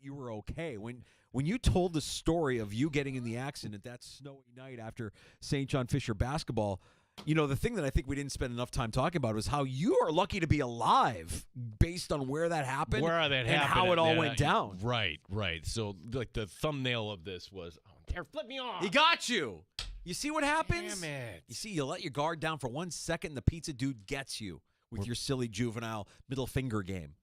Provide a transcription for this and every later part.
you were okay. When you told the story of you getting in the accident that snowy night after St. John Fisher basketball, the thing that I think we didn't spend enough time talking about was how you are lucky to be alive based on where that happened, and how it all went down. Right. So, like, the thumbnail of this was, Derek, flip me off. He got you. You see what happens? Damn it. You see, you let your guard down for 1 second, the pizza dude gets you with your silly juvenile middle finger game.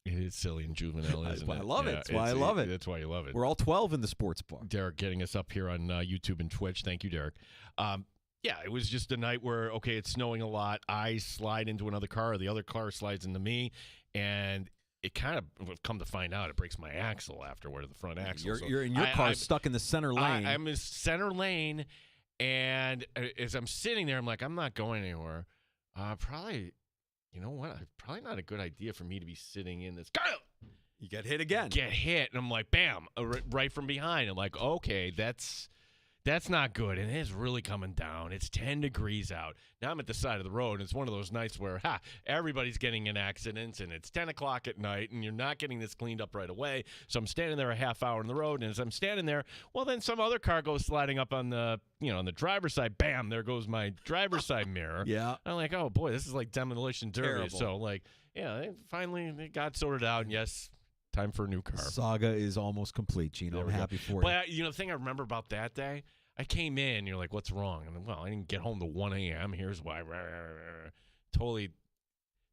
It is silly and juvenile, isn't it? I love it. That's why I love it. That's why you love it. We're all 12 in the sports bar. Derek getting us up here on YouTube and Twitch. Thank you, Derek. Yeah, it was just a night where, okay, it's snowing a lot. I slide into another car, or the other car slides into me, and it kind of, come to find out, it breaks my axle afterward, the front axle. You're in your car stuck in the center lane. I'm in center lane, and as I'm sitting there, I'm like, I'm not going anywhere. Probably, you know what? Probably not a good idea for me to be sitting in this car. You get hit again. Get hit, and I'm like, bam, right from behind. I'm like, okay, that's not good, and it's really coming down. It's 10 degrees out. Now I'm at the side of the road, and it's one of those nights where, everybody's getting in accidents, and it's 10 o'clock at night, and you're not getting this cleaned up right away. So I'm standing there a half hour on the road, and as I'm standing there, well, then some other car goes sliding up on the, on the driver's side. Bam, there goes my driver's side mirror. Yeah. I'm like, oh, boy, this is like demolition derby. Terrible. So, like, yeah, finally it got sorted out, and yes, time for a new car. The saga is almost complete, Gino. I'm happy for you. But, the thing I remember about that day, I came in, you're like, what's wrong? And I didn't get home till 1 a.m. Here's why. Totally.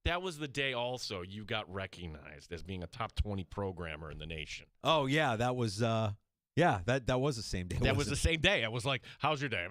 That was the day also you got recognized as being a top 20 programmer in the nation. Oh, yeah. That was, that was the same day. That was the same day. I was like, how's your day?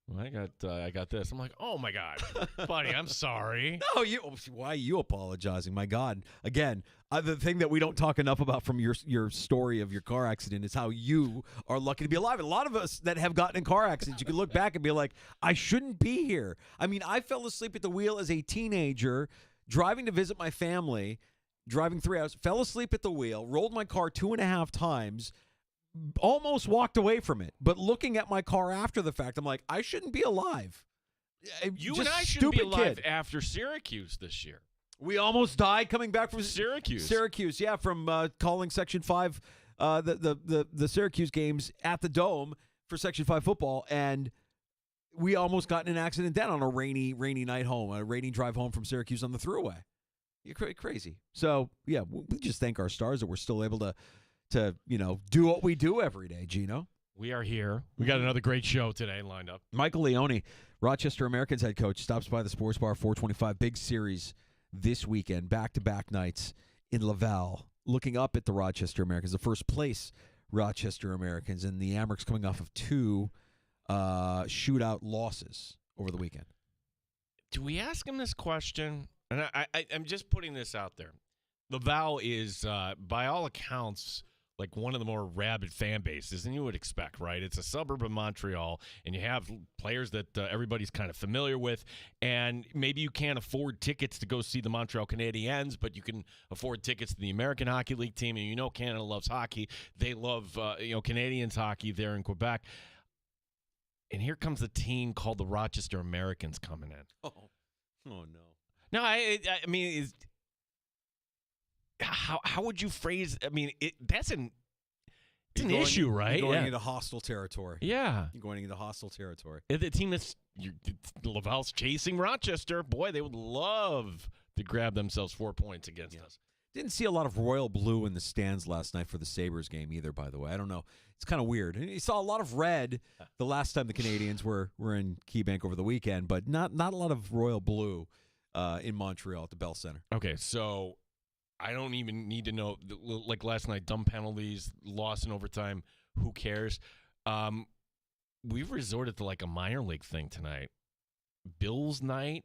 Well, I got this. I'm like, oh, my God. Buddy, I'm sorry. No, why are you apologizing? My God. Again, the thing that we don't talk enough about from your story of your car accident is how you are lucky to be alive. And a lot of us that have gotten in car accidents, you can look back and be like, I shouldn't be here. I mean, I fell asleep at the wheel as a teenager, driving to visit my family, driving 3 hours, fell asleep at the wheel, rolled my car 2.5 times, almost walked away from it. But looking at my car after the fact, I'm like, I shouldn't be alive. You and I shouldn't be alive after Syracuse this year. We almost died coming back from Syracuse. Syracuse, yeah, from calling Section 5, the Syracuse games at the Dome for Section 5 football, and we almost got in an accident then on a rainy night home, a rainy drive home from Syracuse on the thruway. You're crazy. So, yeah, we just thank our stars that we're still able to do what we do every day, Gino. We are here. We got another great show today lined up. Michael Leone, Rochester Americans head coach, stops by the Sports Bar 425. Big series this weekend, back-to-back nights in Laval, looking up at the Rochester Americans, the first place Rochester Americans, and the Amherst coming off of 2 shootout losses over the weekend. Do we ask him this question? And I'm just putting this out there. Laval is, by all accounts, like one of the more rabid fan bases than you would expect, right? It's a suburb of Montreal, and you have players that everybody's kind of familiar with, and maybe you can't afford tickets to go see the Montreal Canadiens, but you can afford tickets to the American Hockey League team, and Canada loves hockey. They love, Canadians hockey there in Quebec. And here comes a team called the Rochester Americans coming in. Oh no. No, I mean, how would you phrase? I mean, that's an issue, right? You're going into hostile territory. Yeah, you're going into hostile territory. The team that's Laval's chasing Rochester, boy, they would love to grab themselves 4 points against us. Didn't see a lot of royal blue in the stands last night for the Sabres game either, by the way. I don't know. It's kind of weird. You saw a lot of red the last time the Canadians were in KeyBank over the weekend, but not a lot of royal blue in Montreal at the Bell Center. Okay, so I don't even need to know. Like last night, dumb penalties, loss in overtime. Who cares? We've resorted to like a minor league thing tonight. Bills night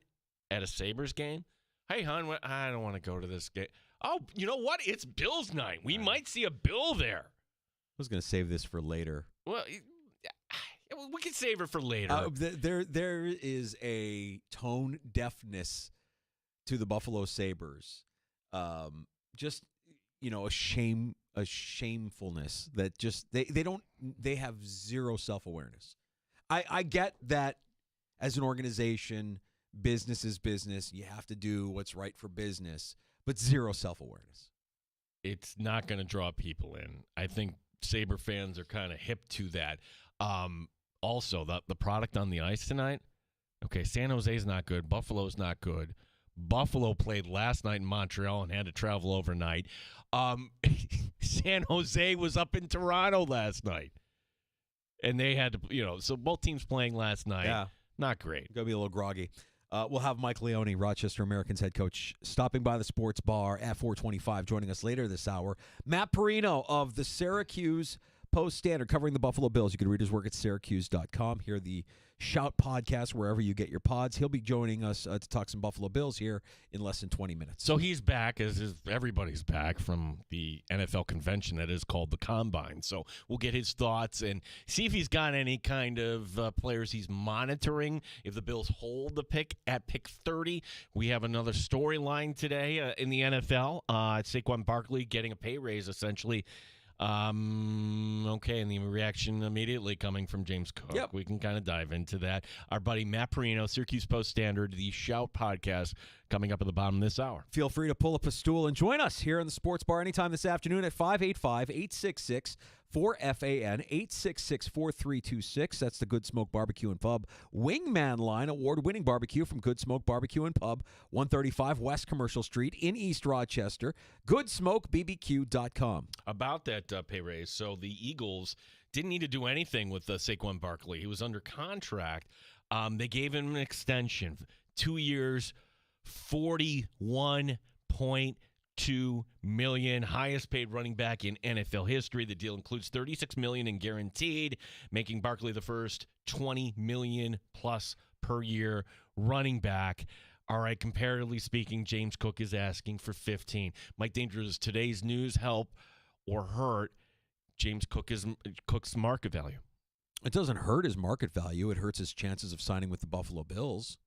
at a Sabres game. Hey, hon, I don't want to go to this game. Oh, you know what? It's Bills night. We might see a Bill there. I was going to save this for later. Well, we can save it for later. There is a tone deafness to the Buffalo Sabres. Just a shamefulness that just they have zero self-awareness. I get that as an organization, business is business. You have to do what's right for business, but zero self-awareness. it's not going to draw people in. I think Sabre fans are kind of hip to that. Also, the product on the ice tonight, okay, San Jose's not good. Buffalo's not good. Buffalo played last night in Montreal and had to travel overnight. San Jose was up in Toronto last night. And they had to, so both teams playing last night. Yeah. Not great. Going to be a little groggy. We'll have Mike Leone, Rochester Americans head coach, stopping by the sports bar at 425, joining us later this hour. Matt Perino of the Syracuse Post-Standard, covering the Buffalo Bills. You can read his work at Syracuse.com. Hear the Shout podcast wherever you get your pods. He'll be joining us to talk some Buffalo Bills here in less than 20 minutes. So he's back, as is everybody's back from the NFL convention that is called the Combine. So we'll get his thoughts and see if he's got any kind of players he's monitoring. If the Bills hold the pick at pick 30, we have another storyline today in the NFL. Saquon Barkley getting a pay raise, essentially. Okay, and the reaction immediately coming from James Cook. Yep. We can kind of dive into that. Our buddy Matt Perino, Syracuse Post-Standard, the Shout podcast, coming up at the bottom of this hour. Feel free to pull up a stool and join us here in the sports bar anytime this afternoon at 585-866-4FAN, 866-4326. That's the Good Smoke Barbecue and Pub Wingman Line, award-winning barbecue from Good Smoke Barbecue and Pub, 135 West Commercial Street in East Rochester. GoodSmokeBBQ.com. About that pay raise, so the Eagles didn't need to do anything with Saquon Barkley. He was under contract. They gave him an extension, 2 years, $41.2 million, highest paid running back in NFL history. The deal includes $36 million in guaranteed, making Barkley the first $20 million plus per year running back. All right, comparatively speaking, James Cook is asking for 15. Mike Danger, does today's news help or hurt James Cook's market value? It doesn't hurt his market value. It hurts his chances of signing with the Buffalo Bills.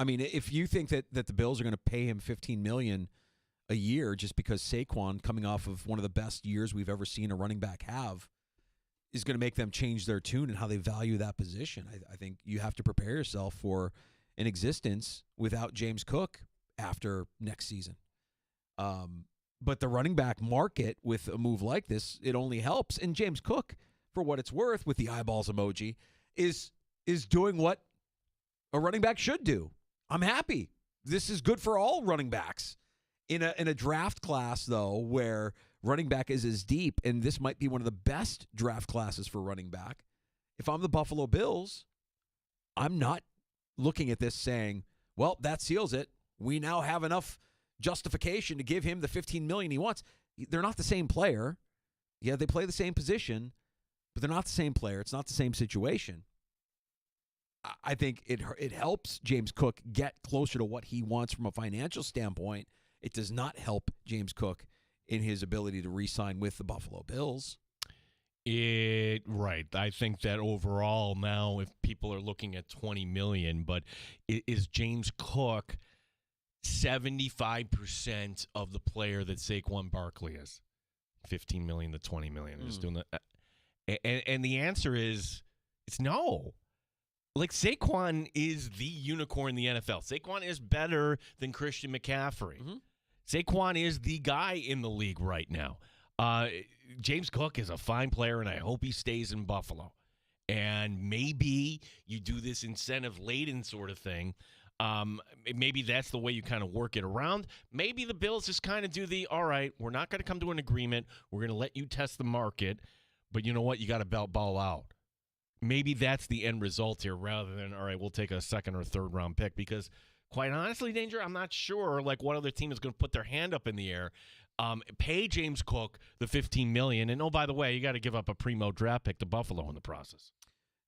I mean, if you think that the Bills are going to pay him $15 million a year just because Saquon, coming off of one of the best years we've ever seen a running back have, is going to make them change their tune and how they value that position, I think you have to prepare yourself for an existence without James Cook after next season. But the running back market with a move like this, it only helps. And James Cook, for what it's worth, with the eyeballs emoji, is doing what a running back should do. I'm happy. This is good for all running backs. In a draft class, though, where running back is as deep, and this might be one of the best draft classes for running back, if I'm the Buffalo Bills, I'm not looking at this saying, well, that seals it. We now have enough justification to give him the $15 million he wants. They're not the same player. Yeah, they play the same position, but they're not the same player. It's not the same situation. I think it helps James Cook get closer to what he wants from a financial standpoint. It does not help James Cook in his ability to re-sign with the Buffalo Bills. Right. I think that overall now, if people are looking at $20 million, but is James Cook 75% of the player that Saquon Barkley is? $15 million to $20 million. Just doing that. And the answer is, it's no. Like, Saquon is the unicorn in the NFL. Saquon is better than Christian McCaffrey. Mm-hmm. Saquon is the guy in the league right now. James Cook is a fine player, and I hope he stays in Buffalo. And maybe you do this incentive-laden sort of thing. Maybe that's the way you kind of work it around. Maybe the Bills just kind of do all right, we're not going to come to an agreement. We're going to let you test the market. But you know what? You got to ball out. Maybe that's the end result here rather than, all right, we'll take a second or third round pick. Because quite honestly, Danger, I'm not sure like what other team is going to put their hand up in the air. Pay James Cook the $15 million. And, oh, by the way, you got to give up a primo draft pick to Buffalo in the process.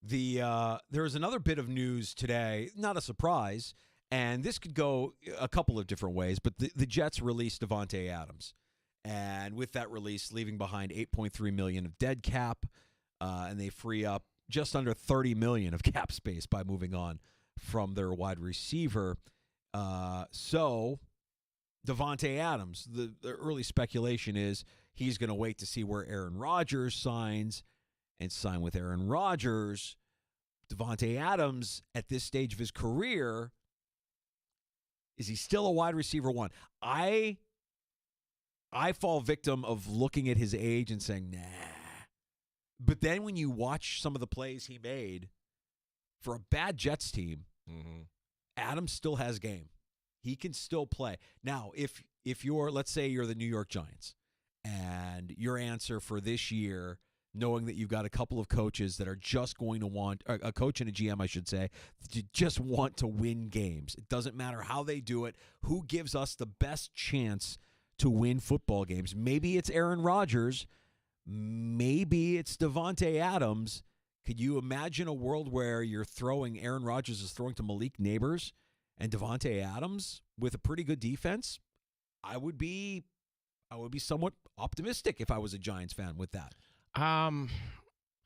There was another bit of news today, not a surprise, and this could go a couple of different ways, but the Jets released Davante Adams. And with that release, leaving behind $8.3 million of dead cap, and they free up just under $30 million of cap space by moving on from their wide receiver. So Davante Adams, the early speculation is he's going to wait to see where Aaron Rodgers signs and sign with Aaron Rodgers. Davante Adams, at this stage of his career, is he still a wide receiver one? I I fall victim of looking at his age and saying, nah. But then when you watch some of the plays he made for a bad Jets team, Adams still has game. He can still play. Now, if you're, let's say you're the New York Giants, and your answer for this year, knowing that you've got a couple of coaches that are just going to want, a coach and a GM, I should say, just want to win games. It doesn't matter how they do it. Who gives us the best chance to win football games? Maybe it's Aaron Rodgers. Maybe it's Davante Adams. Could you imagine a world where Aaron Rodgers is throwing to Malik Neighbors and Davante Adams with a pretty good defense? I would be somewhat optimistic if I was a Giants fan with that.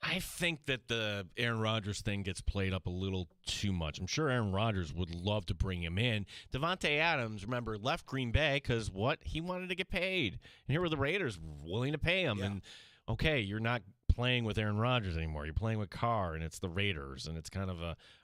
I think that the Aaron Rodgers thing gets played up a little too much. I'm sure Aaron Rodgers would love to bring him in. Davante Adams, remember, left Green Bay because what? He wanted to get paid. And here were the Raiders willing to pay him. Yeah. And, okay, you're not playing with Aaron Rodgers anymore. You're playing with Carr, and it's the Raiders. And it's kind of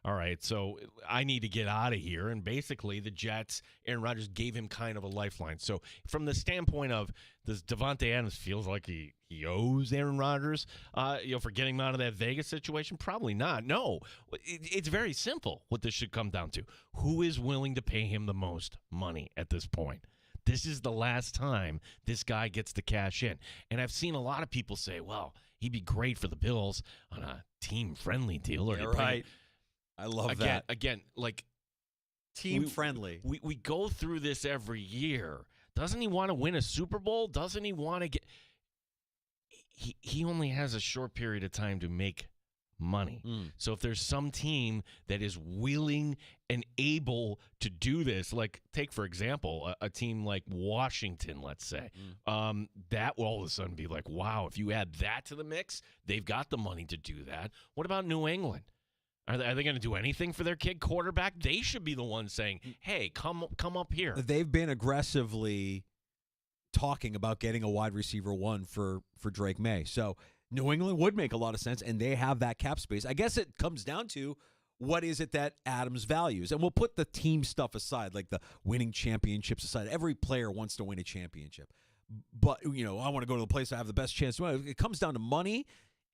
all right, so I need to get out of here. And basically the Jets, Aaron Rodgers gave him kind of a lifeline. So from the standpoint of, does Davante Adams feels like he owes Aaron Rodgers, for getting him out of that Vegas situation? Probably not. No, it's very simple what this should come down to. Who is willing to pay him the most money at this point? This is the last time this guy gets to cash in. And I've seen a lot of people say, well, he'd be great for the Bills on a team-friendly deal. Or right. I love that. Again, like team-friendly. We go through this every year. Doesn't he want to win a Super Bowl? Doesn't he want to get – he only has a short period of time to make money. So if there's some team that is willing and able to do this, like take, for example, a team like Washington, let's say, that will all of a sudden be like, wow, if you add that to the mix, they've got the money to do that. What about New England? Are they going to do anything for their kid quarterback? They should be the ones saying, hey, come up here. They've been aggressively talking about getting a wide receiver one for Drake May. So New England would make a lot of sense, and they have that cap space. I guess it comes down to what is it that Adams values. And we'll put the team stuff aside, like the winning championships aside. Every player wants to win a championship. But, I want to go to the place I have the best chance to win. It comes down to money,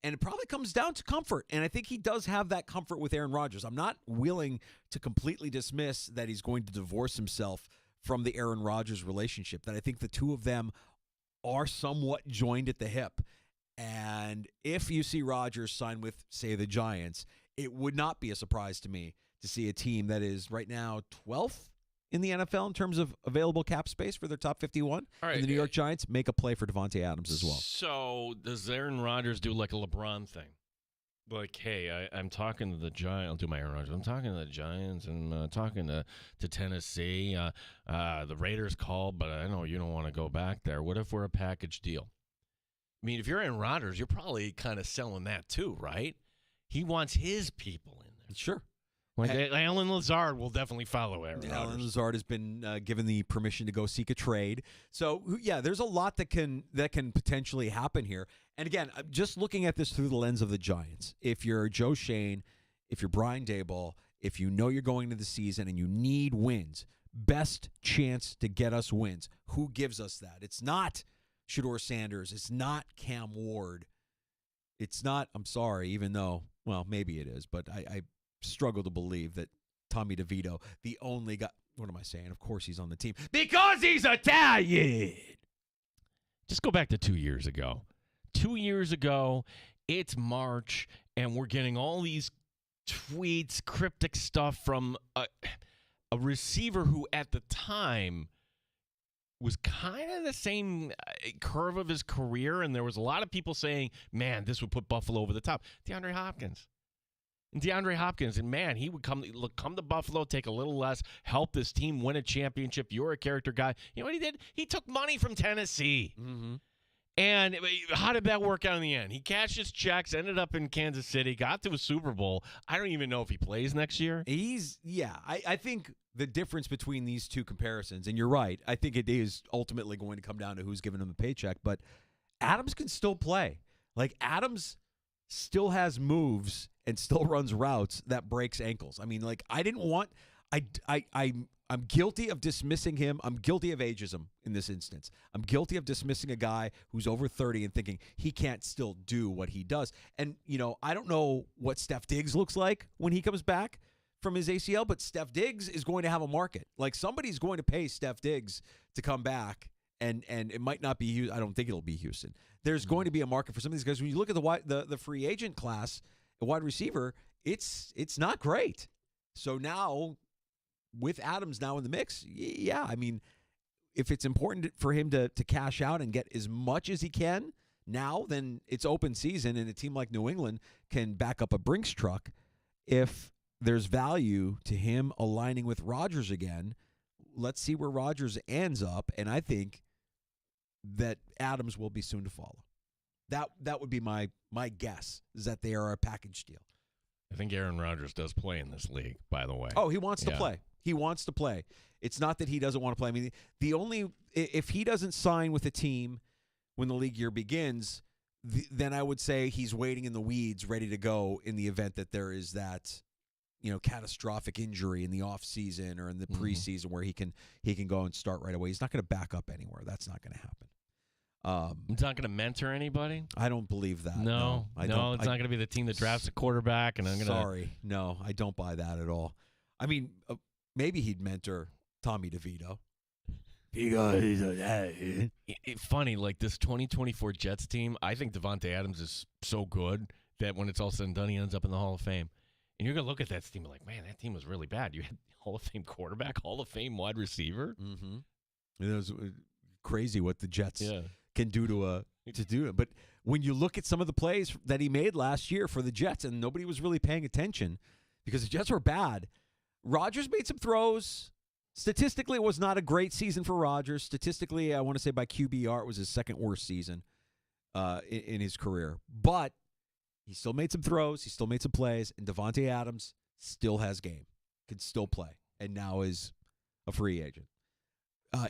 and it probably comes down to comfort. And I think he does have that comfort with Aaron Rodgers. I'm not willing to completely dismiss that he's going to divorce himself from the Aaron Rodgers relationship, that I think the two of them are somewhat joined at the hip. And if you see Rodgers sign with, say, the Giants, it would not be a surprise to me to see a team that is right now 12th in the NFL in terms of available cap space for their top 51. All right, and the New York Giants make a play for Davante Adams as well. So does Aaron Rodgers do like a LeBron thing? Like, hey, I'm talking to the Giants. I'll do my Aaron Rodgers. I'm talking to the Giants and talking to Tennessee. The Raiders called, but I know you don't want to go back there. What if we're a package deal? I mean, if you're Aaron Rodgers, you're probably kind of selling that too, right? He wants his people in there. Sure. Like Alan Lazard will definitely follow Aaron Rodgers. Alan Lazard has been given the permission to go seek a trade. So, yeah, there's a lot that can potentially happen here. And, again, just looking at this through the lens of the Giants, if you're Joe Shane, if you're Brian Daboll, if you know you're going into the season and you need wins, best chance to get us wins, who gives us that? It's not Shedeur Sanders. It's not Cam Ward. It's not, I'm sorry, even though, well, maybe it is, but I struggle to believe that Tommy DeVito, the only guy, what am I saying? Of course he's on the team. Because he's Italian! Just go back to 2 years ago. 2 years ago, it's March, and we're getting all these tweets, cryptic stuff from a receiver who at the time was kind of the same curve of his career, and there was a lot of people saying, man, this would put Buffalo over the top. DeAndre Hopkins, and man, he would come to Buffalo, take a little less, help this team win a championship. You're a character guy. You know what he did? He took money from Tennessee. Mm-hmm. And how did that work out in the end? He cashed his checks, ended up in Kansas City, got to a Super Bowl. I don't even know if he plays next year. I think the difference between these two comparisons, and you're right, I think it is ultimately going to come down to who's giving him the paycheck, but Adams can still play. Like, Adams still has moves and still runs routes that breaks ankles. I mean, like, I I'm guilty of dismissing him. I'm guilty of ageism in this instance. I'm guilty of dismissing a guy who's over 30 and thinking he can't still do what he does. And, I don't know what Steph Diggs looks like when he comes back from his ACL, but Steph Diggs is going to have a market. Like, somebody's going to pay Steph Diggs to come back, and it might not be – I don't think it'll be Houston. There's going to be a market for some of these guys. When you look at the free agent class, the wide receiver, it's not great. So now – with Adams now in the mix, yeah, I mean, if it's important for him to cash out and get as much as he can now, then it's open season, and a team like New England can back up a Brinks truck. If there's value to him aligning with Rodgers again, let's see where Rodgers ends up, and I think that Adams will be soon to follow. That would be my guess, is that they are a package deal. I think Aaron Rodgers does play in this league, by the way. Oh, he wants to play. He wants to play. It's not that he doesn't want to play. I mean, if he doesn't sign with a team when the league year begins, then I would say he's waiting in the weeds, ready to go in the event that there is that, catastrophic injury in the off season or in the preseason where he can go and start right away. He's not going to back up anywhere. That's not going to happen. It's not going to mentor anybody? I don't believe that. No, I it's not going to be the team that drafts a quarterback. And I'm going to. Sorry. No, I don't buy that at all. I mean, maybe he'd mentor Tommy DeVito. Funny, like this 2024 Jets team, I think Devontae Adams is so good that when it's all said and done, he ends up in the Hall of Fame. And you're going to look at that team and like, man, that team was really bad. You had Hall of Fame quarterback, Hall of Fame wide receiver. Mm-hmm. It was crazy what the Jets can do to do it. But when you look at some of the plays that he made last year for the Jets, and nobody was really paying attention because the Jets were bad, Rodgers made some throws. Statistically, it was not a great season for Rodgers. Statistically, I want to say by QBR, it was his second worst season in his career. But he still made some throws. He still made some plays. And Devontae Adams still has game, can still play, and now is a free agent.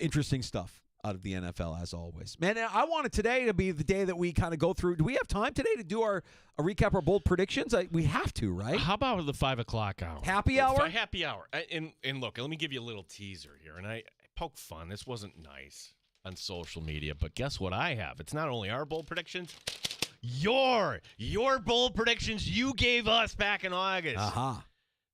Interesting stuff out of the NFL, as always. Man, I wanted today to be the day that we kind of go through. Do we have time today to do a recap our bold predictions? We have to, right? How about the 5 o'clock hour? Happy hour? Happy hour. And look, let me give you a little teaser here. And I poke fun. This wasn't nice on social media, but guess what I have? It's not only our bold predictions, your bold predictions you gave us back in August. Aha.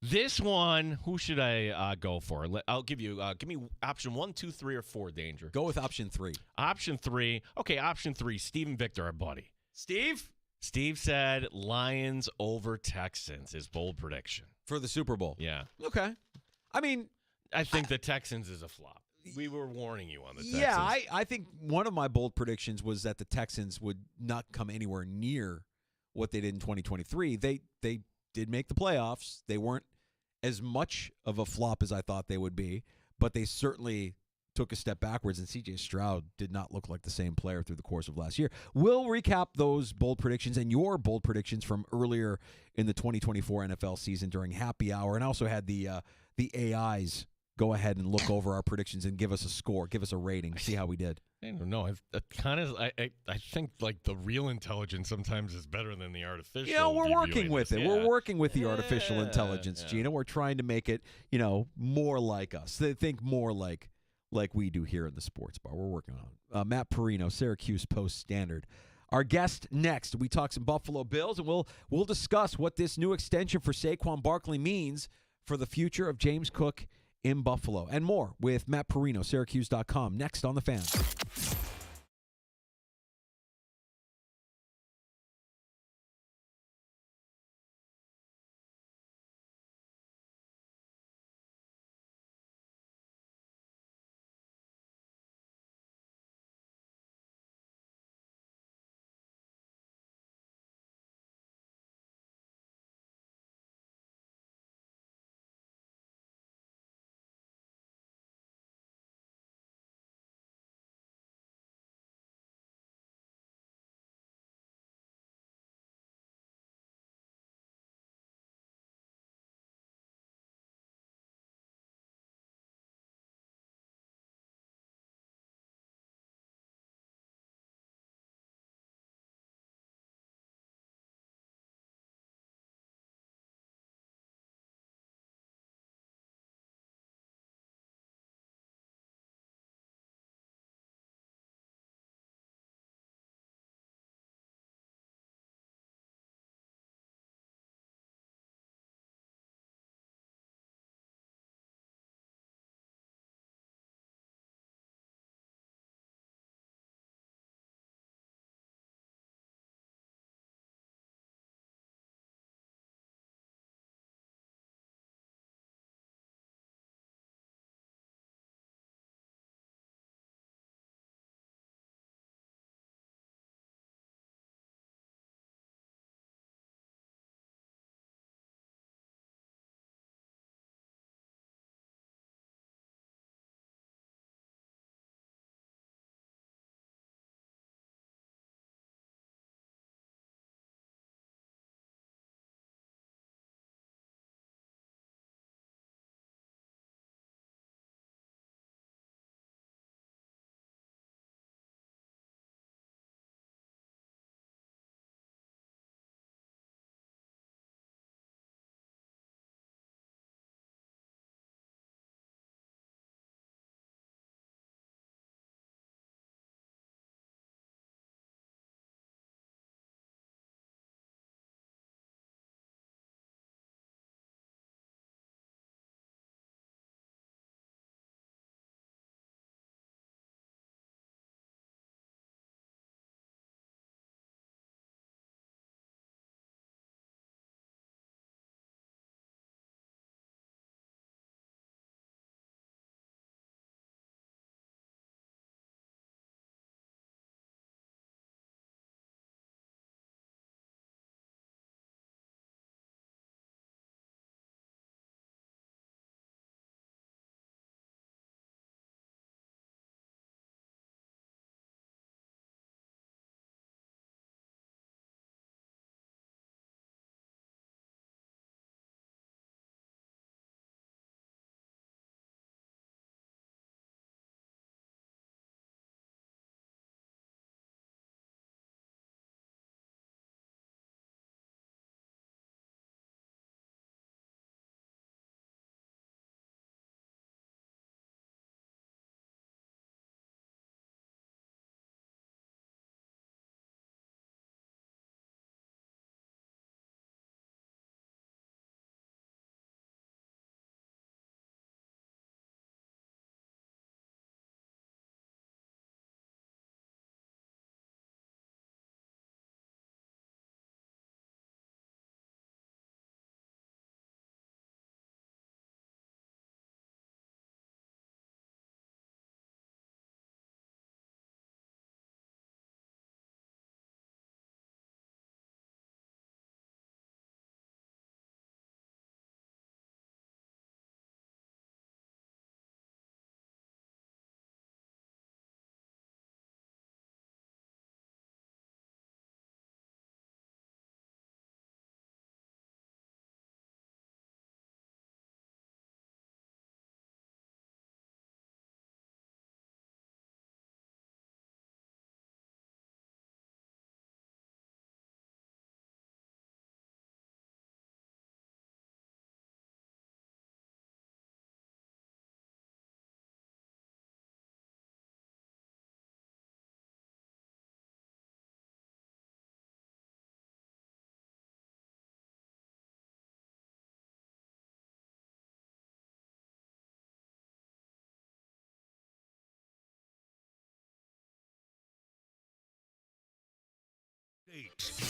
This one, who should I go for? I'll give you, give me option 1, 2, 3, or 4, Danger. Go with option 3. Option 3. Okay, option 3, Steven Victor, our buddy. Steve said Lions over Texans, his bold prediction. For the Super Bowl. Yeah. Okay. I mean, I think the Texans is a flop. We were warning you on the Texans. Yeah, I think one of my bold predictions was that the Texans would not come anywhere near what they did in 2023. They did make the playoffs. They weren't as much of a flop as I thought they would be, but they certainly took a step backwards, and C.J. Stroud did not look like the same player through the course of last year. We'll recap those bold predictions and your bold predictions from earlier in the 2024 NFL season during happy hour, and I also had the AIs go ahead and look over our predictions and give us a score, give us a rating, see how we did. I don't know. I think like the real intelligence sometimes is better than the artificial. You know, we're working with it. Yeah. We're working with the artificial intelligence, Gina. We're trying to make it, more like us. They think more like we do here in the sports bar. We're working on it. Matt Perino, Syracuse Post-Standard. Our guest next, we talk some Buffalo Bills, and we'll discuss what this new extension for Saquon Barkley means for the future of James Cook in Buffalo, and more with Matt Perino, Syracuse.com, next on The Fan.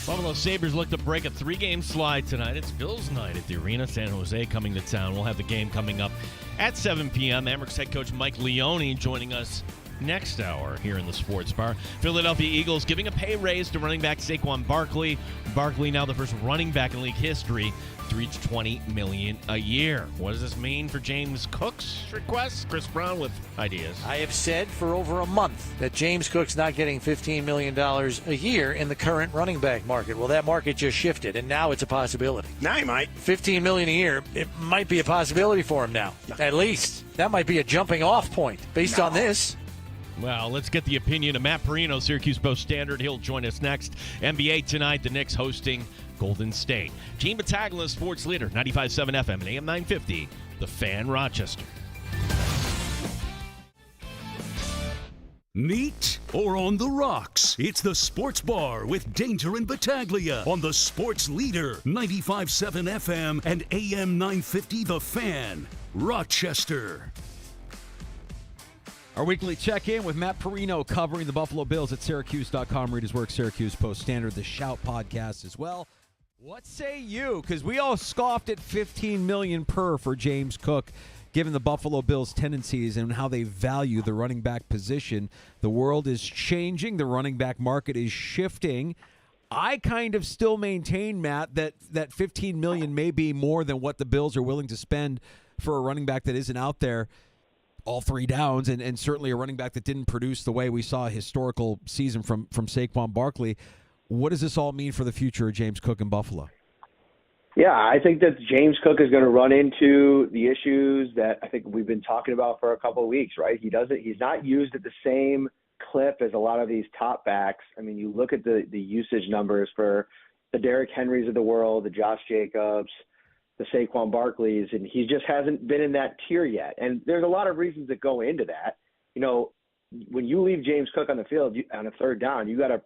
Buffalo Sabres look to break a 3-game slide tonight. It's Bills night at the Arena. San Jose coming to town. We'll have the game coming up at 7 p.m. Amerks head coach Mike Leone joining us next hour here in the Sports Bar. Philadelphia Eagles giving a pay raise to running back Saquon Barkley. Barkley now the first running back in league history to reach $20 million a year. What does this mean for James Cook's request? Chris Brown with ideas. I have said for over a month that James Cook's not getting $15 million a year in the current running back market. Well, that market just shifted, and now it's a possibility. Now he might. $15 million a year, it might be a possibility for him now. At least. That might be a jumping off point based on this. Well, let's get the opinion of Matt Perino, Syracuse Post-Standard. He'll join us next. NBA tonight, the Knicks hosting Golden State. Gene Battaglia, sports leader, 95.7 FM and AM 950, The Fan, Rochester. Neat or on the rocks? It's the Sports Bar with Danger and Battaglia on the Sports Leader, 95.7 FM and AM 950, The Fan, Rochester. Our weekly check-in with Matt Perino covering the Buffalo Bills at Syracuse.com. Read his work, Syracuse Post-Standard, the Shout podcast as well. What say you? Because we all scoffed at $15 million per for James Cook, given the Buffalo Bills' tendencies and how they value the running back position. The world is changing. The running back market is shifting. I kind of still maintain, Matt, that $15 million may be more than what the Bills are willing to spend for a running back that isn't out there all three downs, and certainly a running back that didn't produce the way we saw a historical season from Saquon Barkley. What does this all mean for the future of James Cook in Buffalo? Yeah, I think that James Cook is going to run into the issues that I think we've been talking about for a couple of weeks, right? He's not used at the same clip as a lot of these top backs. I mean, you look at the usage numbers for the Derrick Henrys of the world, the Josh Jacobs, the Saquon Barkleys, and he just hasn't been in that tier yet. And there's a lot of reasons that go into that. You know, when you leave James Cook on the field on a third down, you got to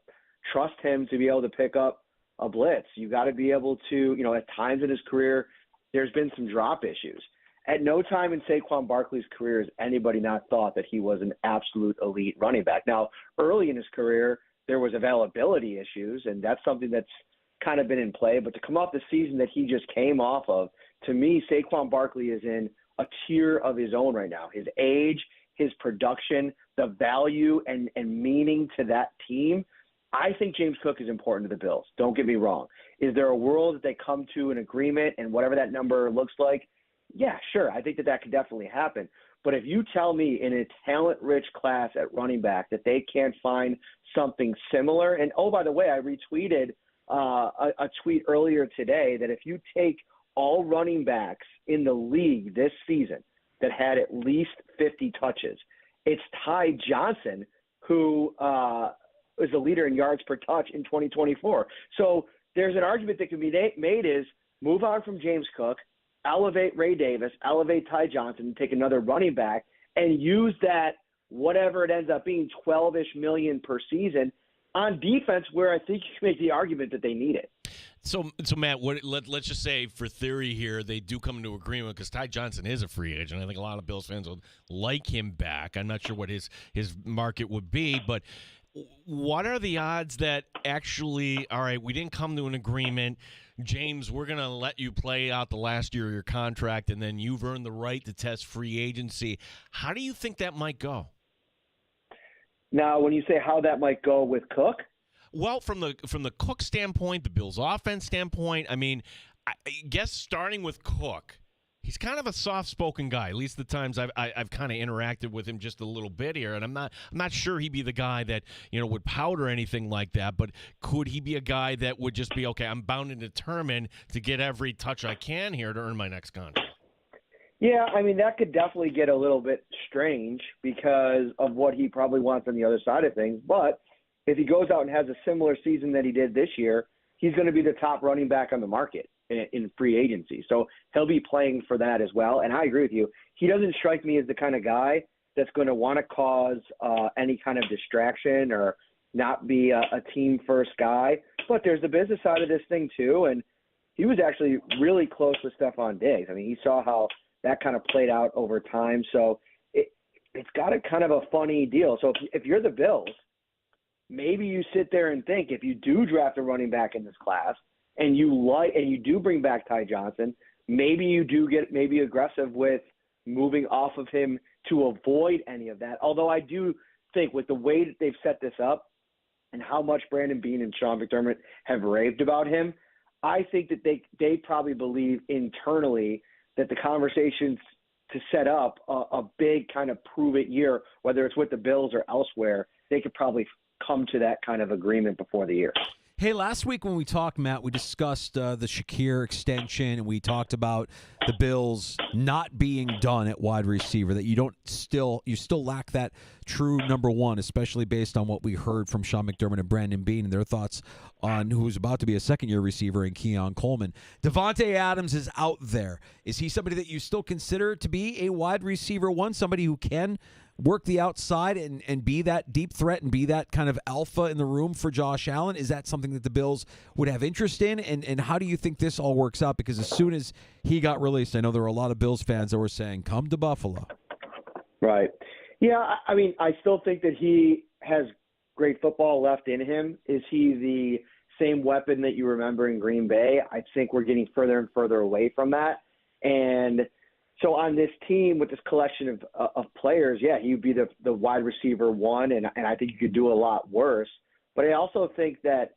trust him to be able to pick up a blitz. You got to be able to, you know, at times in his career, there's been some drop issues. At no time in Saquon Barkley's career has anybody not thought that he was an absolute elite running back. Now, early in his career, there was availability issues, and that's something that's kind of been in play, but to come off the season that he just came off of, to me, Saquon Barkley is in a tier of his own right now. His age, his production, the value and meaning to that team. I think James Cook is important to the Bills. Don't get me wrong. Is there a world that they come to an agreement and whatever that number looks like? Yeah, sure. I think that could definitely happen. But if you tell me in a talent-rich class at running back that they can't find something similar, and oh, by the way, I retweeted a tweet earlier today that if you take all running backs in the league this season that had at least 50 touches, it's Ty Johnson who is the leader in yards per touch in 2024. So there's an argument that can be made is move on from James Cook, elevate Ray Davis, elevate Ty Johnson, take another running back, and use that whatever it ends up being, $12-ish million per season on defense, where I think you can make the argument that they need it. So Matt, let's just say for theory here, they do come into agreement because Ty Johnson is a free agent. I think a lot of Bills fans would like him back. I'm not sure what his market would be, but what are the odds that actually, all right, we didn't come to an agreement. James, we're going to let you play out the last year of your contract, and then you've earned the right to test free agency. How do you think that might go? Now, when you say how that might go with Cook? Well, from the Cook standpoint, the Bills' offense standpoint, I mean, I guess starting with Cook, he's kind of a soft-spoken guy. At least the times I've kind of interacted with him just a little bit here, and I'm not sure he'd be the guy that would pout or anything like that. But could he be a guy that would just be okay? I'm bound and determined to get every touch I can here to earn my next contract. Yeah, I mean, that could definitely get a little bit strange because of what he probably wants on the other side of things. But if he goes out and has a similar season that he did this year, he's going to be the top running back on the market in free agency. So he'll be playing for that as well. And I agree with you. He doesn't strike me as the kind of guy that's going to want to cause any kind of distraction or not be a team-first guy. But there's the business side of this thing, too. And he was actually really close with Stephon Diggs. I mean, he saw how that kind of played out over time. So it's got a kind of a funny deal. So if you're the Bills, maybe you sit there and think if you do draft a running back in this class and you do bring back Ty Johnson, maybe you do get maybe aggressive with moving off of him to avoid any of that. Although I do think with the way that they've set this up and how much Brandon Beane and Sean McDermott have raved about him, I think that they probably believe internally that the conversations to set up a big kind of prove-it year, whether it's with the Bills or elsewhere, they could probably come to that kind of agreement before the year. Hey, last week when we talked, Matt, we discussed the Shakir extension, and we talked about the Bills not being done at wide receiver, that you still lack that true number one, especially based on what we heard from Sean McDermott and Brandon Beane and their thoughts on who's about to be a second-year receiver in Keon Coleman. Devontae Adams is out there. Is he somebody that you still consider to be a wide receiver one, somebody who can work the outside and be that deep threat and be that kind of alpha in the room for Josh Allen? Is that something that the Bills would have interest in? And how do you think this all works out? Because as soon as he got released, I know there were a lot of Bills fans that were saying, come to Buffalo. Right. Yeah, I mean, I still think that he has great football left in him. Is he the same weapon that you remember in Green Bay? I think we're getting further and further away from that. And so on this team with this collection of players, yeah, he would be the wide receiver one, and I think you could do a lot worse. But I also think that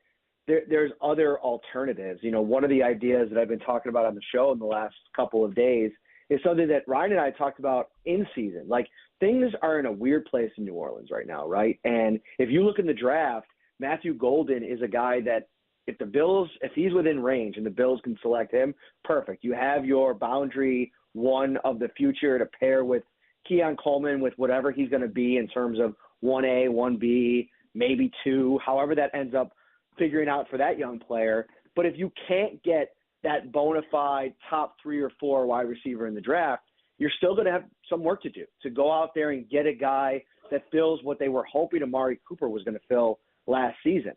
there's other alternatives. You know, one of the ideas that I've been talking about on the show in the last couple of days is something that Ryan and I talked about in season. Like, things are in a weird place in New Orleans right now, right? And if you look in the draft, Matthew Golden is a guy that if he's within range and the Bills can select him, perfect. You have your boundary one of the future to pair with Keon Coleman with whatever he's going to be in terms of 1A, 1B, maybe 2, however that ends up figuring out for that young player. But if you can't get that bona fide top 3 or 4 wide receiver in the draft, you're still going to have some work to do to go out there and get a guy that fills what they were hoping Amari Cooper was going to fill last season.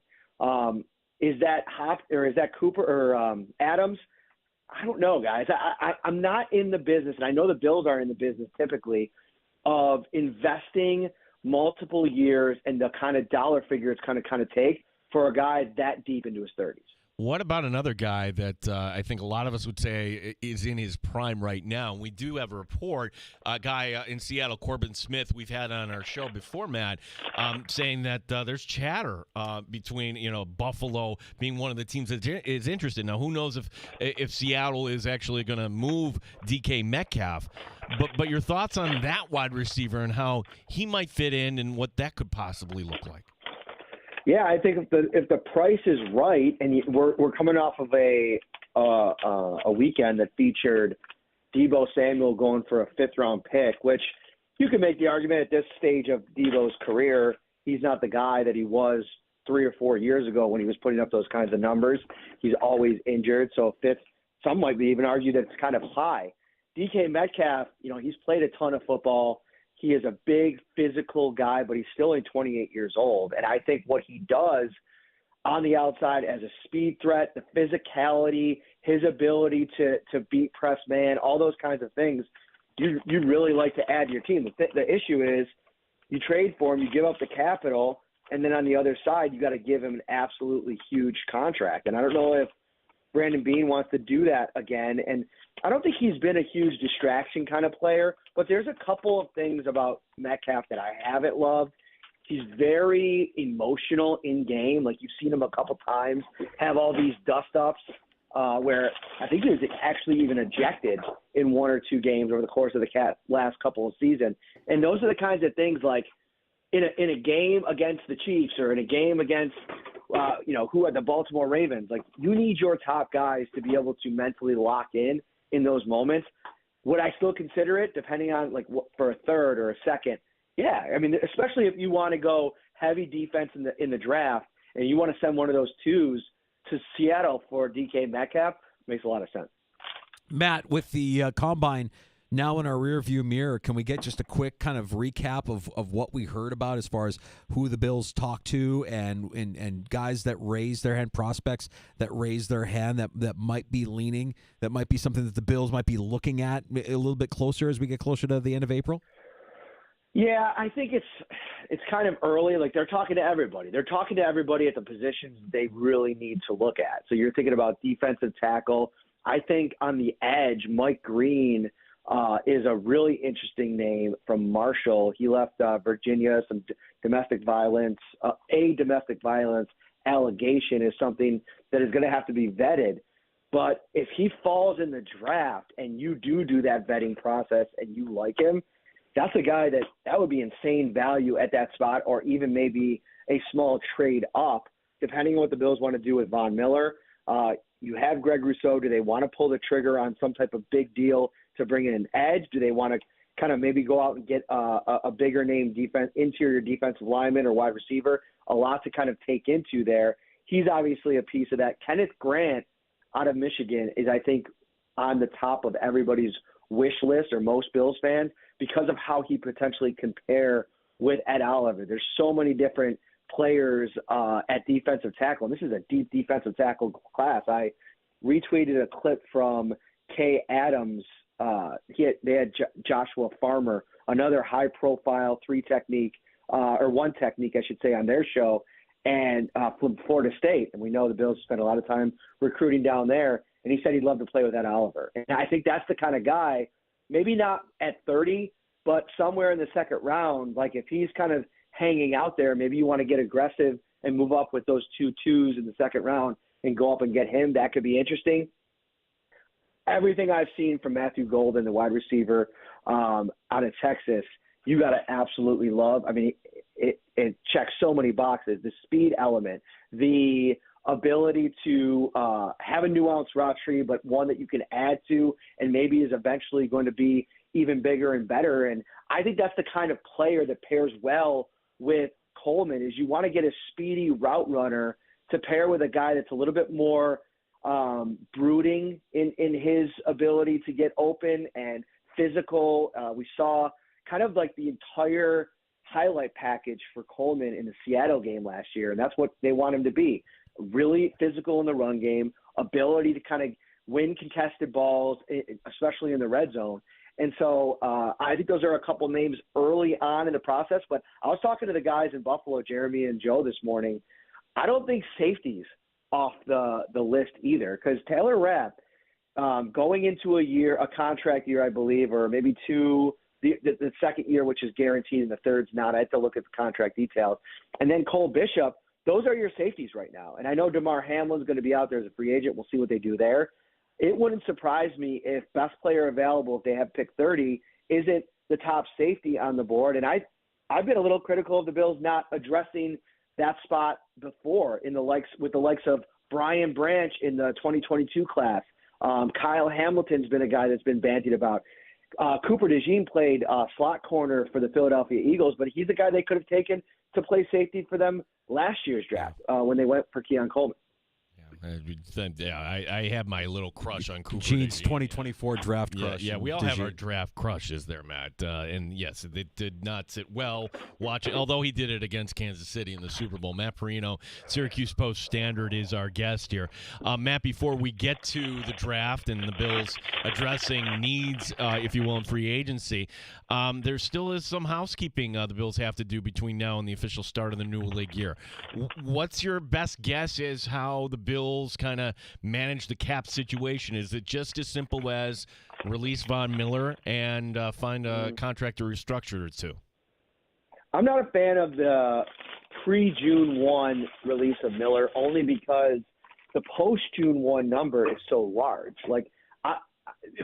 Is that Cooper or Adams? I don't know, guys. I'm not in the business, and I know the Bills are in the business typically, of investing multiple years and the kind of dollar figure it's kind of take for a guy that deep into his 30s. What about another guy that I think a lot of us would say is in his prime right now? We do have a report, a guy in Seattle, Corbin Smith, we've had on our show before, Matt, saying that there's chatter between Buffalo being one of the teams that is interested. Now, who knows if Seattle is actually going to move DK Metcalf? But your thoughts on that wide receiver and how he might fit in and what that could possibly look like? Yeah, I think if the price is right, and we're coming off of a weekend that featured Deebo Samuel going for a 5th-round pick, which you can make the argument at this stage of Deebo's career, he's not the guy that he was 3 or 4 years ago when he was putting up those kinds of numbers. He's always injured, so 5th, some might even argue that it's kind of high. DK Metcalf, he's played a ton of football. He is a big physical guy, but he's still only 28 years old. And I think what he does on the outside as a speed threat, the physicality, his ability to beat press man, all those kinds of things, you'd really like to add to your team. The issue is you trade for him, you give up the capital, and then on the other side, you got to give him an absolutely huge contract. And I don't know if Brandon Beane wants to do that again. And I don't think he's been a huge distraction kind of player, but there's a couple of things about Metcalf that I haven't loved. He's very emotional in game. Like, you've seen him a couple times have all these dust-ups where I think he was actually even ejected in 1 or 2 games over the course of the last couple of seasons. And those are the kinds of things, like in a game against the Chiefs or in a game against who are the Baltimore Ravens. Like, you need your top guys to be able to mentally lock in those moments. Would I still consider it, depending on for a 3rd or a 2nd? Yeah, I mean, especially if you want to go heavy defense in the draft and you want to send one of those 2s to Seattle for DK Metcalf, makes a lot of sense. Matt, with the combine now in our rearview mirror, can we get just a quick kind of recap of what we heard about as far as who the Bills talked to and guys that raised their hand, prospects that raised their hand that might be leaning, that might be something that the Bills might be looking at a little bit closer as we get closer to the end of April? Yeah, I think it's kind of early. Like, they're talking to everybody. They're talking to everybody at the positions they really need to look at. So you're thinking about defensive tackle. I think on the edge, Mike Green is a really interesting name from Marshall. He left Virginia, some domestic violence. A domestic violence allegation is something that is going to have to be vetted. But if he falls in the draft and you do that vetting process and you like him, that's a guy that would be insane value at that spot, or even maybe a small trade up, depending on what the Bills want to do with Von Miller. You have Greg Rousseau. Do they want to pull the trigger on some type of big deal to bring in an edge? Do they want to kind of maybe go out and get a bigger name interior defensive lineman or wide receiver? A lot to kind of take into there. He's obviously a piece of that. Kenneth Grant out of Michigan is, I think, on the top of everybody's wish list, or most Bills fans, because of how he potentially compare with Ed Oliver. There's so many different players at defensive tackle. And this is a deep defensive tackle class. I retweeted a clip from Kay Adams. They had Joshua Farmer, another high-profile one technique, I should say, on their show, and from Florida State. And we know the Bills spent a lot of time recruiting down there. And he said he'd love to play with Ed Oliver. And I think that's the kind of guy, maybe not at 30, but somewhere in the second round. Like, if he's kind of hanging out there, maybe you want to get aggressive and move up with those 2 2s in the second round and go up and get him. That could be interesting. Everything I've seen from Matthew Golden, the wide receiver out of Texas, you got to absolutely love. I mean, it checks so many boxes. The speed element, the ability to have a nuanced route tree, but one that you can add to and maybe is eventually going to be even bigger and better. And I think that's the kind of player that pairs well with Coleman, is you want to get a speedy route runner to pair with a guy that's a little bit more brooding in his ability to get open and physical. We saw kind of like the entire highlight package for Coleman in the Seattle game last year, and that's what they want him to be. Really physical in the run game, ability to kind of win contested balls, especially in the red zone. And so I think those are a couple names early on in the process. But I was talking to the guys in Buffalo, Jeremy and Joe, this morning. I don't think safety's off the list either, because Taylor Rapp, going into a contract year, I believe, or maybe two, the second year, which is guaranteed, and the third's not. I have to look at the contract details. And then Cole Bishop, those are your safeties right now. And I know DeMar Hamlin's going to be out there as a free agent. We'll see what they do there. It wouldn't surprise me if best player available, if they have pick 30, isn't the top safety on the board. And I've been a little critical of the Bills not addressing that spot before with the likes of Brian Branch in the 2022 class. Kyle Hamilton's been a guy that's been bandied about. Cooper DeJean played slot corner for the Philadelphia Eagles, but he's a guy they could have taken to play safety for them last year's draft when they went for Keon Coleman. I have my little crush on Cooper. Gene's 2024 draft crush. Yeah, we all have our draft crushes there, Matt. And yes, it did not sit well watching, although he did it against Kansas City in the Super Bowl. Matt Perino, Syracuse Post-Standard, is our guest here. Matt, before we get to the draft and the Bills addressing needs, if you will, in free agency, there still is some housekeeping the Bills have to do between now and the official start of the new league year. What's your best guess as how the Bills kind of manage the cap situation? Is it just as simple as release Von Miller and find a contract to restructure it to? I'm not a fan of the pre-June 1 release of Miller, only because the post-June 1 number is so large. Like,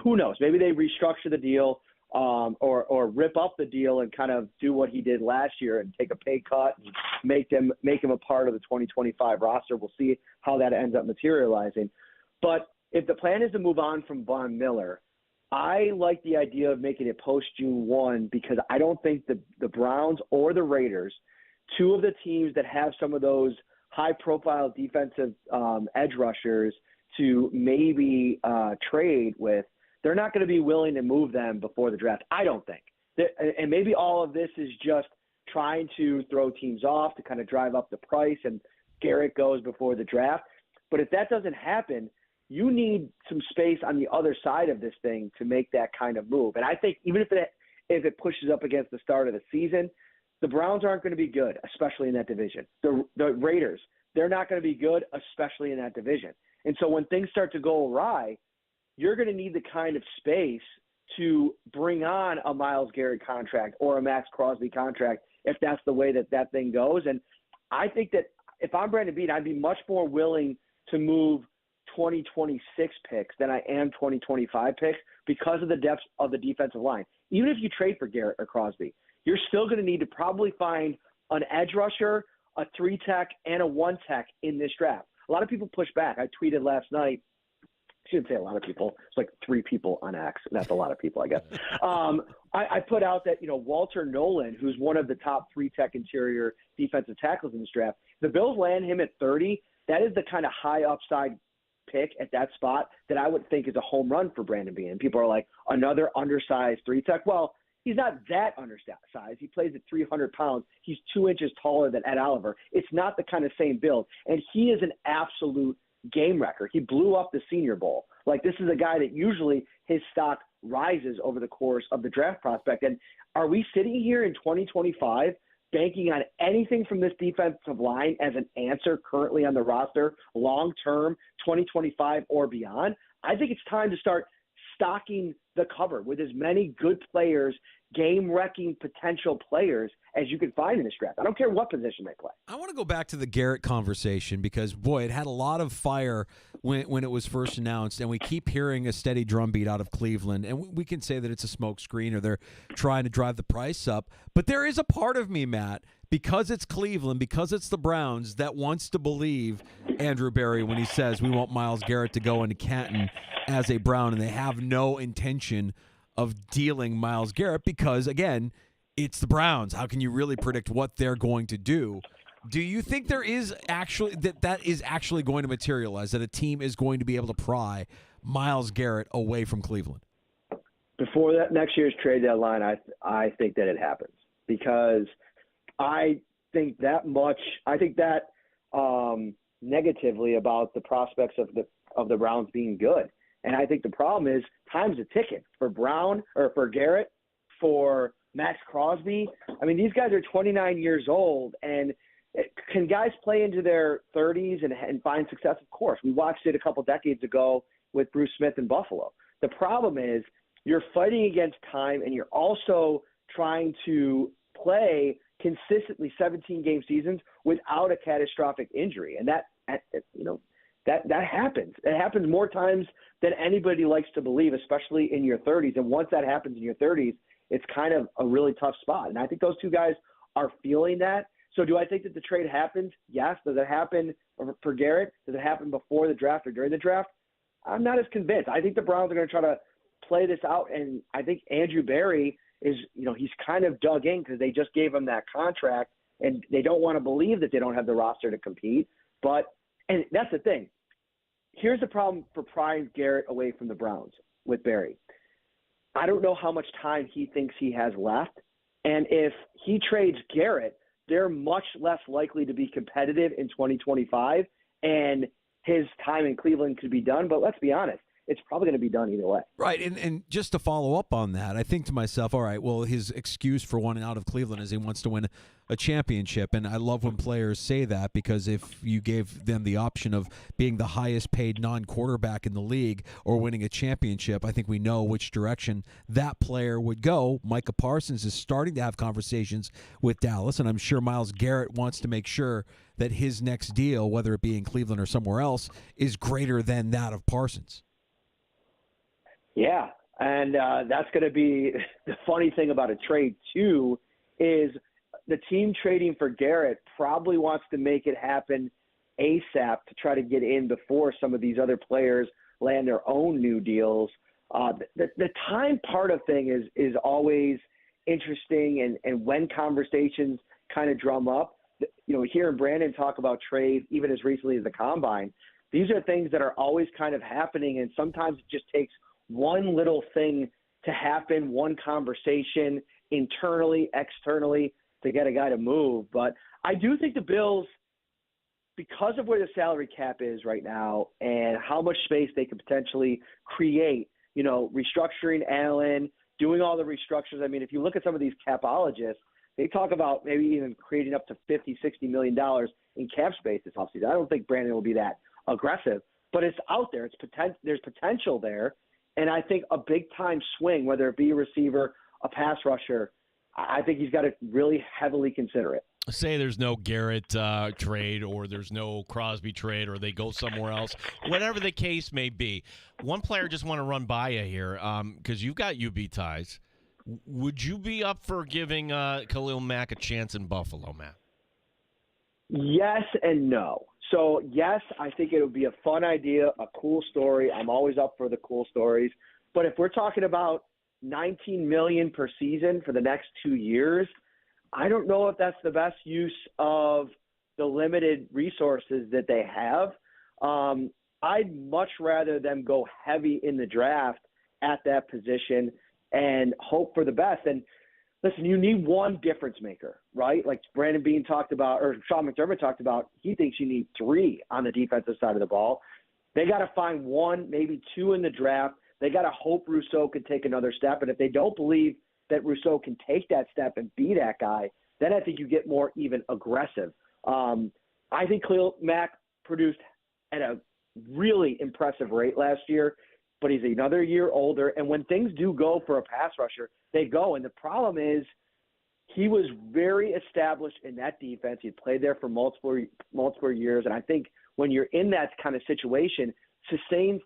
who knows? Maybe they restructure the deal or rip up the deal and kind of do what he did last year and take a pay cut and make him a part of the 2025 roster. We'll see how that ends up materializing. But if the plan is to move on from Von Miller, I like the idea of making it post-June 1, because I don't think the Browns or the Raiders, two of the teams that have some of those high-profile defensive edge rushers to maybe trade with, they're not going to be willing to move them before the draft, I don't think. And maybe all of this is just trying to throw teams off to kind of drive up the price, and Garrett goes before the draft. But if that doesn't happen, you need some space on the other side of this thing to make that kind of move. And I think even if it pushes up against the start of the season, The Browns aren't going to be good, especially in that division. The Raiders, they're not going to be good, especially in that division. And so when things start to go awry, you're going to need the kind of space to bring on a Myles Garrett contract or a Max Crosby contract if that's the way that thing goes. And I think that if I'm Brandon Beane, I'd be much more willing to move 2026 picks than I am 2025 picks because of the depth of the defensive line. Even if you trade for Garrett or Crosby, you're still going to need to probably find an edge rusher, a 3-tech, and a 1-tech in this draft. A lot of people push back. I tweeted last night. I shouldn't say a lot of people. It's like 3 people on X. That's a lot of people, I guess. I put out that, Walter Nolan, who's one of the top 3-tech interior defensive tackles in this draft, the Bills land him at 30. That is the kind of high upside pick at that spot that I would think is a home run for Brandon Beane. And people are like, another undersized 3-tech. Well, he's not that undersized. He plays at 300 pounds. He's 2 inches taller than Ed Oliver. It's not the kind of same build. And he is an absolute game wrecker. He blew up the Senior Bowl. Like, this is a guy that usually his stock rises over the course of the draft prospect. And are we sitting here in 2025 banking on anything from this defensive line as an answer currently on the roster, long-term, 2025 or beyond? I think it's time to start stocking the cupboard with as many good players, game-wrecking potential players as you can find in this draft. I don't care what position they play. I want to go back to the Garrett conversation because, boy, it had a lot of fire when it was first announced, and we keep hearing a steady drumbeat out of Cleveland, and we can say that it's a smokescreen or they're trying to drive the price up. But there is a part of me, Matt, because it's Cleveland, because it's the Browns, that wants to believe Andrew Berry when he says we want Myles Garrett to go into Canton as a Brown, and they have no intention of dealing Myles Garrett because, again, it's the Browns. How can you really predict what they're going to do? Do you think there is actually that is actually going to materialize, that a team is going to be able to pry Myles Garrett away from Cleveland? Before that next year's trade deadline, I think that it happens because I think that negatively about the prospects of the Browns being good. And I think the problem is time's a ticking for Brown or for Garrett, for Max Crosby. I mean, these guys are 29 years old, and can guys play into their 30s and find success? Of course. We watched it a couple decades ago with Bruce Smith in Buffalo. The problem is you're fighting against time, and you're also trying to play consistently 17-game seasons without a catastrophic injury. And that happens. It happens more times than anybody likes to believe, especially in your 30s. And once that happens in your 30s, it's kind of a really tough spot. And I think those two guys are feeling that. So do I think that the trade happens? Yes. Does it happen for Garrett? Does it happen before the draft or during the draft? I'm not as convinced. I think the Browns are going to try to play this out. And I think Andrew Berry is, he's kind of dug in because they just gave him that contract and they don't want to believe that they don't have the roster to compete. And that's the thing. Here's the problem for prying Garrett away from the Browns with Berry. I don't know how much time he thinks he has left. And if he trades Garrett, they're much less likely to be competitive in 2025. And his time in Cleveland could be done. But let's be honest, it's probably going to be done either way. Right, and just to follow up on that, I think to myself, all right, well, his excuse for wanting out of Cleveland is he wants to win a championship, and I love when players say that because if you gave them the option of being the highest paid non-quarterback in the league or winning a championship, I think we know which direction that player would go. Micah Parsons is starting to have conversations with Dallas, and I'm sure Myles Garrett wants to make sure that his next deal, whether it be in Cleveland or somewhere else, is greater than that of Parsons. Yeah, and that's going to be the funny thing about a trade, too, is the team trading for Garrett probably wants to make it happen ASAP to try to get in before some of these other players land their own new deals. The time part of thing is always interesting, and when conversations kind of drum up, hearing Brandon talk about trades even as recently as the Combine, these are things that are always kind of happening, and sometimes it just takes one little thing to happen, one conversation internally, externally to get a guy to move. But I do think the Bills, because of where the salary cap is right now and how much space they could potentially create, restructuring Allen, doing all the restructures. I mean, if you look at some of these capologists, They talk about maybe even creating up to $50-60 million in cap space this offseason. I don't think Brandon will be that aggressive, but it's out there. There's potential there, and I think a big-time swing, whether it be a receiver, a pass rusher, I think he's got to really heavily consider it. Say there's no Garrett trade or there's no Crosby trade or they go somewhere else, whatever the case may be. One player just want to run by you here because you've got UB ties. Would you be up for giving Khalil Mack a chance in Buffalo, Matt? Yes and no. So, yes, I think it would be a fun idea, a cool story. I'm always up for the cool stories. But if we're talking about $19 million per season for the next 2 years, I don't know if that's the best use of the limited resources that they have. I'd much rather them go heavy in the draft at that position and hope for the best. And listen, you need one difference maker, right? Like Brandon Beane talked about, or Sean McDermott talked about, he thinks you need 3 on the defensive side of the ball. They got to find 1, maybe 2 in the draft. They got to hope Rousseau can take another step. And if they don't believe that Rousseau can take that step and be that guy, then I think you get more even aggressive. I think Khalil Mack produced at a really impressive rate last year, but he's another year older. And when things do go for a pass rusher, they go. And the problem is he was very established in that defense. He played there for multiple years. And I think when you're in that kind of situation, sustained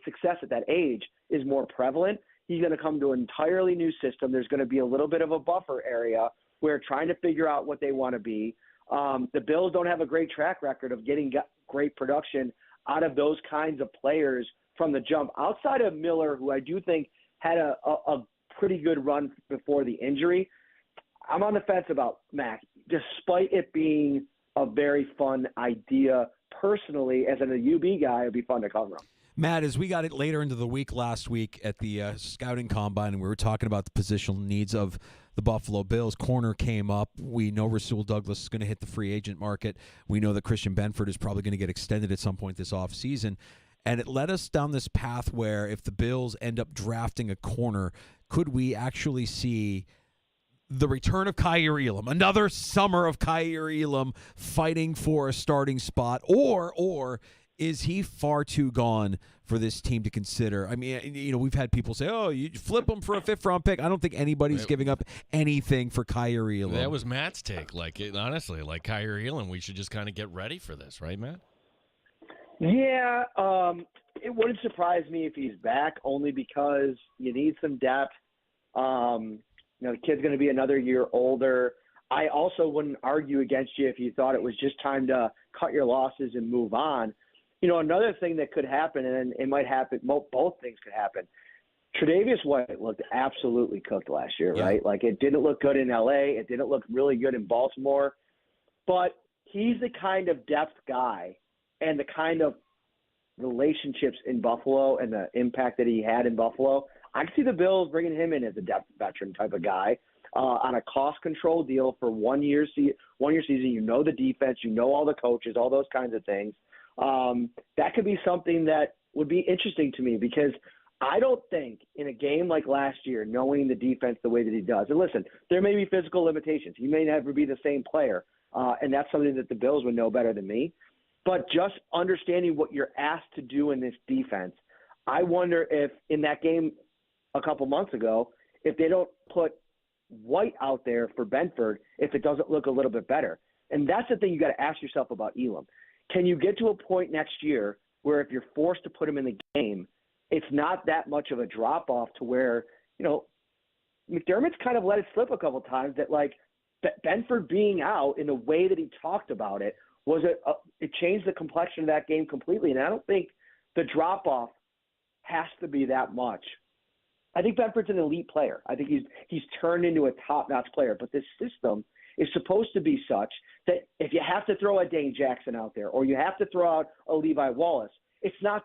success at that age is more prevalent. He's going to come to an entirely new system. There's going to be a little bit of a buffer area where trying to figure out what they want to be. The Bills don't have a great track record of getting great production out of those kinds of players from the jump. Outside of Miller, who I do think had a pretty good run before the injury, I'm on the fence about Mack, despite it being a very fun idea. Personally, as a UB guy, it'd be fun to cover him. Matt, as we got it later into the week last week at the scouting combine, and we were talking about the positional needs of the Buffalo Bills, corner came up. We know Rasul Douglas is going to hit the free agent market. We know that Christian Benford is probably going to get extended at some point this offseason. And it led us down this path where if the Bills end up drafting a corner, could we actually see the return of Kaiir Elam, another summer of Kaiir Elam fighting for a starting spot, or is he far too gone for this team to consider? I mean, we've had people say, oh, you flip him for a 5th-round pick. I don't think anybody's giving up anything for Kaiir Elam. That was Matt's take. Honestly, Kaiir Elam, we should just kind of get ready for this, right, Matt? Yeah, it wouldn't surprise me if he's back, only because you need some depth. The kid's going to be another year older. I also wouldn't argue against you if you thought it was just time to cut your losses and move on. Another thing that could happen, and it might happen, both things could happen. Tre'Davious White looked absolutely cooked last year, right? Like, it didn't look good in L.A. It didn't look really good in Baltimore. But he's the kind of depth guy and the kind of relationships in Buffalo and the impact that he had in Buffalo. I can see the Bills bringing him in as a depth veteran type of guy on a cost control deal for 1 year season. You know the defense, you know all the coaches, all those kinds of things. That could be something that would be interesting to me, because I don't think in a game like last year, knowing the defense the way that he does, and listen, there may be physical limitations. He may never be the same player, and that's something that the Bills would know better than me. But just understanding what you're asked to do in this defense, I wonder if in that game a couple months ago, if they don't put White out there for Benford, if it doesn't look a little bit better. And that's the thing you got to ask yourself about Elam. Can you get to a point next year where if you're forced to put him in the game, it's not that much of a drop-off to where, McDermott's kind of let it slip a couple times that, Benford being out in the way that he talked about it it changed the complexion of that game completely. And I don't think the drop-off has to be that much. I think Benford's an elite player. I think he's turned into a top-notch player. But this system is supposed to be such that if you have to throw a Dane Jackson out there or you have to throw out a Levi Wallace, it's not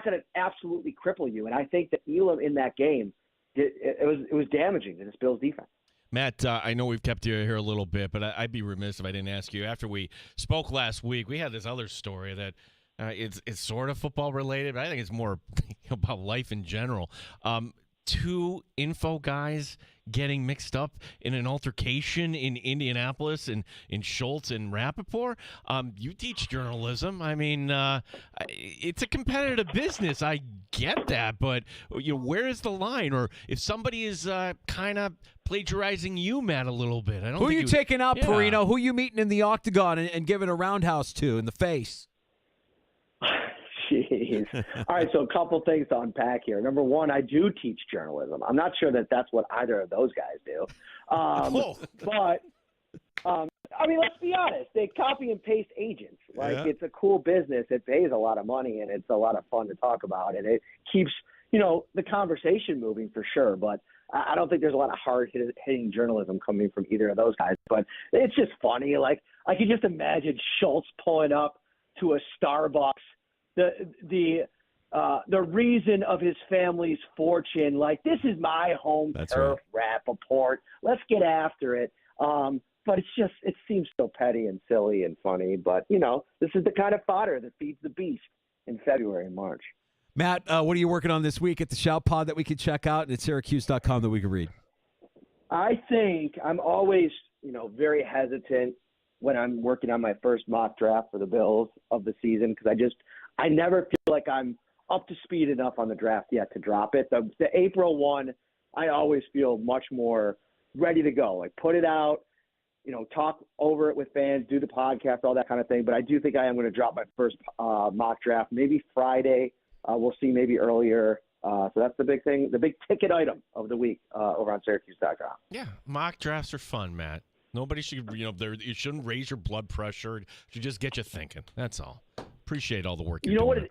going to absolutely cripple you. And I think that Elam in that game, it was damaging to this Bills defense. Matt, I know we've kept you here a little bit, but I'd be remiss if I didn't ask you. After we spoke last week, we had this other story that it's sort of football related, but I think it's more about life in general. two info guys getting mixed up in an altercation in Indianapolis and in Schultz and Rappaport. You teach journalism. I mean, it's a competitive business. I get that, but where is the line? Or if somebody is kind of plagiarizing you, Matt, a little bit. I don't. Who are think you taking out, yeah. Perino? Who are you meeting in the octagon and giving a roundhouse to in the face? Jeez. All right, so a couple things to unpack here. Number one, I do teach journalism. I'm not sure that that's what either of those guys do. But, I mean, let's be honest. They copy and paste agents. It's a cool business. It pays a lot of money, and it's a lot of fun to talk about. And it keeps, the conversation moving for sure. But I don't think there's a lot of hard-hitting journalism coming from either of those guys. But it's just funny. Like, I can just imagine Schultz pulling up to a Starbucks, the reason of his family's fortune, like, this is my home turf, right. Rappaport. Let's get after it. But it seems so petty and silly and funny. But, this is the kind of fodder that feeds the beast in February and March. Matt, what are you working on this week at the Shout Pod that we could check out, and at Syracuse.com that we could read? I think I'm always, very hesitant when I'm working on my first mock draft for the Bills of the season, because I never feel like I'm up to speed enough on the draft yet to drop it. The April one, I always feel much more ready to go. Like, put it out, talk over it with fans, do the podcast, all that kind of thing. But I do think I am going to drop my first mock draft maybe Friday. We'll see, maybe earlier. So that's the big thing, the big ticket item of the week over on Syracuse.com. Yeah, mock drafts are fun, Matt. Nobody should, it shouldn't raise your blood pressure. It should just get you thinking. That's all. Appreciate all the work you're doing.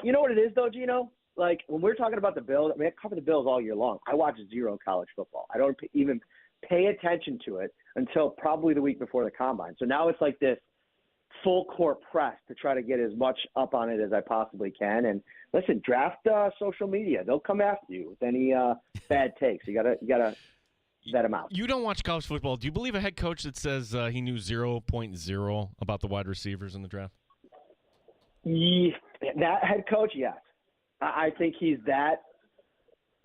You know what it is, though, Gino? Like, when we're talking about the Bills, I cover the Bills all year long. I watch zero college football. I don't even pay attention to it until probably the week before the Combine. So now it's like this full court press to try to get as much up on it as I possibly can. And listen, draft social media. They'll come after you with any bad takes. You gotta vet them out. You don't watch college football. Do you believe a head coach that says he knew 0.0 about the wide receivers in the draft? Yeah, that head coach, yes. I think he's that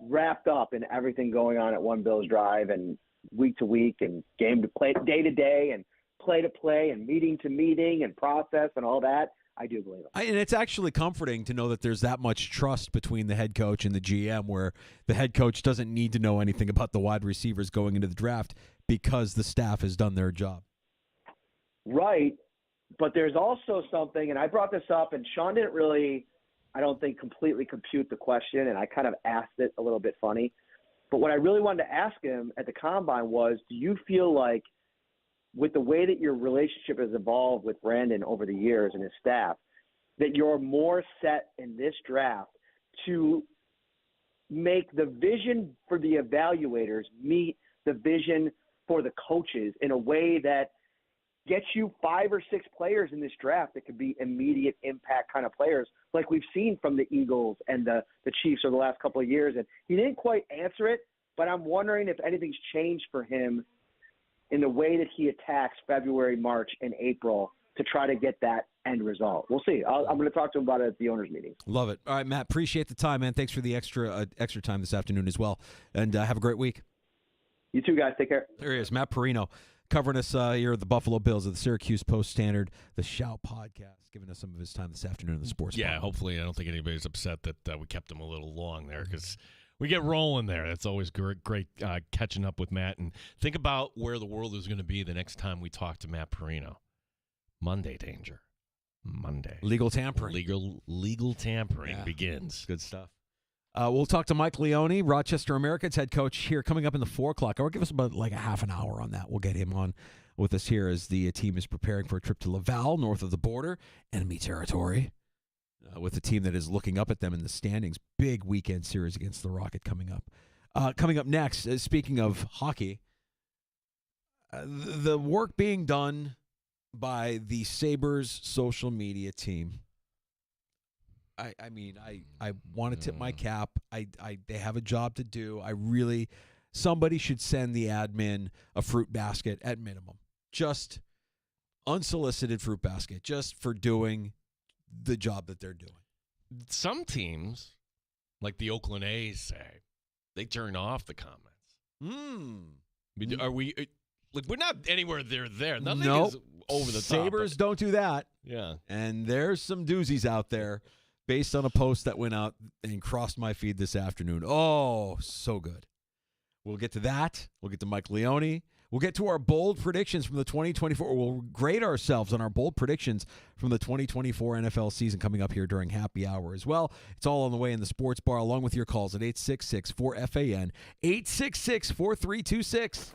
wrapped up in everything going on at One Bills Drive and week to week and game to play, day to day and play to play and meeting to meeting and process and all that. I do believe it. And it's actually comforting to know that there's that much trust between the head coach and the GM, where the head coach doesn't need to know anything about the wide receivers going into the draft because the staff has done their job. Right. But there's also something, and I brought this up, and Sean didn't really, I don't think, completely compute the question, and I kind of asked it a little bit funny. But what I really wanted to ask him at the Combine was, do you feel like, with the way that your relationship has evolved with Brandon over the years and his staff, that you're more set in this draft to make the vision for the evaluators meet the vision for the coaches in a way that gets you 5 or 6 players in this draft that could be immediate impact kind of players, like we've seen from the Eagles and the Chiefs over the last couple of years? And he didn't quite answer it, but I'm wondering if anything's changed for him in the way that he attacks February, March, and April to try to get that end result. We'll see. I'm going to talk to him about it at the owners' meeting. Love it. All right, Matt, appreciate the time, man. Thanks for the extra time this afternoon as well. And have a great week. You too, guys. Take care. There he is, Matt Perino, covering us here at the Buffalo Bills of the Syracuse Post-Standard, the Shout podcast, giving us some of his time this afternoon in the sports bar. Yeah, hopefully I don't think anybody's upset that we kept him a little long there, because we get rolling there. That's always great catching up with Matt. And think about where the world is going to be the next time we talk to Matt Perino. Monday danger. Monday. Legal tampering. Legal tampering begins. Good stuff. We'll talk to Mike Leone, Rochester Americans head coach, here coming up in the 4 o'clock hour. Give us about like a half an hour on that. We'll get him on with us here as the team is preparing for a trip to Laval, north of the border, enemy territory, with a team that is looking up at them in the standings. Big weekend series against the Rocket coming up. Coming up next, speaking of hockey, the work being done by the Sabres social media team. I mean, I want to tip my cap. They have a job to do. Somebody should send the admin a fruit basket at minimum. Just unsolicited fruit basket, just for doing the job that they're doing. Some teams, like the Oakland A's, say they turn off the comments. Hmm. Are we? Like, we're not anywhere there. Nothing Nope. is over the top. Sabres don't do that. Yeah. And there's some doozies out there based on a post that went out and crossed my feed this afternoon. Oh, so good. We'll get to that. We'll get to Mike Leone. We'll get to our bold predictions from the 2024. We'll grade ourselves on our bold predictions from the 2024 NFL season coming up here during happy hour as well. It's all on the way in the sports bar, along with your calls at 866-4FAN, 866-4326.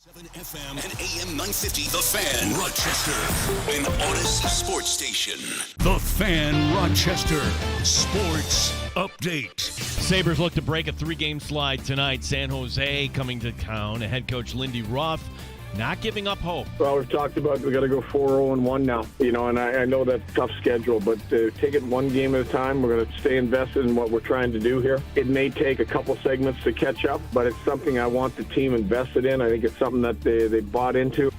7 FM and AM 950, The Fan, Rochester, an Odyssey sports station. The Fan, Rochester, sports update. Sabres look to break a 3-game slide tonight. San Jose coming to town. Head coach Lindy Ruff not giving up hope. Well, we've talked about we got to go 4-0-1 now, and I know that's a tough schedule, but take it one game at a time. We're going to stay invested in what we're trying to do here. It may take a couple segments to catch up, but it's something I want the team invested in. I think it's something that they bought into.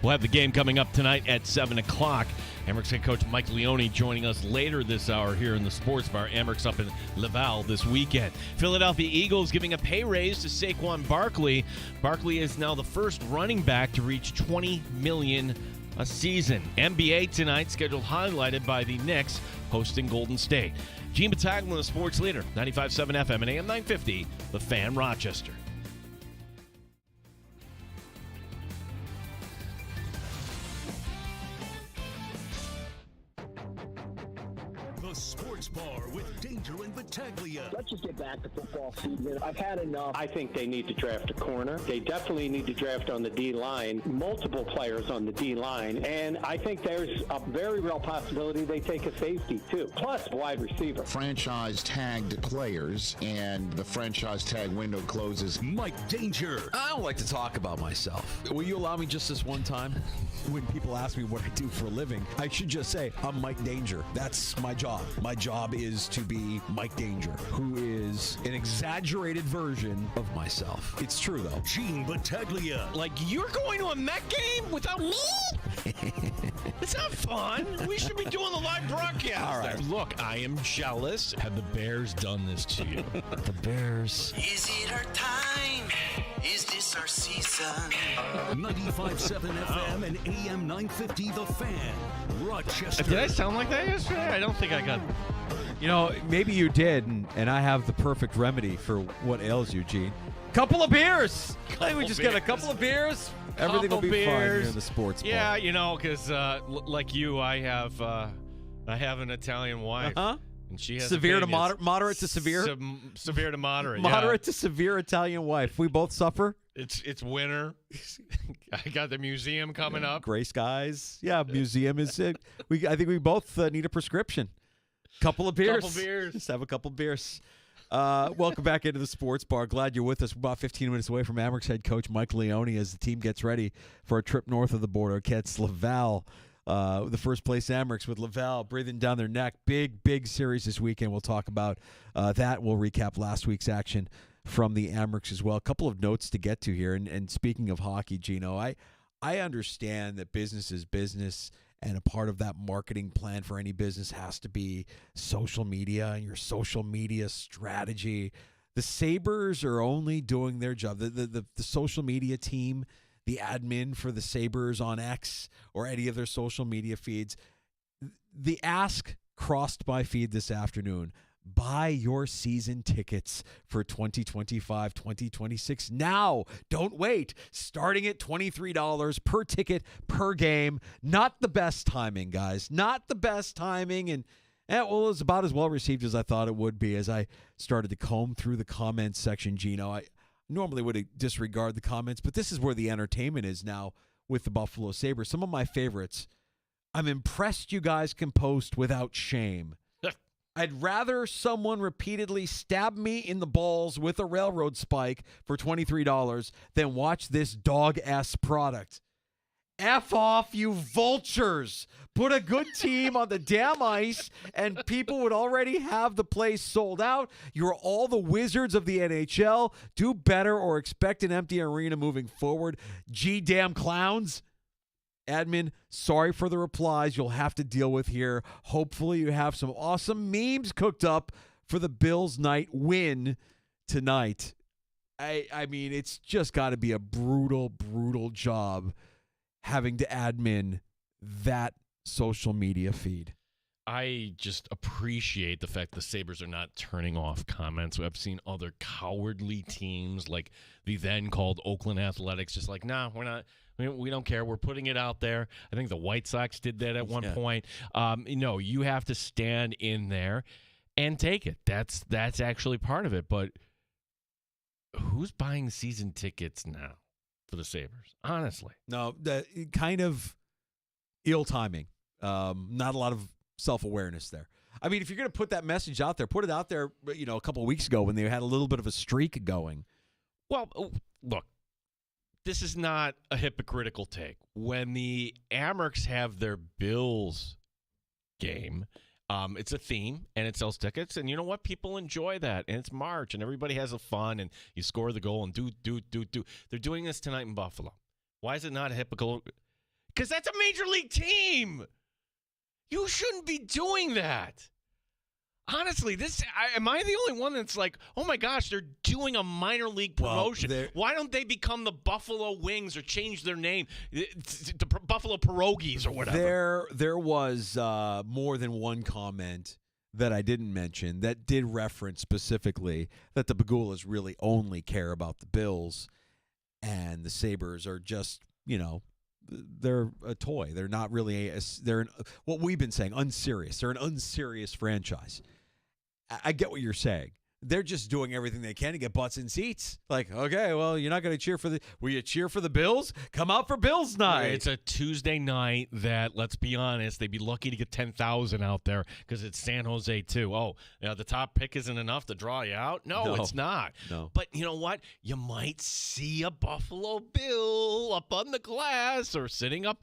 We'll have the game coming up tonight at 7 o'clock. Amerks head coach Mike Leone joining us later this hour here in the Sports Bar. Amerks up in Laval this weekend. Philadelphia Eagles giving a pay raise to Saquon Barkley. Barkley is now the first running back to reach $20 million a season. NBA tonight scheduled highlighted by the Knicks hosting Golden State. Gene Battaglia, the sports leader, 95.7 FM and AM 950, The Fan, Rochester. The Sports Bar with Danger and Battaglia. Let's just get back to football season. I've had enough. I think they need to draft a corner. They definitely need to draft on the D-line, multiple players on the D-line, and I think there's a very real possibility they take a safety, too, plus wide receiver. Franchise-tagged players, and the franchise tag window closes. Mike Danger. I don't like to talk about myself. Will you allow me just this one time? When people ask me what I do for a living, I should just say, I'm Mike Danger. That's my job. My job is to be Mike Danger, who is an exaggerated version of myself. It's true, though. Gene Battaglia. Like, you're going to a Met game without me? It's not fun. We should be doing the live broadcast. All right. Look, I am jealous. Have the Bears done this to you? The Bears. Is it our time? Is this our season? 95.7 FM and AM 950, The Fan, Rochester. Did I sound like that yesterday? I don't think I got... You know, maybe you did, and I have the perfect remedy for what ails you, Gene. Couple of beers. We just get a couple of beers. Everything will be fine here in the sports bar. Yeah, you know, because like you, I have an Italian wife. Uh-huh. And she has severe to moderate to severe? Severe to moderate. Moderate to severe Italian wife. We both suffer. It's winter. I got the museum coming up. Gray skies. Yeah, museum is it. I think we both need a prescription. Couple of beers. Just have a couple beers. Welcome back into the Sports Bar. Glad you're with us. We're about 15 minutes away from Amerks head coach Mike Leone as the team gets ready for a trip north of the border against Laval. The first place Amerks with Laval breathing down their neck. Big series this weekend. We'll talk about that. We'll recap last week's action from the Amerks as well. A couple of notes to get to here. And speaking of hockey, Gino, I understand that business is business, and a part of that marketing plan for any business has to be social media and your social media strategy. The Sabres are only doing their job. The social media team, the admin for the Sabres on X or any of their social media feeds, the ask crossed my feed this afternoon. Buy your season tickets for 2025-2026 now. Don't wait. Starting at $23 per ticket per game. Not the best timing, guys. Not the best timing. And it was about as well received as I thought it would be as I started to comb through the comments section, Gino. I normally would disregard the comments, but this is where the entertainment is now with the Buffalo Sabres. Some of my favorites. I'm impressed you guys can post without shame. I'd rather someone repeatedly stab me in the balls with a railroad spike for $23 than watch this dog-ass product. F off, you vultures. Put a good team on the damn ice, and people would already have the place sold out. You're all the wizards of the NHL. Do better or expect an empty arena moving forward. G-damn clowns. Admin, sorry for the replies you'll have to deal with here. Hopefully you have some awesome memes cooked up for the Bills night win tonight. I mean, it's just got to be a brutal job having to admin that social media feed. I just appreciate the fact the Sabres are not turning off comments. I've seen other cowardly teams like the then called Oakland Athletics just like, nah, we're not. We don't care. We're putting it out there. I think the White Sox did that at one point. You have to stand in there and take it. That's actually part of it. But who's buying season tickets now? for the Sabres, honestly. No, kind of ill timing. Not a lot of self-awareness there. I mean, if you're going to put that message out there, put it out there, a couple of weeks ago when they had a little bit of a streak going. Well, look, this is not a hypocritical take. When the Amerks have their Bills game, it's a theme, and it sells tickets, and you know what? People enjoy that, and it's March, and everybody has a fun, and you score the goal, and do. They're doing this tonight in Buffalo. Why is it not a hypocritical? Because that's a major league team. You shouldn't be doing that. Honestly, am I the only one that's like, oh my gosh, they're doing a minor league promotion. Well, why don't they become the Buffalo Wings or change their name to Buffalo Pierogies or whatever? There was more than one comment that I didn't mention that did reference specifically that the Bagulas really only care about the Bills, and the Sabres are just, they're a toy. They're not really what we've been saying, unserious. They're an unserious franchise. I get what you're saying. They're just doing everything they can to get butts in seats. Like, okay, well, you're not going to cheer for will you cheer for the Bills? Come out for Bills night. It's a Tuesday night that, let's be honest, they'd be lucky to get 10,000 out there because it's San Jose too. Oh, the top pick isn't enough to draw you out? No, it's not. No. But you know what? You might see a Buffalo Bill up on the glass or sitting up.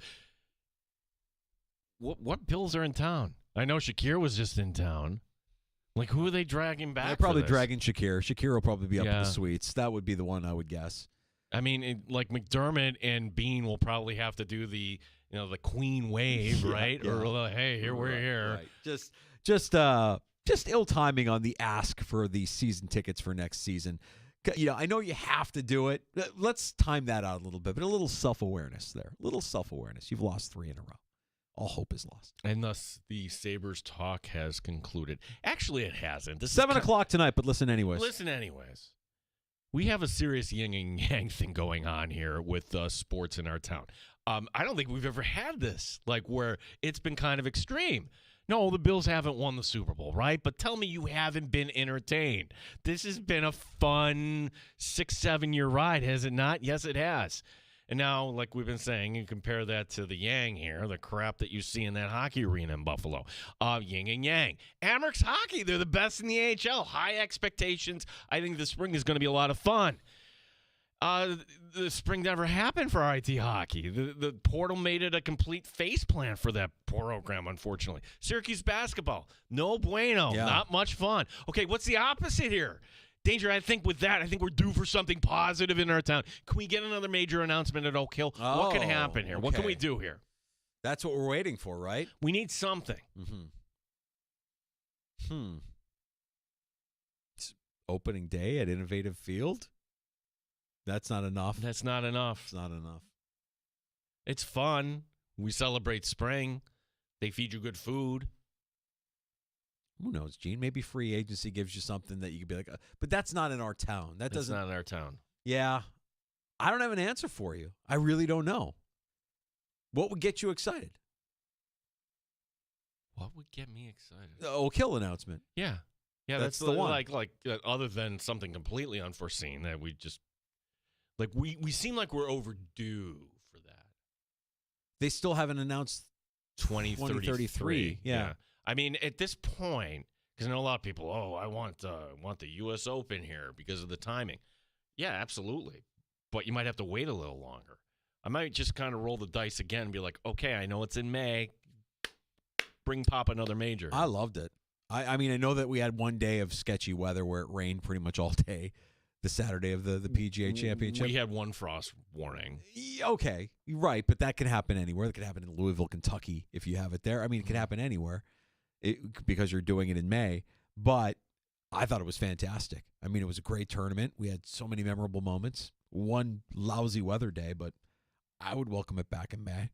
What Bills are in town? I know Shakir was just in town. Like, who are they dragging back? They're probably for this? dragging Shakir. Shakir will probably be up in the suites. That would be the one I would guess. I mean, like McDermott and Bean will probably have to do the Queen wave, right? Yeah. Or hey, we're here. Right. Just ill timing on the ask for the season tickets for next season. I know you have to do it. Let's time that out a little bit, but a little self-awareness there. A little self-awareness. You've lost 3 in a row. All hope is lost. And thus, the Sabres talk has concluded. Actually, it hasn't. This 7 o'clock tonight, but listen anyways. Listen anyways. We have a serious yin and yang thing going on here with sports in our town. I don't think we've ever had this, where it's been kind of extreme. No, the Bills haven't won the Super Bowl, right? But tell me you haven't been entertained. This has been a fun 6-7 year ride, has it not? Yes, it has. And now, like we've been saying, you compare that to the yang here, the crap that you see in that hockey arena in Buffalo. Yin and yang. Amerks hockey, they're the best in the AHL. High expectations. I think the spring is going to be a lot of fun. The spring never happened for IT hockey. The portal made it a complete faceplant for that program, unfortunately. Syracuse basketball, no bueno. Yeah. Not much fun. Okay, what's the opposite here? Danger, I think with that, I think we're due for something positive in our town. Can we get another major announcement at Oak Hill? What can happen here? Okay. What can we do here? That's what we're waiting for, right? We need something. It's opening day at Innovative Field? That's not enough. That's not enough. It's not enough. It's fun. We celebrate spring. They feed you good food. Who knows, Gene? Maybe free agency gives you something that you could be like, but that's not in our town. That's not in our town. Yeah. I don't have an answer for you. I really don't know. What would get you excited? What would get me excited? The Oak Hill announcement. Yeah. Yeah, That's the one. Like other than something completely unforeseen that we just we seem like we're overdue for that. They still haven't announced 2033. Yeah. I mean, at this point, because I know a lot of people, I want the U.S. Open here because of the timing. Yeah, absolutely. But you might have to wait a little longer. I might just kind of roll the dice again and be like, okay, I know it's in May. Bring Pop another major. I loved it. I mean, I know that we had one day of sketchy weather where it rained pretty much all day, the Saturday of the PGA Championship. We had one frost warning. Okay, right, but that can happen anywhere. It could happen in Louisville, Kentucky, if you have it there. I mean, it can happen anywhere. Because you're doing it in May, but I thought it was fantastic. I mean, it was a great tournament. We had so many memorable moments. One lousy weather day, but I would welcome it back in May.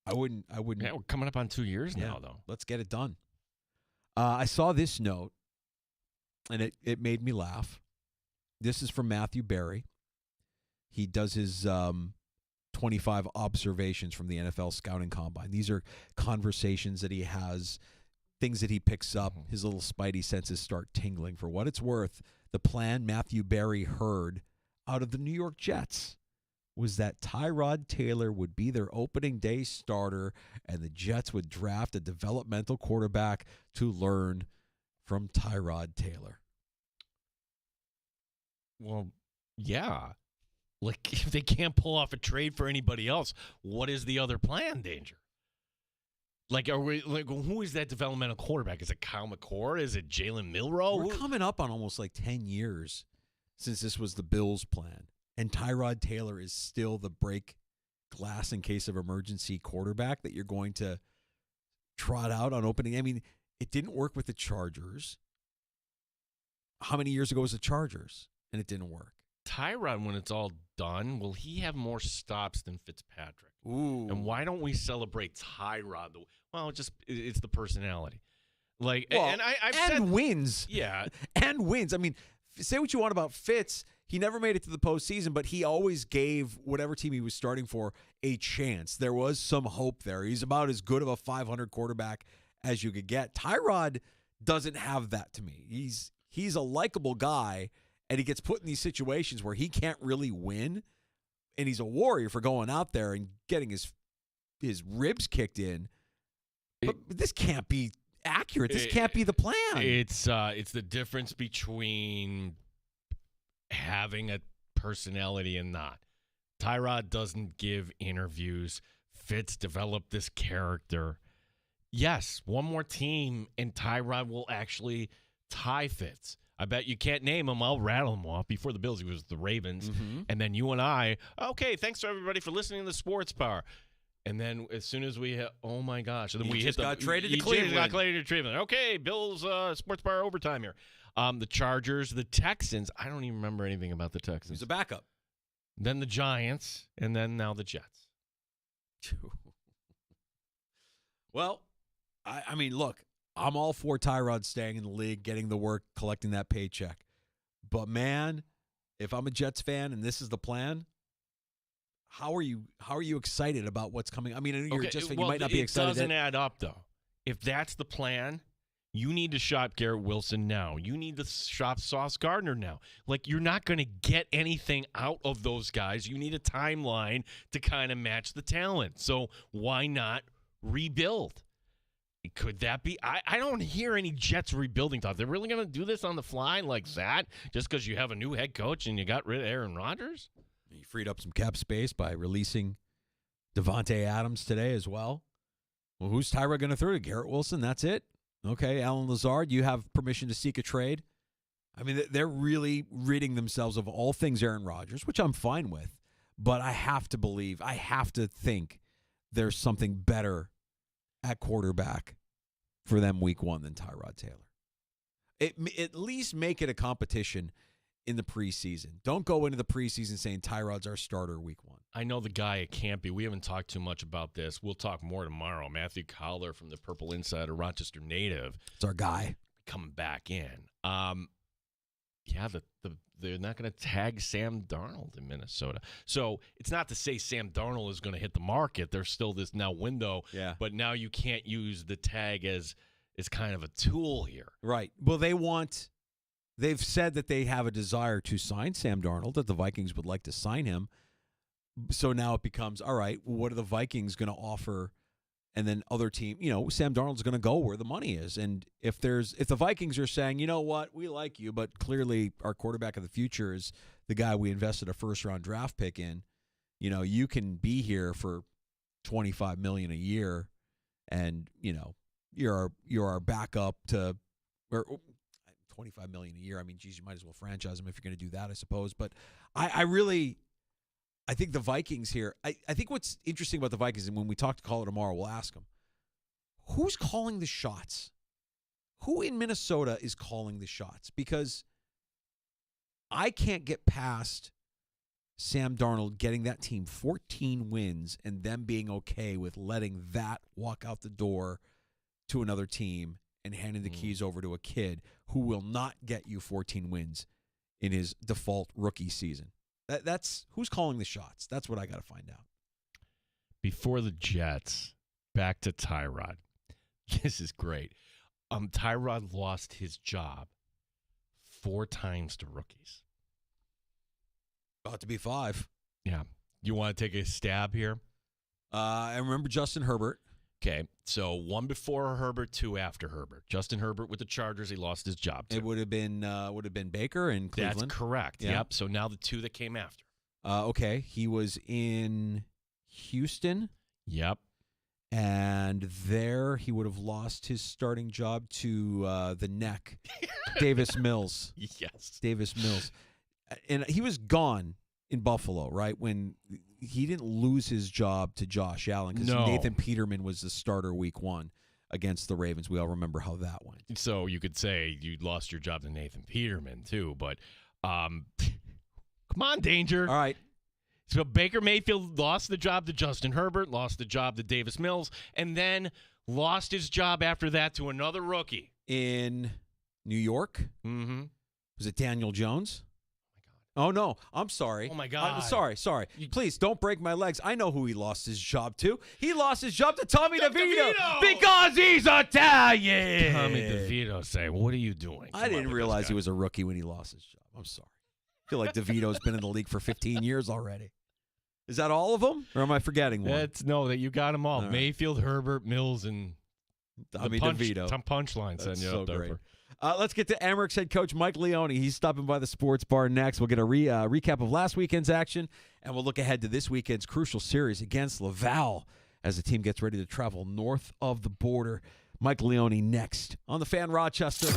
I wouldn't. Yeah, we're coming up on 2 years now, though. Let's get it done. I saw this note, and it made me laugh. This is from Matthew Berry. He does his 25 observations from the NFL Scouting Combine. These are conversations that he has, things that he picks up. His little spidey senses start tingling. For what it's worth, the plan Matthew Berry heard out of the New York Jets was that Tyrod Taylor would be their opening day starter and the Jets would draft a developmental quarterback to learn from Tyrod Taylor. Well, yeah. Like, if they can't pull off a trade for anybody else, what is the other plan, Danger? Like, are we like who is that developmental quarterback? Is it Kyle McCord? Is it Jalen Milrow? We're coming up on almost like 10 years since this was the Bills' plan. And Tyrod Taylor is still the break glass in case of emergency quarterback that you're going to trot out on opening. I mean, it didn't work with the Chargers. How many years ago was the Chargers? And it didn't work. Tyrod, when it's all done, will he have more stops than Fitzpatrick? Ooh. And why don't we celebrate Tyrod? Well, it's the personality. Like, Well, and I've and said wins. Yeah. And wins. I mean, say what you want about Fitz. He never made it to the postseason, but he always gave whatever team he was starting for a chance. There was some hope there. He's about as good of a 500 quarterback as you could get. Tyrod doesn't have that to me. He's a likable guy, and he gets put in these situations where he can't really win, and he's a warrior for going out there and getting his ribs kicked in. But this can't be accurate. This can't be the plan. It's the difference between having a personality and not. Tyrod doesn't give interviews. Fitz developed this character. Yes, one more team, and Tyrod will actually tie Fitz. I bet you can't name him. I'll rattle him off. Before the Bills, he was the Ravens. Mm-hmm. And then you and I, okay, thanks to everybody for listening to the Sports Bar. And then as soon as we hit, oh, my gosh. And then we got traded to Cleveland. Got traded to Cleveland. Okay, Bills Sports Bar overtime here. The Chargers, the Texans. I don't even remember anything about the Texans. He's a backup. Then the Giants, and then now the Jets. Well, I mean, look, I'm all for Tyrod staying in the league, getting the work, collecting that paycheck. But, man, if I'm a Jets fan and this is the plan, how are you excited about what's coming? I mean, I know you're a Jets fan. You might not be excited. It doesn't add up, though. If that's the plan, you need to shop Garrett Wilson now. You need to shop Sauce Gardner now. Like, you're not going to get anything out of those guys. You need a timeline to kind of match the talent. So why not rebuild? Could that be? I don't hear any Jets rebuilding talk. They're really going to do this on the fly like that just because you have a new head coach and you got rid of Aaron Rodgers? You freed up some cap space by releasing Devontae Adams today as well. Well, who's Tyrod going to throw to? Garrett Wilson? That's it? Okay, Alan Lazard, you have permission to seek a trade. I mean, they're really ridding themselves of all things Aaron Rodgers, which I'm fine with. But I have to think there's something better at quarterback for them week one than Tyrod Taylor. At least make it a competition in the preseason. Don't go into the preseason saying Tyrod's our starter week one. I know the guy it can't be. We haven't talked too much about this. We'll talk more tomorrow. Matthew Collar from the Purple Insider, Rochester native. It's our guy. Coming back in. They're not going to tag Sam Darnold in Minnesota. So it's not to say Sam Darnold is going to hit the market. There's still this now window. Yeah. But now you can't use the tag as kind of a tool here. Right. Well, they've said that they have a desire to sign Sam Darnold, that the Vikings would like to sign him. So now it becomes, all right, what are the Vikings going to offer? And then other team, Sam Darnold's going to go where the money is. And if the Vikings are saying, you know what, we like you, but clearly our quarterback of the future is the guy we invested a first-round draft pick in, you can be here for $25 million a year, and you're our backup to where. $25 million a year. I mean, geez, you might as well franchise him if you're going to do that, I suppose. But I think the Vikings here, I think what's interesting about the Vikings, and when we talk to Caller tomorrow, we'll ask them, who's calling the shots? Who in Minnesota is calling the shots? Because I can't get past Sam Darnold getting that team 14 wins and them being okay with letting that walk out the door to another team and handing the keys over to a kid who will not get you 14 wins in his default rookie season. That's who's calling the shots. That's what I got to find out. Before the Jets, back to Tyrod. This is great. Tyrod lost his job 4 times to rookies. About to be 5. Yeah. You want to take a stab here? I remember Justin Herbert. Okay, so 1 before Herbert, 2 after Herbert. Justin Herbert with the Chargers, he lost his job to. It would have been Baker in Cleveland. That's correct. Yeah. Yep. So now the 2 that came after. Okay, he was in Houston. Yep. And there he would have lost his starting job to the neck, Davis Mills. Yes. Davis Mills. And he was gone in Buffalo, right? When he didn't lose his job to Josh Allen because No. Nathan Peterman was the starter week 1 against the Ravens. We all remember how that went. So you could say you lost your job to Nathan Peterman too, but come on, Danger. All right. So Baker Mayfield lost the job to Justin Herbert, lost the job to Davis Mills, and then lost his job after that to another rookie. In New York? Mm-hmm. Was it Daniel Jones? Oh, no. I'm sorry. Oh, my God. Sorry. Please, don't break my legs. I know who he lost his job to. He lost his job to Tommy DeVito. Because he's Italian. Tommy DeVito say, what are you doing? I didn't realize he was a rookie when he lost his job. I'm sorry. I feel like DeVito's been in the league for 15 years already. Is that all of them? Or am I forgetting one? No, that you got them all. All right. Mayfield, Herbert, Mills, and Tommy DeVito. Tom Punchline That's setting you so up there. great. Let's get to Ameryk's head coach Mike Leone. He's stopping by the sports bar next. We'll get a recap of last weekend's action, and we'll look ahead to this weekend's crucial series against Laval as the team gets ready to travel north of the border. Mike Leone next on the Fan Rochester.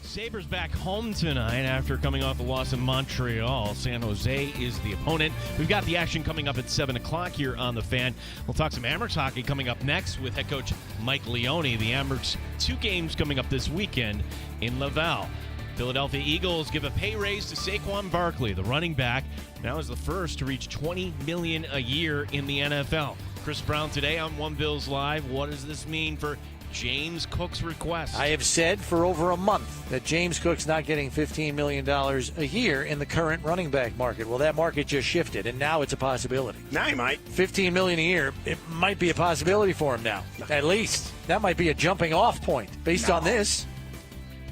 Sabres back home tonight after coming off a loss in Montreal. San Jose is the opponent. We've got the action coming up at 7 o'clock here on The Fan. We'll talk some Amherst hockey coming up next with head coach Mike Leone. The Amherst 2 games coming up this weekend in Laval. Philadelphia Eagles give a pay raise to Saquon Barkley, the running back. Now is the first to reach $20 million a year in the NFL. Chris Brown today on One Bills Live. What does this mean for James Cook's request? I have said for over a month that James Cook's not getting $15 million a year in the current running back market. Well, that market just shifted, and now it's a possibility. Now he might. $15 million a year, it might be a possibility for him now, at least. That might be a jumping off point based on this.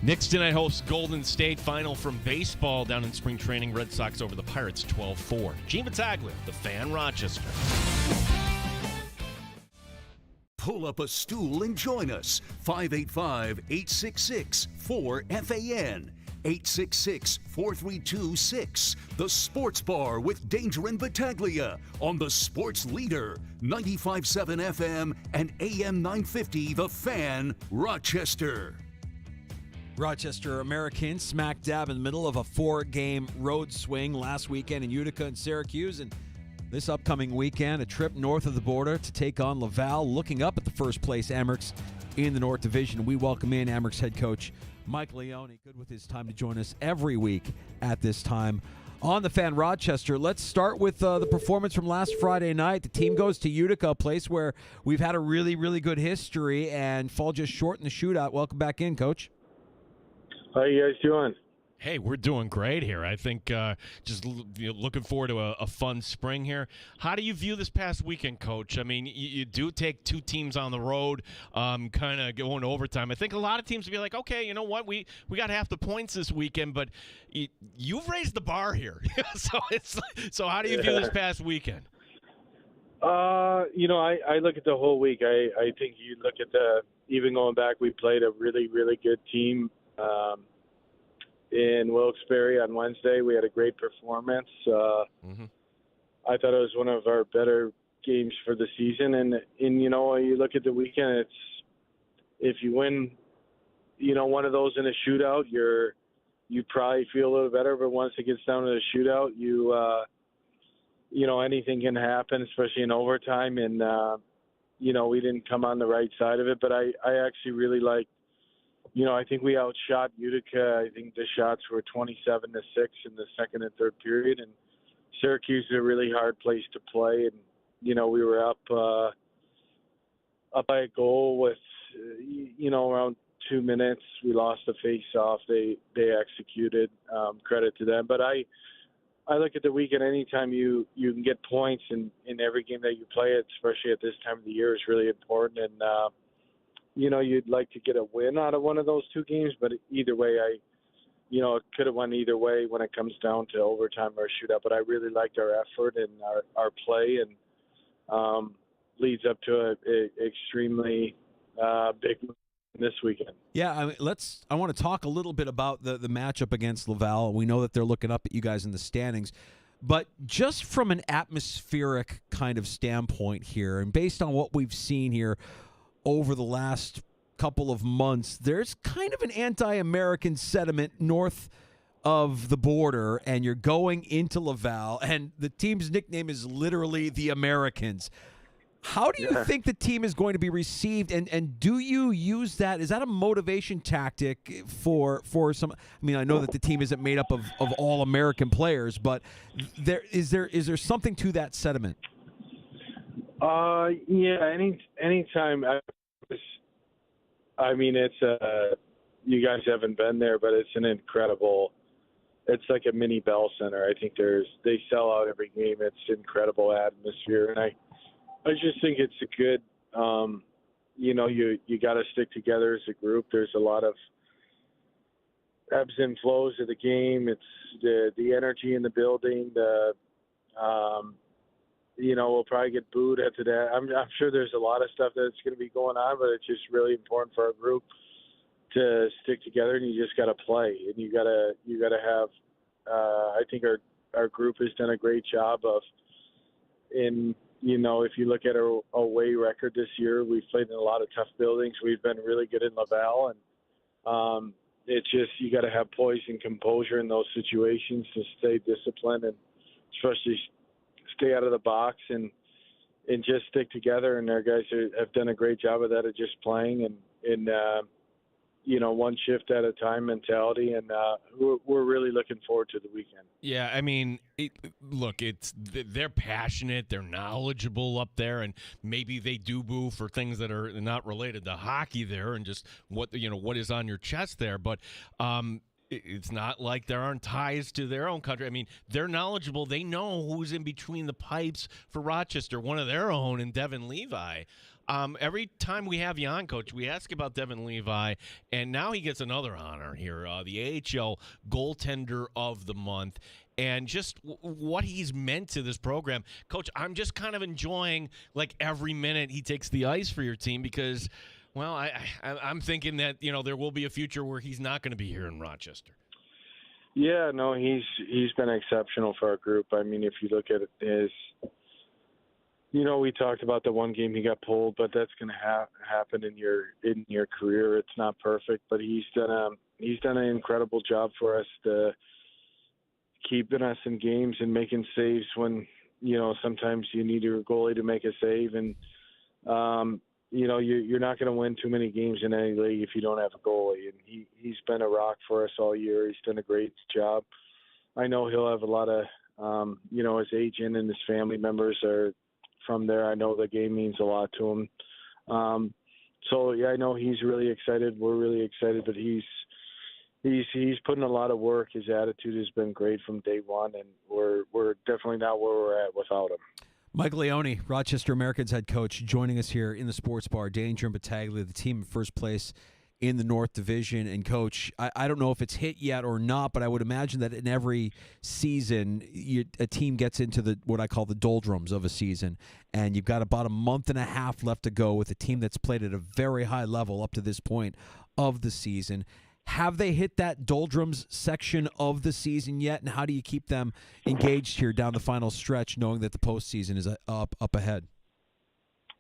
Knicks tonight hosts Golden State. Final from baseball down in spring training. Red Sox over the Pirates 12-4. Gene Battaglia, The Fan, Rochester. Pull up a stool and join us. 585-866-4FAN. 866-4326. The Sports Bar with Danger and Battaglia on the Sports Leader. 95.7 FM and AM 950 The Fan, Rochester. Rochester Americans smack dab in the middle of a 4-game road swing last weekend in Utica and Syracuse. And this upcoming weekend, a trip north of the border to take on Laval, looking up at the first place Amherst in the North Division. We welcome in Amherst head coach Mike Leone, good with his time to join us every week at this time on The Fan Rochester. Let's start with the performance from last Friday night. The team goes to Utica, a place where we've had a really, really good history, and fall just short in the shootout. Welcome back in, Coach. How you guys doing? Hey, we're doing great here. I think just looking forward to a fun spring here. How do you view this past weekend, Coach? I mean, you do take 2 teams on the road, kind of going to overtime. I think a lot of teams would be like, okay, you know what, we got half the points this weekend, but you've raised the bar here. So how do you view this past weekend? I look at the whole week. I think you look at even going back, we played a really, really good team. In Wilkes-Barre on Wednesday, we had a great performance. I thought it was one of our better games for the season. And you look at the weekend, if you win, one of those in a shootout, you probably feel a little better. But once it gets down to the shootout, anything can happen, especially in overtime. And we didn't come on the right side of it. But I actually really like. I think we outshot Utica. I think the shots were 27-6 in the second and third period, and Syracuse is a really hard place to play. And we were up by a goal with around 2 minutes. We lost the face-off. They executed. Credit to them. But I look at the weekend. Anytime you can get points in every game that you play, especially at this time of the year, is really important. And you'd like to get a win out of one of those 2 games, but either way, it could have went either way when it comes down to overtime or shootout. But I really liked our effort and our play, and leads up to a extremely big win this weekend. Yeah, I want to talk a little bit about the matchup against Laval. We know that they're looking up at you guys in the standings. But just from an atmospheric kind of standpoint here, and based on what we've seen here over the last couple of months, there's kind of an anti-American sentiment north of the border, and you're going into Laval, and the team's nickname is literally the Americans. How do you think the team is going to be received, and do you use that? Is that a motivation tactic for some? I mean, I know that the team isn't made up of all American players, but is there something to that sentiment? Anytime. It's you guys haven't been there, but it's an incredible. It's like a mini Bell Center. I think they sell out every game. It's incredible atmosphere, and I just think it's a good. You got to stick together as a group. There's a lot of ebbs and flows of the game. It's the energy in the building. We'll probably get booed after that. I'm sure there's a lot of stuff that's going to be going on, but it's just really important for our group to stick together, and you just got to play, and you got to have. I think our group has done a great job of. If you look at our away record this year, we've played in a lot of tough buildings. We've been really good in Laval, and it's just you got to have poise and composure in those situations to stay disciplined and especially stay out of the box and just stick together. And our guys have done a great job of that, of just playing and one shift at a time mentality. And we're really looking forward to the weekend. Yeah, I mean, look, they're passionate, they're knowledgeable up there, and maybe they do boo for things that are not related to hockey there, and just what is on your chest there. But it's not like there aren't ties to their own country. I mean, they're knowledgeable. They know who's in between the pipes for Rochester, one of their own, and Devin Levi. Every time we have you on, Coach, we ask about Devin Levi, and now he gets another honor here, the AHL Goaltender of the Month, and just what he's meant to this program. Coach, I'm just kind of enjoying, like, every minute he takes the ice for your team because, well, I'm thinking that, there will be a future where he's not going to be here in Rochester. Yeah, no, he's been exceptional for our group. I mean, if you look at his – we talked about the one game he got pulled, but that's going to happen in your career. It's not perfect, but he's done an incredible job for us to keeping us in games and making saves when sometimes you need your goalie to make a save, and you're not going to win too many games in any league if you don't have a goalie. And he's been a rock for us all year. He's done a great job. I know he'll have a lot of his agent and his family members are from there. I know the game means a lot to him. So yeah, I know he's really excited. We're really excited, but he's putting a lot of work. His attitude has been great from day one, and we're definitely not where we're at without him. Mike Leone, Rochester Americans head coach, joining us here in the Sports Bar. Danger and Battaglia, the team in first place in the North Division. And, Coach, I don't know if it's hit yet or not, but I would imagine that in every season a team gets into what I call the doldrums of a season, and you've got about a month and a half left to go with a team that's played at a very high level up to this point of the season. Have they hit that doldrums section of the season yet, and how do you keep them engaged here down the final stretch, knowing that the postseason is up ahead?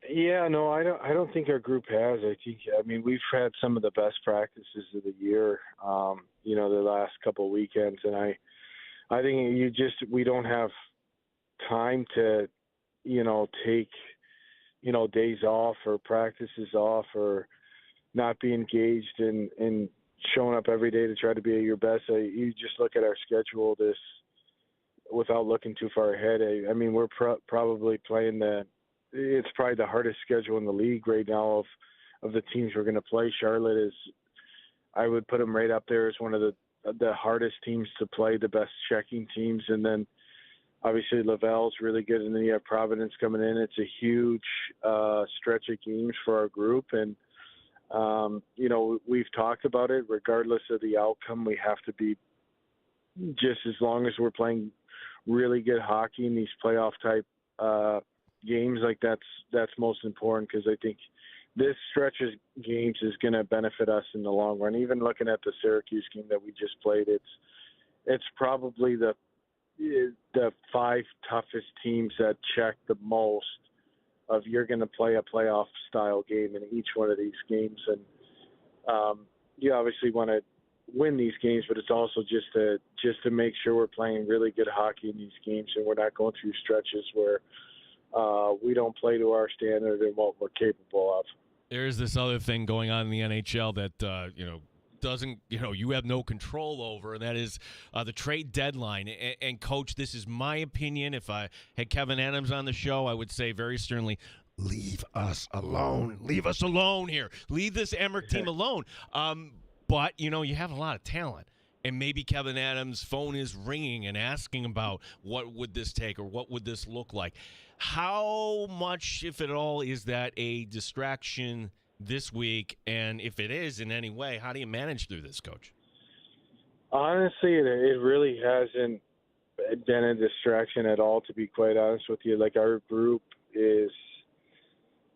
Yeah, no, I don't think our group has. I mean, we've had some of the best practices of the year, the last couple of weekends, and I think we don't have time to, take, days off or practices off or not be engaged in showing up every day to try to be at your best. You just look at our schedule without looking too far ahead. I mean, we're probably playing it's probably the hardest schedule in the league right now of the teams we're going to play. Charlotte is, I would put them right up there as one of the hardest teams to play, the best checking teams. And then obviously Laval's really good. And then you have Providence coming in. It's a huge stretch of games for our group. And, we've talked about it. Regardless of the outcome, we have to be, just as long as we're playing really good hockey in these playoff type games, like that's most important, because I think this stretch of games is going to benefit us in the long run. Even looking at the Syracuse game that we just played, it's probably the 5 toughest teams that check the most of you're going to play a playoff style game in each one of these games. And you obviously want to win these games, but it's also just to make sure we're playing really good hockey in these games and we're not going through stretches where we don't play to our standard and what we're capable of. There's this other thing going on in the NHL that doesn't you have no control over, and that is the trade deadline. And Coach, this is my opinion. If I had Kevin Adams on the show, I would say very sternly, leave us alone. Leave us alone here. Leave this Emmerich team alone. But you have a lot of talent. And maybe Kevin Adams' phone is ringing and asking about what would this take or what would this look like. How much, if at all, is that a distraction this week? And if it is in any way, how do you manage through this, Coach? Honestly, it really hasn't been a distraction at all, to be quite honest with you. Like, our group is,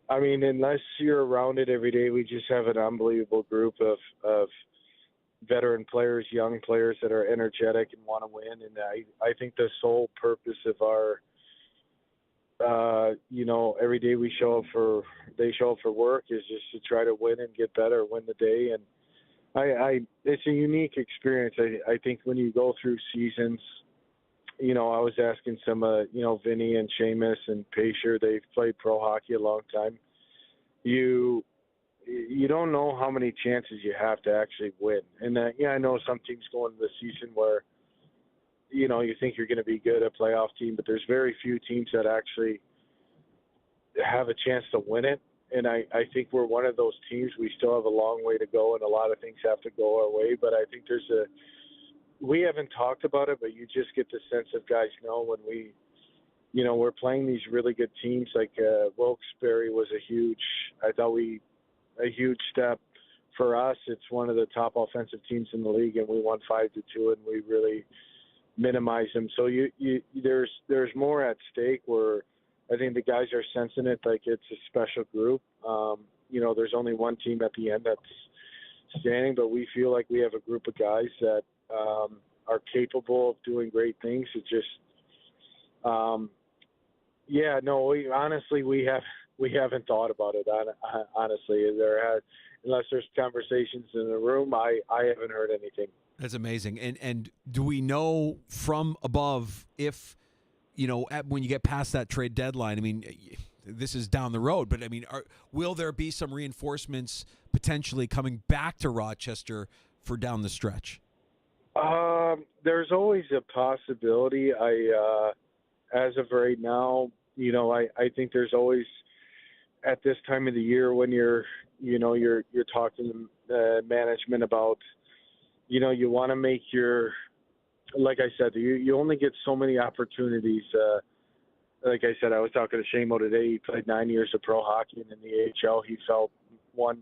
I mean, unless you're around it every day, we just have an unbelievable group of veteran players, young players that are energetic and want to win. And I think the sole purpose of our, every day they show up for work is just to try to win and get better, win the day. And It's a unique experience. I think when you go through seasons, I was asking some, Vinny and Seamus and Pacer, they've played pro hockey a long time. You don't know how many chances you have to actually win. And I know some teams go into the season where, you think you're going to be good, a playoff team, but there's very few teams that actually have a chance to win it. And I think we're one of those teams. We still have a long way to go, and a lot of things have to go our way. But I think we haven't talked about it, but you just get the sense of guys know when we're playing these really good teams. Like Wilkes-Barre was a huge step for us. It's one of the top offensive teams in the league, and we won 5-2, and we really minimized them. So there's more at stake where I think the guys are sensing it like it's a special group. There's only one team at the end that's standing, but we feel like we have a group of guys that are capable of doing great things. It just, we haven't thought about it. Honestly, unless there's conversations in the room, I haven't heard anything. That's amazing. And do we know from above if, when you get past that trade deadline, I mean, this is down the road, but I mean, will there be some reinforcements potentially coming back to Rochester for down the stretch? There's always a possibility. As of right now, I think there's always, at this time of the year when you're talking to management about, you want to make like I said, you only get so many opportunities. Like I said, I was talking to Shamo today. He played 9 years of pro hockey, and in the AHL, he felt one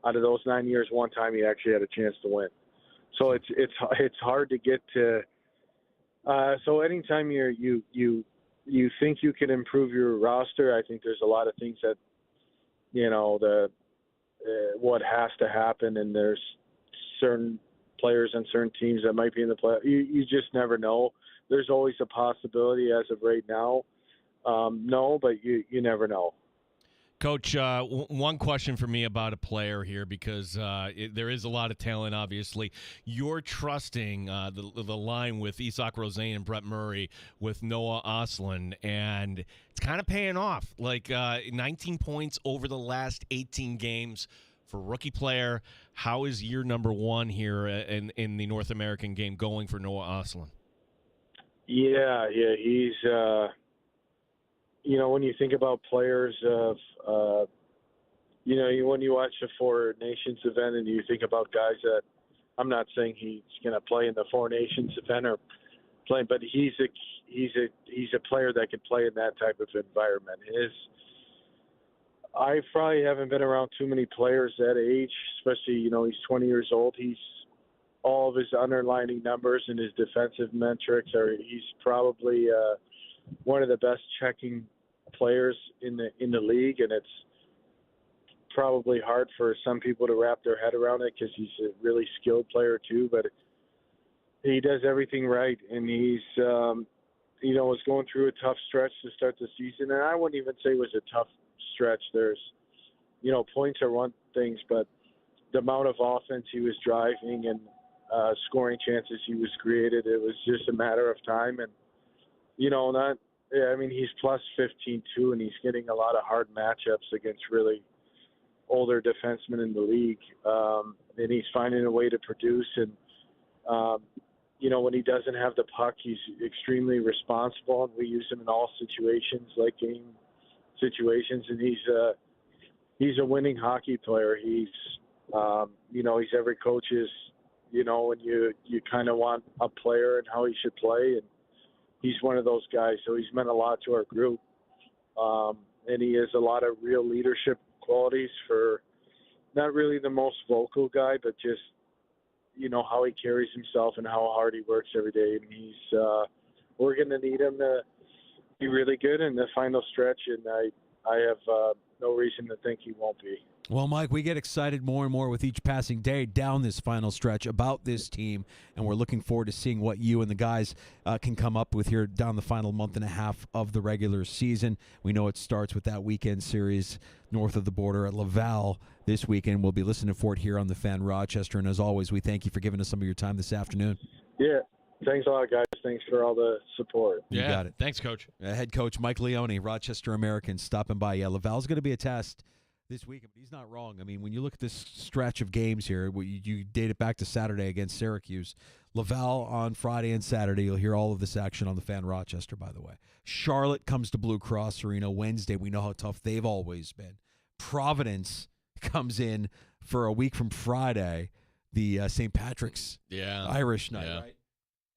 out of those 9 years, one time he actually had a chance to win. So it's hard to get to. So anytime you think you can improve your roster, I think there's a lot of things that what has to happen, and there's certain players and certain teams that might be in the play. You just never know. There's always a possibility. As of right now, no, but you never know. Coach, one question for me about a player here, because there is a lot of talent, obviously. You're trusting the line with Isak Rosén and Brett Murray with Noah Ostlund, and it's kind of paying off. Like 19 points over the last 18 games for rookie player. How is year number one here in the North American game going for Noah Ostlund? Yeah, he's when you think about players of when you watch the Four Nations event and you think about guys that, I'm not saying he's going to play in the Four Nations event or play, but he's a player that can play in that type of environment. I probably haven't been around too many players that age, especially, he's 20 years old. All of his underlining numbers and his defensive metrics he's probably one of the best checking players in the league, and it's probably hard for some people to wrap their head around it because he's a really skilled player too, but he does everything right, and he's was going through a tough stretch to start the season, and I wouldn't even say it was a tough stretch. There's points are one things, but the amount of offense he was driving and scoring chances he was created, it was just a matter of time. And he's plus 15 too, and he's getting a lot of hard matchups against really older defensemen in the league, and he's finding a way to produce. And when he doesn't have the puck, he's extremely responsible, and we use him in all situations, like game situations. And he's a winning hockey player. He's he's every coach's, when you kind of want a player and how he should play, and he's one of those guys. So he's meant a lot to our group, and he has a lot of real leadership qualities for not really the most vocal guy, but just how he carries himself and how hard he works every day. And he's we're going to need him to be really good in the final stretch, and I have no reason to think he won't be. Well, Mike, we get excited more and more with each passing day down this final stretch about this team, and we're looking forward to seeing what you and the guys can come up with here down the final month and a half of the regular season. We know it starts with that weekend series north of the border at Laval this weekend. We'll be listening for it here on the Fan Rochester, and as always, we thank you for giving us some of your time this afternoon. Yeah. Thanks a lot, guys. Thanks for all the support. You got it. Thanks, Coach. Head coach Mike Leone, Rochester Americans, stopping by. Yeah, Laval's going to be a test this weekend, but he's not wrong. I mean, when you look at this stretch of games here, you date it back to Saturday against Syracuse. Laval on Friday and Saturday. You'll hear all of this action on the Fan Rochester, by the way. Charlotte comes to Blue Cross Arena Wednesday. We know how tough they've always been. Providence comes in for a week from Friday, the St. Patrick's Irish night, right?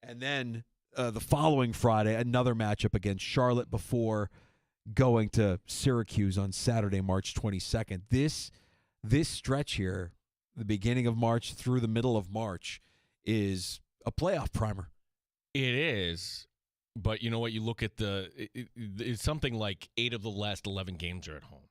And then the following Friday, another matchup against Charlotte before going to Syracuse on Saturday, March 22nd. This stretch here, the beginning of March through the middle of March, is a playoff primer. It is, but you know what? You look at it's something like 8 of the last 11 games are at home.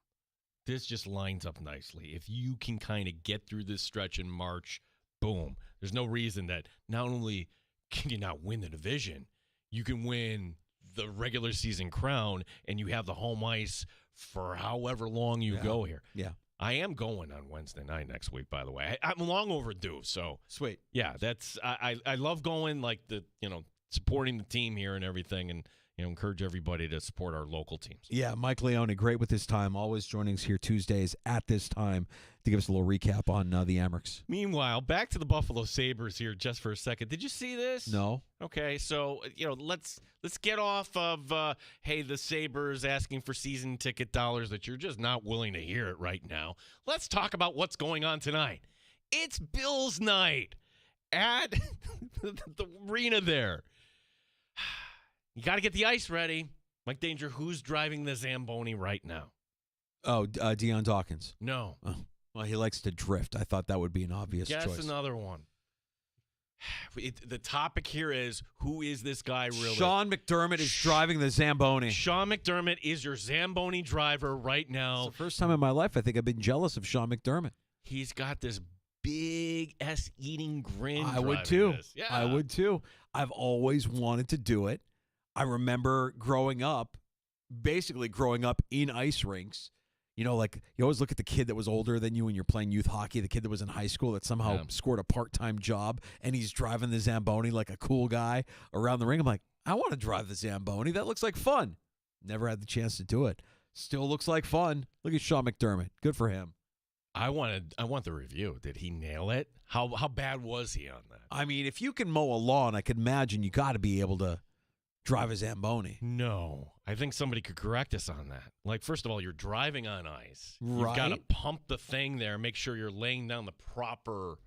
This just lines up nicely. If you can kind of get through this stretch in March, boom. There's no reason that not only can you not win the division, you can win the regular season crown, and you have the home ice for however long you go here. Yeah. I am going on Wednesday night next week, by the way. I'm long overdue, so sweet. Yeah, that's I love going, like, supporting the team here and everything, and encourage everybody to support our local teams. Yeah, Mike Leone, great with his time, always joining us here Tuesdays at this time to give us a little recap on the Amherst. Meanwhile, back to the Buffalo Sabres here just for a second. Did you see this? No. Okay, so let's get off of the Sabres asking for season ticket dollars that you're just not willing to hear it right now. Let's talk about what's going on tonight. It's Bills night at the arena there. You got to get the ice ready. Mike Danger, who's driving the Zamboni right now? Oh, Deion Dawkins. No. Oh. Well, he likes to drift. I thought that would be an obvious choice. Guess another one. The topic here is, who is this guy really? Sean McDermott is driving the Zamboni. Sean McDermott is your Zamboni driver right now. It's the first time in my life I think I've been jealous of Sean McDermott. He's got this big S-eating grin. I would too. Yeah. I would too. I've always wanted to do it. I remember growing up in ice rinks. Like you always look at the kid that was older than you when you're playing youth hockey, the kid that was in high school that somehow scored a part-time job, and he's driving the Zamboni like a cool guy around the ring. I'm like, I want to drive the Zamboni. That looks like fun. Never had the chance to do it. Still looks like fun. Look at Sean McDermott. Good for him. I want the review. Did he nail it? How bad was he on that? I mean, if you can mow a lawn, I could imagine you got to be able to drive a Zamboni. No. I think somebody could correct us on that. Like, first of all, you're driving on ice. Right. You've got to pump the thing there, make sure you're laying down the proper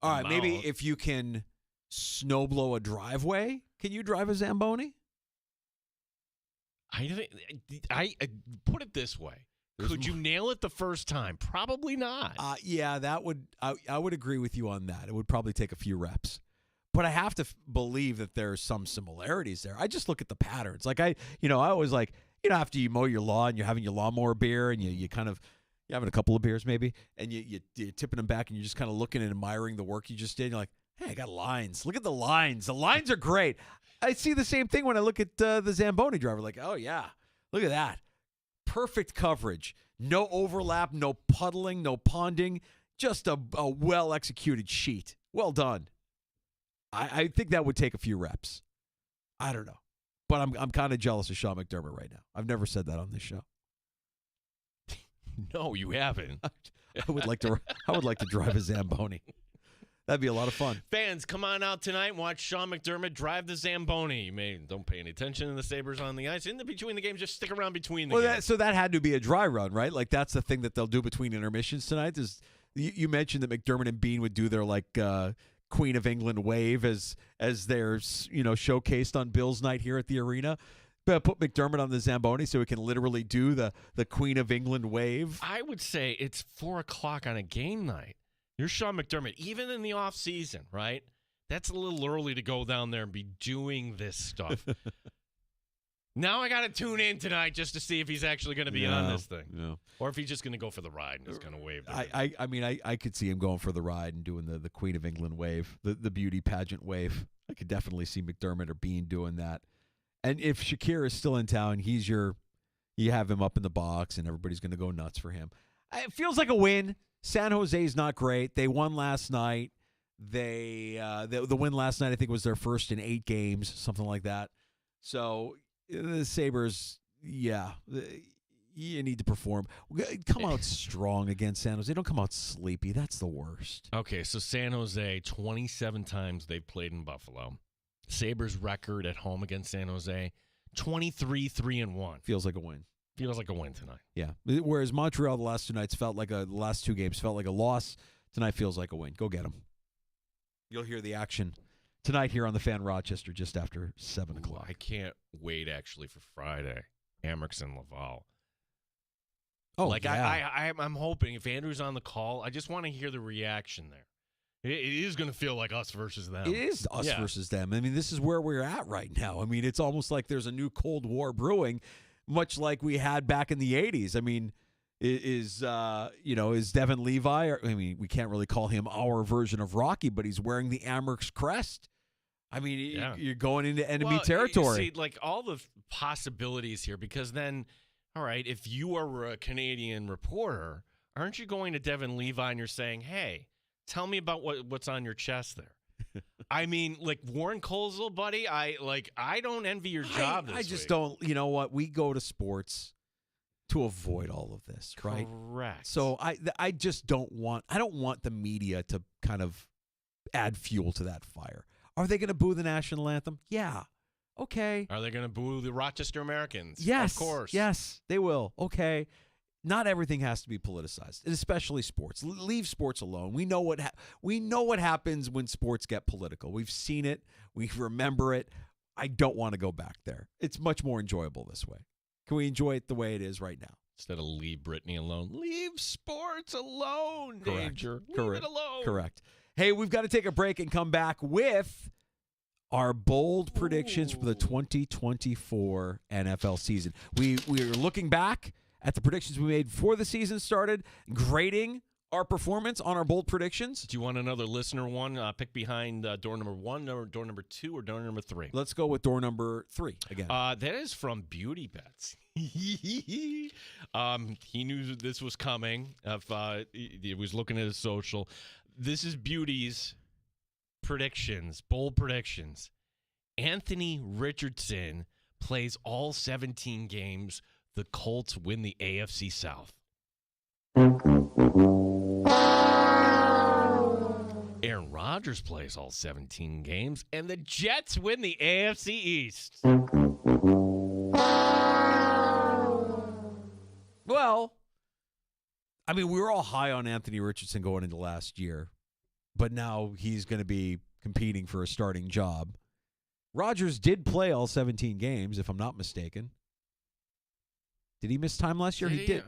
All right, amount. maybe if you can snow blow a driveway, can you drive a Zamboni? I put it this way. Could you nail it the first time? Probably not. Yeah, I would agree with you on that. It would probably take a few reps. But I have to believe that there's some similarities there. I just look at the patterns. Like I always like, after you mow your lawn, you're having your lawnmower beer, and you're having a couple of beers maybe, and you're tipping them back, and you're just kind of looking and admiring the work you just did. And you're like, hey, I got lines. Look at the lines. The lines are great. I see the same thing when I look at the Zamboni driver. Like, oh yeah, look at that. Perfect coverage. No overlap, no puddling, no ponding. Just a well-executed sheet. Well done. I think that would take a few reps. I don't know. But I'm kind of jealous of Sean McDermott right now. I've never said that on this show. No, you haven't. I would like to drive a Zamboni. That'd be a lot of fun. Fans, come on out tonight and watch Sean McDermott drive the Zamboni. You don't pay any attention to the Sabres on the ice. In between the games, just stick around between the games. So that had to be a dry run, right? Like that's the thing that they'll do between intermissions tonight. Is you mentioned that McDermott and Bean would do their Queen of England wave as they're showcased on Bills night here at the arena. But put McDermott on the Zamboni so he can literally do the Queen of England wave. I would say it's 4:00 on a game night. You're Sean McDermott, even in the off season, right? That's a little early to go down there and be doing this stuff. Now I got to tune in tonight just to see if he's actually going to be on this thing. Yeah. Or if he's just going to go for the ride and just going to wave. I mean, I could see him going for the ride and doing the Queen of England wave, the beauty pageant wave. I could definitely see McDermott or Bean doing that. And if Shakir is still in town, you have him up in the box and everybody's going to go nuts for him. It feels like a win. San Jose's not great. They won last night. The win last night, I think, was their first in 8 games, something like that. So the Sabres, you need to perform. Come out strong against San Jose. Don't come out sleepy. That's the worst. Okay, so San Jose, 27 times they've played in Buffalo. Sabres record at home against San Jose, 23-3-1. Feels like a win. Feels like a win tonight. Yeah. Whereas Montreal the last 2 nights the last 2 games felt like a loss. Tonight feels like a win. Go get them. You'll hear the action tonight here on the Fan Rochester just after 7 o'clock. I can't wait actually for Friday. Amerks and Laval. Oh, yeah. I'm hoping if Andrew's on the call, I just want to hear the reaction there. It is going to feel like us versus them. It is us versus them. I mean, this is where we're at right now. I mean, it's almost like there's a new Cold War brewing, much like we had back in the 80s. I mean, is Devin Levi, we can't really call him our version of Rocky, but he's wearing the Amerks crest. I mean, you're going into enemy territory. You see, like all the possibilities here, because then, all right, if you are a Canadian reporter, aren't you going to Devin Levi and you're saying, hey, tell me about what's on your chest there? I mean, like Warren Colesville, buddy, I don't envy your job this I just week. don't, you know what? We go to sports to avoid all of this, right? Correct. So I just don't want the media to kind of add fuel to that fire. Are they going to boo the national anthem? Yeah. Okay. Are they going to boo the Rochester Americans? Yes. Of course. Yes, they will. Okay. Not everything has to be politicized, and especially sports. Leave sports alone. We know what happens when sports get political. We've seen it. We remember it. I don't want to go back there. It's much more enjoyable this way. Can we enjoy it the way it is right now? Instead of leave Brittany alone, leave sports alone, Correct. Danger. Correct. Leave it alone. Correct. Hey, we've got to take a break and come back with our bold predictions for the 2024 NFL season. We are looking back at the predictions we made before the season started, grading our performance on our bold predictions. Do you want another listener one? Pick behind door number 1, or door number 2, or door number 3? Let's go with door number 3 again. That is from Beauty Bets. He knew this was coming. He was looking at his social. This is Beauty's predictions, bold predictions. Anthony Richardson plays all 17 games. The Colts win the AFC South. Aaron Rodgers plays all 17 games, and the Jets win the AFC East. Well, I mean, we were all high on Anthony Richardson going into last year, but now he's going to be competing for a starting job. Rodgers did play all 17 games, if I'm not mistaken. Did he miss time last year? He did.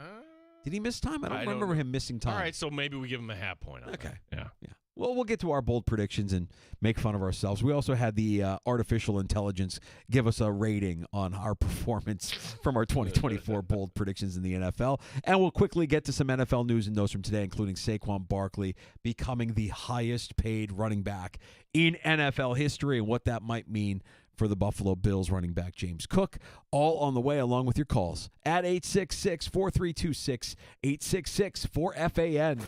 Did he miss time? I don't remember him missing time. All right, so maybe we give him a half point on Okay. that. Yeah. Well, we'll get to our bold predictions and make fun of ourselves. We also had the artificial intelligence give us a rating on our performance from our 2024 bold predictions in the NFL. And we'll quickly get to some NFL news and notes from today, including Saquon Barkley becoming the highest paid running back in NFL history and what that might mean for the Buffalo Bills running back James Cook. All on the way, along with your calls at 866-4326, 866-4FAN.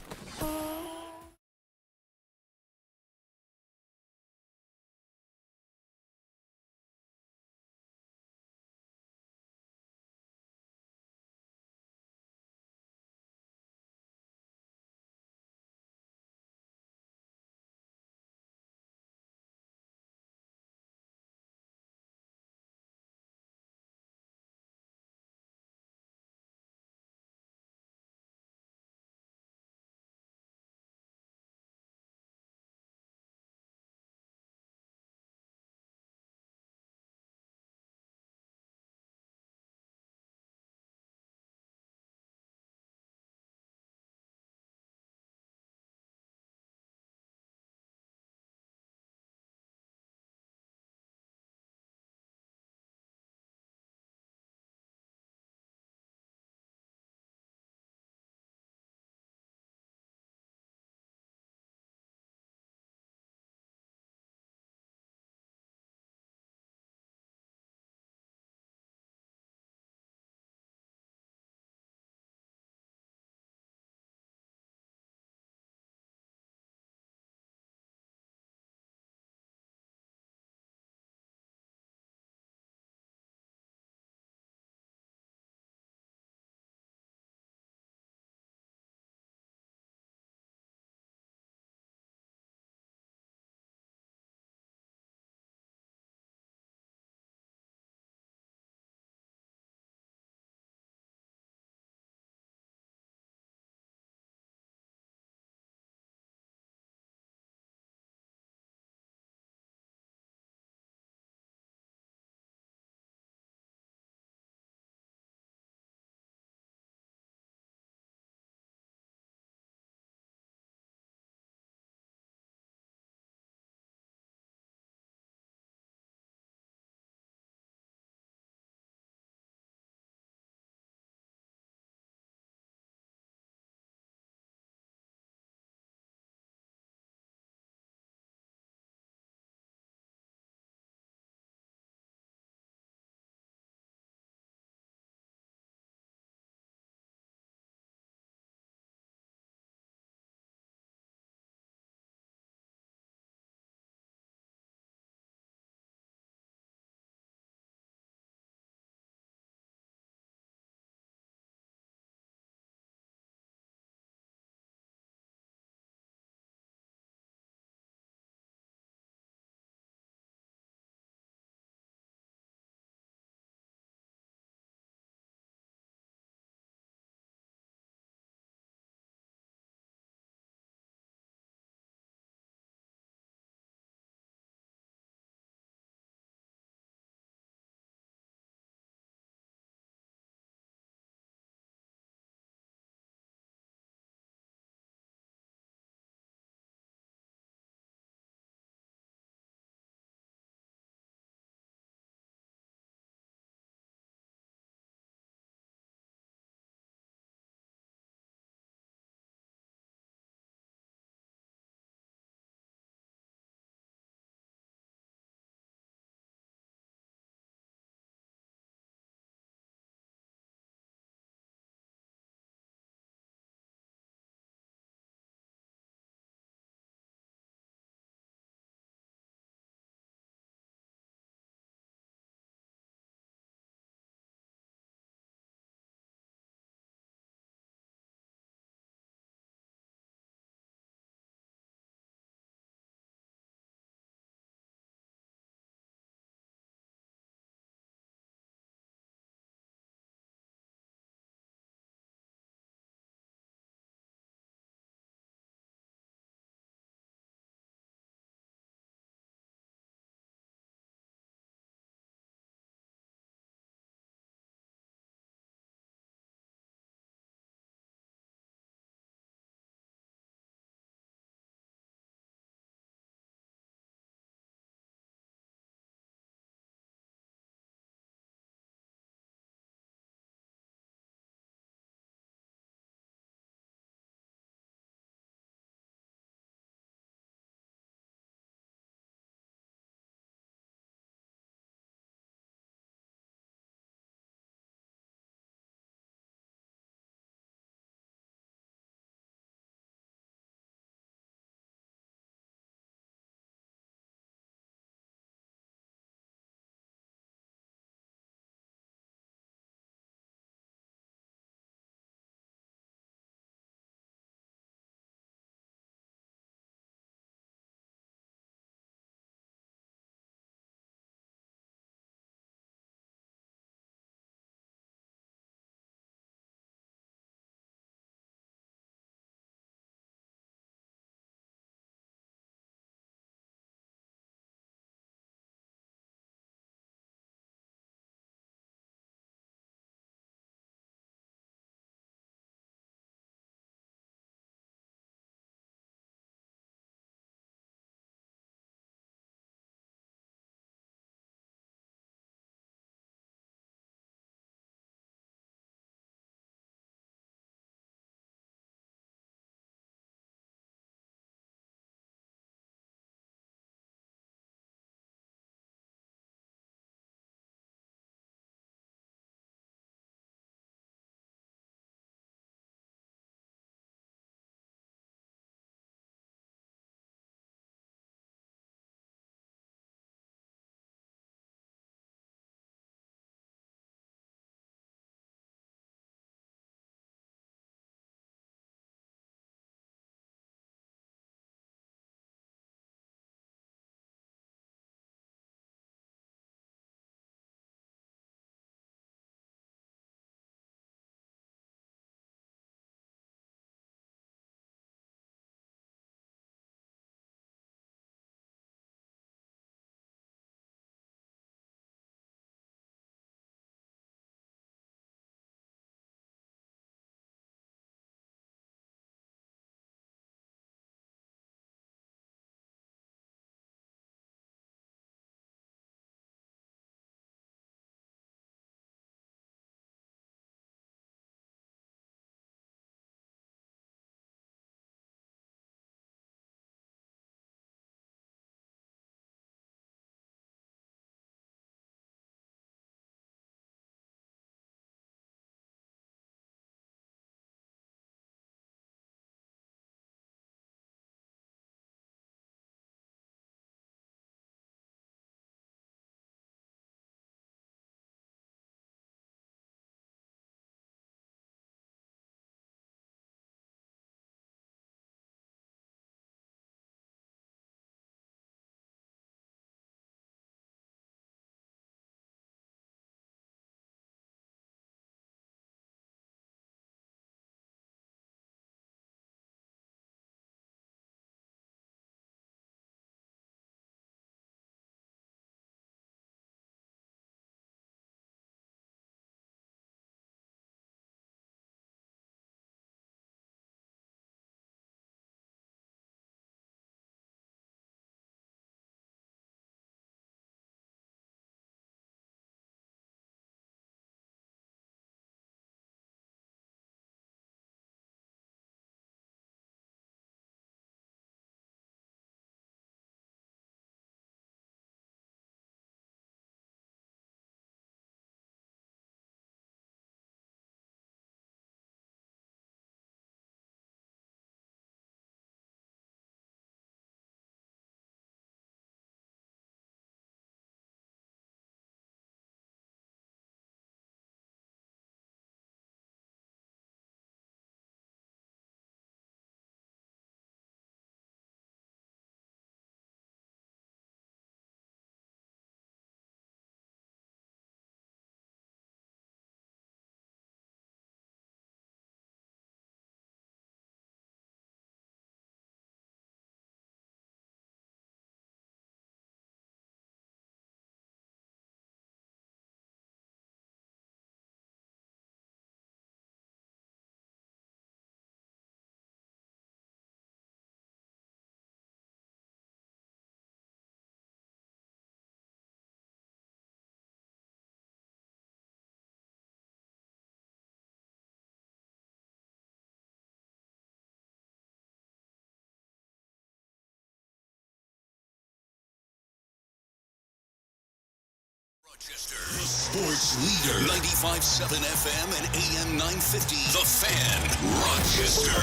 Rochester, the sports leader. 95.7 FM and AM 950. The Fan, Rochester.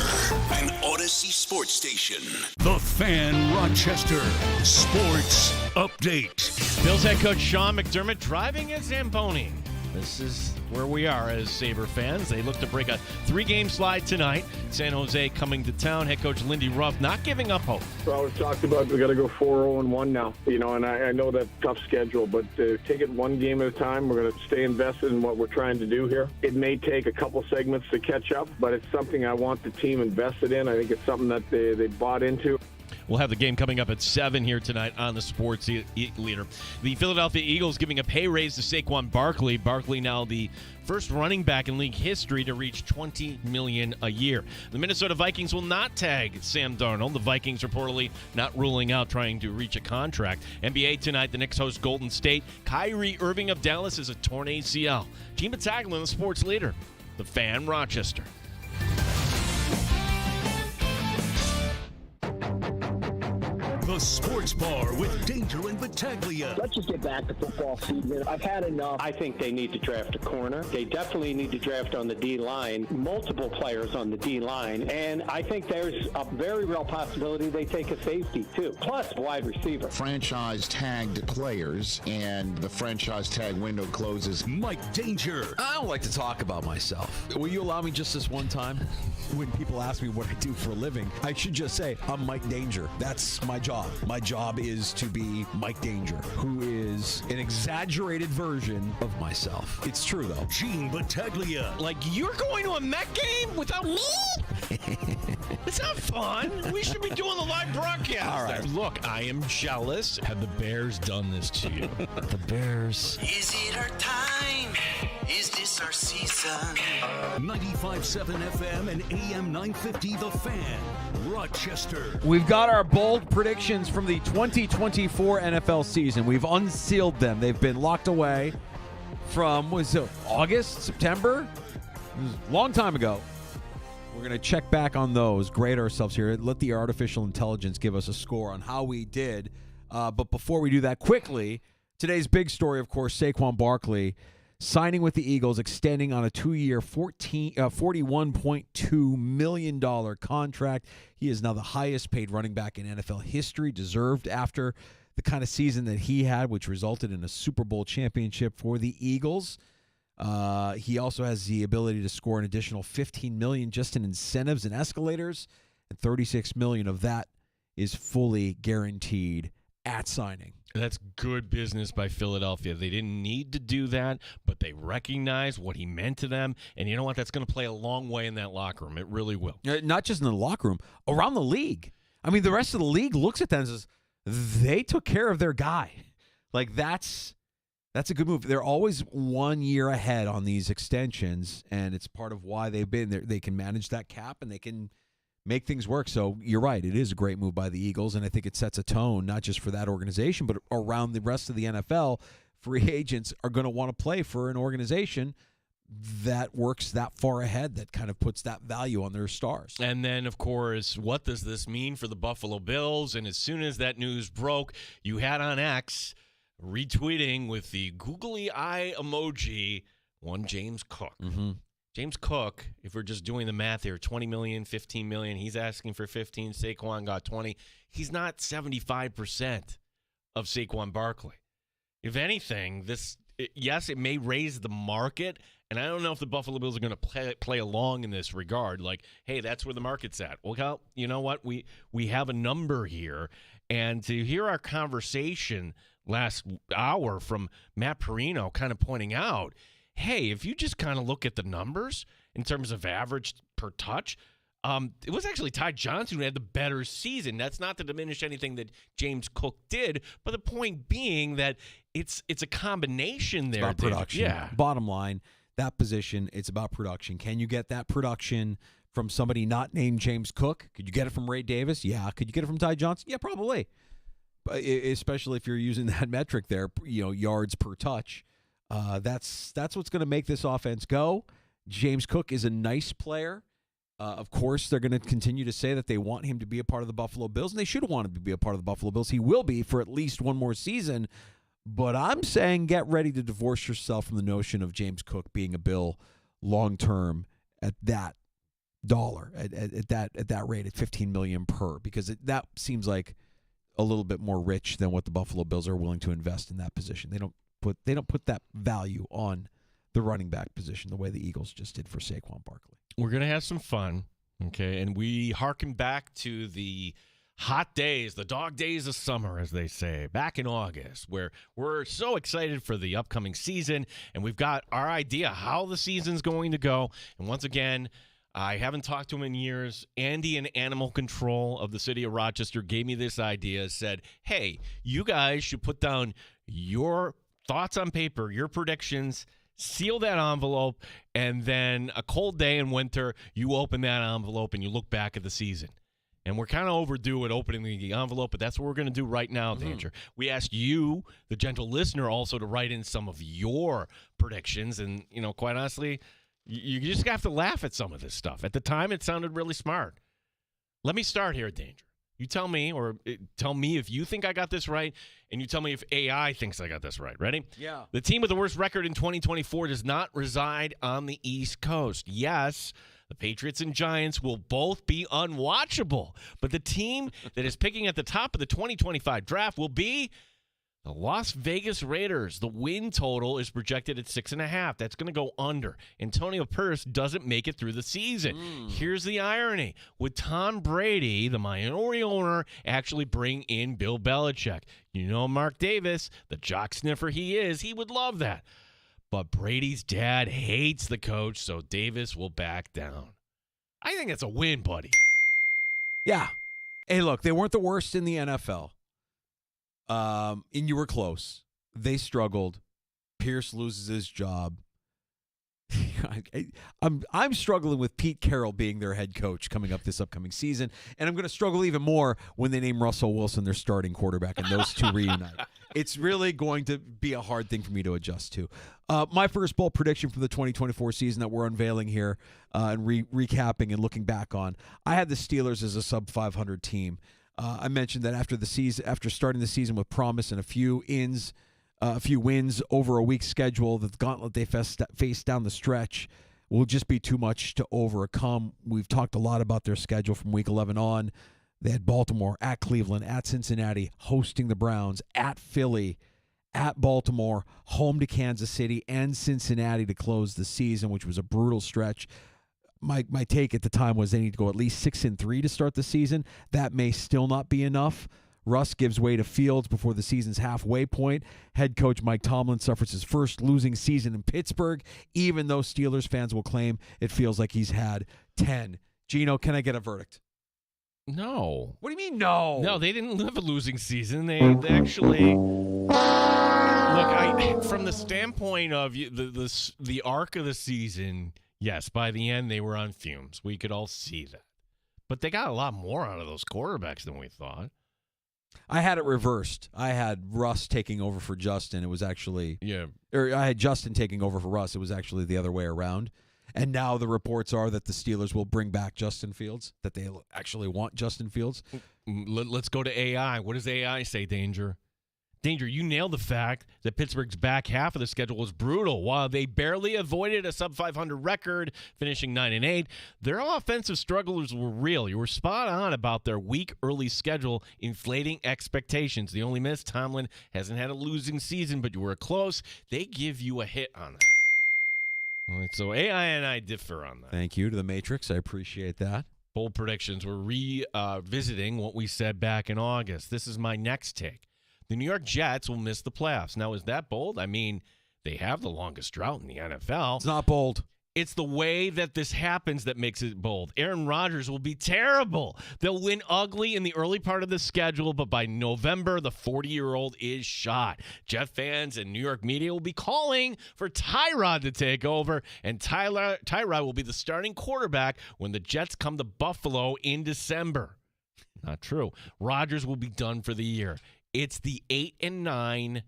An Odyssey sports station. The Fan, Rochester. Sports update. Bills head coach Sean McDermott driving his Zamboni. This is where we are as Sabre fans. They look to break a 3-game slide tonight. San Jose coming to town. Head coach Lindy Ruff not giving up hope. Well, we've talked about we got to go 4-0-1 now, and I know that's a tough schedule, but take it one game at a time. We're going to stay invested in what we're trying to do here. It may take a couple segments to catch up, but it's something I want the team invested in. I think it's something that they bought into. We'll have the game coming up at 7 here tonight on the Sports Leader. The Philadelphia Eagles giving a pay raise to Saquon Barkley. Barkley now the first running back in league history to reach $20 million a year. The Minnesota Vikings will not tag Sam Darnold. The Vikings reportedly not ruling out trying to reach a contract. NBA tonight, the Knicks host Golden State. Kyrie Irving of Dallas is a torn ACL. Team Battaglia, the Sports Leader. The Fan, Rochester. The Sports Bar with Danger and Battaglia. Let's just get back to football season. I've had enough. I think they need to draft a corner. They definitely need to draft on the D-line, multiple players on the D-line. And I think there's a very real possibility they take a safety, too, plus wide receiver. Franchise tagged players, and the franchise tag window closes. Mike Danger. I don't like to talk about myself. Will you allow me just this one time? When people ask me what I do for a living, I should just say, I'm Mike Danger. That's my job. My job is to be Mike Danger, who is an exaggerated version of myself. It's true, though. Gene Battaglia. Like, you're going to a Met game without me? It's not fun. We should be doing the live broadcast. All right. Look, I am jealous. Have the Bears done this to you? The Bears. Is it our time? Is this our season? 95.7 FM and AM 950 The Fan, Rochester. We've got our bold predictions from the 2024 NFL season. We've unsealed them. They've been locked away from, was it August, September? It was a long time ago. We're going to check back on those, grade ourselves here, let the artificial intelligence give us a score on how we did. But before we do that, quickly, today's big story, of course, Saquon Barkley signing with the Eagles, extending on a 2-year, $41.2 million contract. He is now the highest paid running back in NFL history, deserved after the kind of season that he had, which resulted in a Super Bowl championship for the Eagles. He also has the ability to score an additional $15 million just in incentives and escalators, and $36 million of that is fully guaranteed at signing. That's good business by Philadelphia. They didn't need to do that, but they recognized what he meant to them. And you know what? That's going to play a long way in that locker room. It really will. Not just in the locker room, around the league. I mean, the rest of the league looks at them and says, they took care of their guy. Like, that's a good move. They're always 1 year ahead on these extensions, and it's part of why they've been there. They can manage that cap, and they can make things work. So you're right. It is a great move by the Eagles, and I think it sets a tone not just for that organization, but around the rest of the NFL. Free agents are going to want to play for an organization that works that far ahead, that kind of puts that value on their stars. And then, of course, what does this mean for the Buffalo Bills? And as soon as that news broke, you had on X retweeting with the googly eye emoji one James Cook. Mm-hmm. James Cook, if we're just doing the math here, $20 million, $15 million. He's asking for 15. Saquon got 20. He's not 75% of Saquon Barkley. If anything, yes, it may raise the market, and I don't know if the Buffalo Bills are going to play along in this regard. Like, hey, that's where the market's at. Well, you know what? We have a number here, and to hear our conversation last hour from Matt Perino kind of pointing out, hey, if you just kind of look at the numbers in terms of average per touch, it was actually Ty Johnson who had the better season. That's not to diminish anything that James Cook did, but the point being that it's a combination there. It's about production. Yeah. Bottom line, that position, it's about production. Can you get that production from somebody not named James Cook? Could you get it from Ray Davis? Yeah. Could you get it from Ty Johnson? Yeah, probably. But especially if you're using that metric there, yards per touch. That's what's going to make this offense go. James Cook is a nice player. Of course, they're going to continue to say that they want him to be a part of the Buffalo Bills, and they should want him to be a part of the Buffalo Bills. He will be for at least one more season. But I'm saying get ready to divorce yourself from the notion of James Cook being a Bill long-term at that dollar, at that rate, at $15 million per, because that seems like a little bit more rich than what the Buffalo Bills are willing to invest in that position. They don't put that value on the running back position the way the Eagles just did for Saquon Barkley. We're going to have some fun, okay? And we harken back to the hot days, the dog days of summer, as they say, back in August, where we're so excited for the upcoming season, and we've got our idea how the season's going to go. And once again, I haven't talked to him in years. Andy in Animal Control of the city of Rochester gave me this idea, said, hey, you guys should put down your thoughts on paper, your predictions, seal that envelope, and then a cold day in winter, you open that envelope and you look back at the season. And we're kind of overdue at opening the envelope, but that's what we're going to do right now, Danger. We asked you, the gentle listener, also to write in some of your predictions. And, quite honestly, you just have to laugh at some of this stuff. At the time, it sounded really smart. Let me start here, Danger. You tell me, or tell me if you think I got this right, and you tell me if AI thinks I got this right. Ready? Yeah. The team with the worst record in 2024 does not reside on the East Coast. Yes, the Patriots and Giants will both be unwatchable, but the team that is picking at the top of the 2025 draft will be the Las Vegas Raiders. The win total is projected at 6.5. That's going to go under. Antonio Pierce doesn't make it through the season. Here's the irony. Would Tom Brady, the minority owner, actually bring in Bill Belichick? Mark Davis, the jock sniffer he is, he would love that. But Brady's dad hates the coach, so Davis will back down. I think it's a win, buddy. Yeah. Hey, look, they weren't the worst in the NFL. And you were close. They struggled. Pierce loses his job. I'm struggling with Pete Carroll being their head coach coming up this upcoming season, and I'm going to struggle even more when they name Russell Wilson their starting quarterback and those two reunite. It's really going to be a hard thing for me to adjust to. My first bold prediction for the 2024 season that we're unveiling here and recapping and looking back on, I had the Steelers as a sub-500 team. I mentioned that after starting the season with promise and a few wins over a week's schedule, the gauntlet they face down the stretch will just be too much to overcome. We've talked a lot about their schedule from week 11 on. They had Baltimore, at Cleveland, at Cincinnati, hosting the Browns, at Philly, at Baltimore, home to Kansas City, and Cincinnati to close the season, which was a brutal stretch. My take at the time was they need to go at least 6-3 to start the season. That may still not be enough. Russ gives way to Fields before the season's halfway point. Head coach Mike Tomlin suffers his first losing season in Pittsburgh, even though Steelers fans will claim it feels like he's had 10. Gino, can I get a verdict? No. What do you mean no? No, they didn't live a losing season. They actually look. From the standpoint of the arc of the season, yes, by the end they were on fumes. We could all see that, but they got a lot more out of those quarterbacks than we thought. I had it reversed. I had Russ taking over for Justin. It was actually or I had Justin taking over for Russ. It was actually the other way around. And now the reports are that the Steelers will bring back Justin Fields, that they actually want Justin Fields. Let's go to AI. What does AI say, Danger? Danger, you nailed the fact that Pittsburgh's back half of the schedule was brutal. While they barely avoided a sub-500 record, finishing 9-8, their offensive struggles were real. You were spot on about their weak early schedule inflating expectations. The only miss, Tomlin hasn't had a losing season, but you were close. They give you a hit on that. All right, so AI and I differ on that. Thank you to the Matrix. I appreciate that. Bold predictions. We're revisiting what we said back in August. This is my next take. The New York Jets will miss the playoffs. Now, is that bold? I mean, they have the longest drought in the NFL. It's not bold. It's the way that this happens that makes it bold. Aaron Rodgers will be terrible. They'll win ugly in the early part of the schedule, but by November, the 40-year-old is shot. Jet fans and New York media will be calling for Tyrod to take over, and Tyrod will be the starting quarterback when the Jets come to Buffalo in December. Not true. Rodgers will be done for the year. It's the 8-9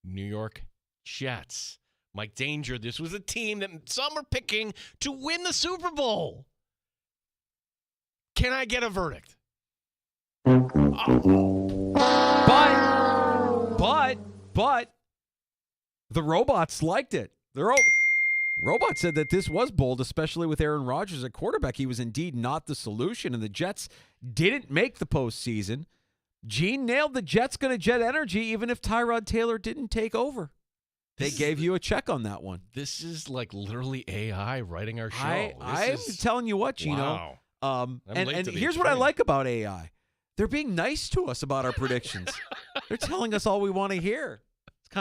New York Jets. Mike Danger, this was a team that some are picking to win the Super Bowl. Can I get a verdict? But The robots liked it. Robot said that this was bold, especially with Aaron Rodgers at quarterback. He was indeed not the solution, and the Jets didn't make the postseason. Gene nailed the Jets going to jet energy even if Tyrod Taylor didn't take over. They gave you a check on that one. This is like literally AI writing our show. I'm telling you what, Gino. Wow. And here's what I like about AI. They're being nice to us about our predictions. They're telling us all we want to hear. It's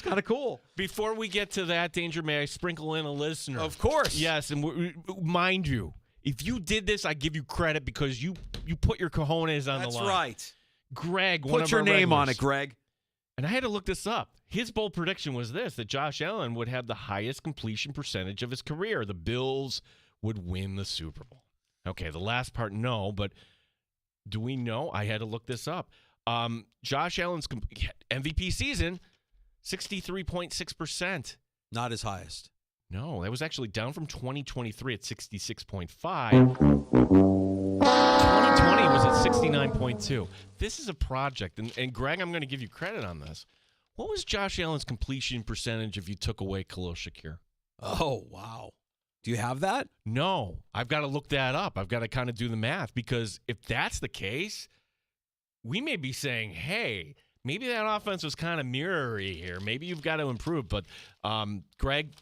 kind of cool. Before we get to that, Danger, may I sprinkle in a listener? Of course. Yes, and mind you, if you did this, I give you credit because you put your cojones on the line. That's right. Greg, put your name on it, Greg. And I had to look this up. His bold prediction was this, that Josh Allen would have the highest completion percentage of his career. The Bills would win the Super Bowl. Okay, the last part, no, but do we know? I had to look this up. Josh Allen's MVP season, 63.6%. Not his highest. No, that was actually down from 2023 at 66.5. 2020 was at 69.2. This is a project, and Greg, I'm going to give you credit on this. What was Josh Allen's completion percentage if you took away Khalil Shakir? Oh, wow. Do you have that? No. I've got to look that up. I've got to kind of do the math because if that's the case, we may be saying, hey, maybe that offense was kind of mirror-y here. Maybe you've got to improve. But, Greg,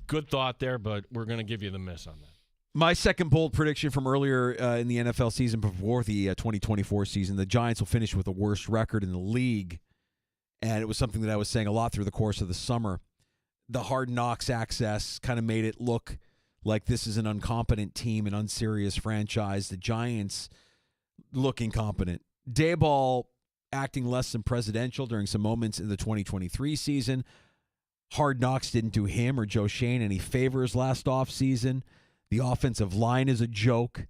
good thought there, but we're going to give you the miss on that. My second bold prediction from earlier in the NFL season before the 2024 season, the Giants will finish with the worst record in the league. And it was something that I was saying a lot through the course of the summer. The Hard Knocks access kind of made it look like this is an incompetent team, an unserious franchise. The Giants look incompetent. Daboll acting less than presidential during some moments in the 2023 season. Hard Knocks didn't do him or Joe Shane any favors last offseason. The offensive line is a joke.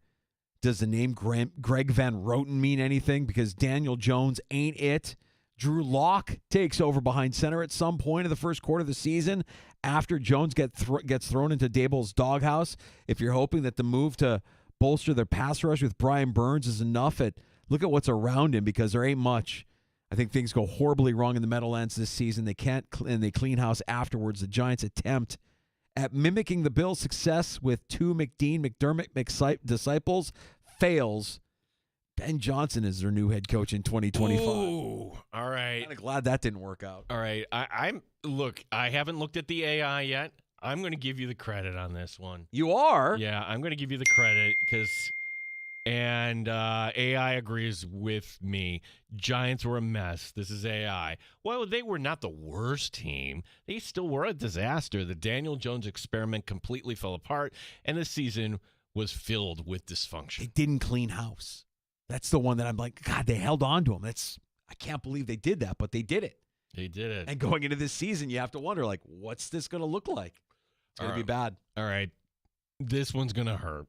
Does the name Greg Van Roten mean anything? Because Daniel Jones ain't it. Drew Lock takes over behind center at some point in the first quarter of the season after Jones gets thrown into Daboll's doghouse. If you're hoping that the move to bolster their pass rush with Brian Burns is enough, look at what's around him because there ain't much. I think things go horribly wrong in the Meadowlands this season. They can't, and they clean house afterwards. The Giants attempt at mimicking the Bills' success with two McDermott disciples fails. Ben Johnson is their new head coach in 2025. Ooh, all right. Kind of glad that didn't work out. All right. Look, I haven't looked at the AI yet. I'm going to give you the credit on this one. You are? Yeah, I'm going to give you the credit because AI agrees with me. Giants were a mess. This is AI. Well, they were not the worst team. They still were a disaster. The Daniel Jones experiment completely fell apart, and the season was filled with dysfunction. They didn't clean house. That's the one that I'm like, God, they held on to him. I can't believe they did that, but they did it. They did it. And going into this season, you have to wonder, like, what's this going to look like? It's going to be bad. All right. This one's going to hurt.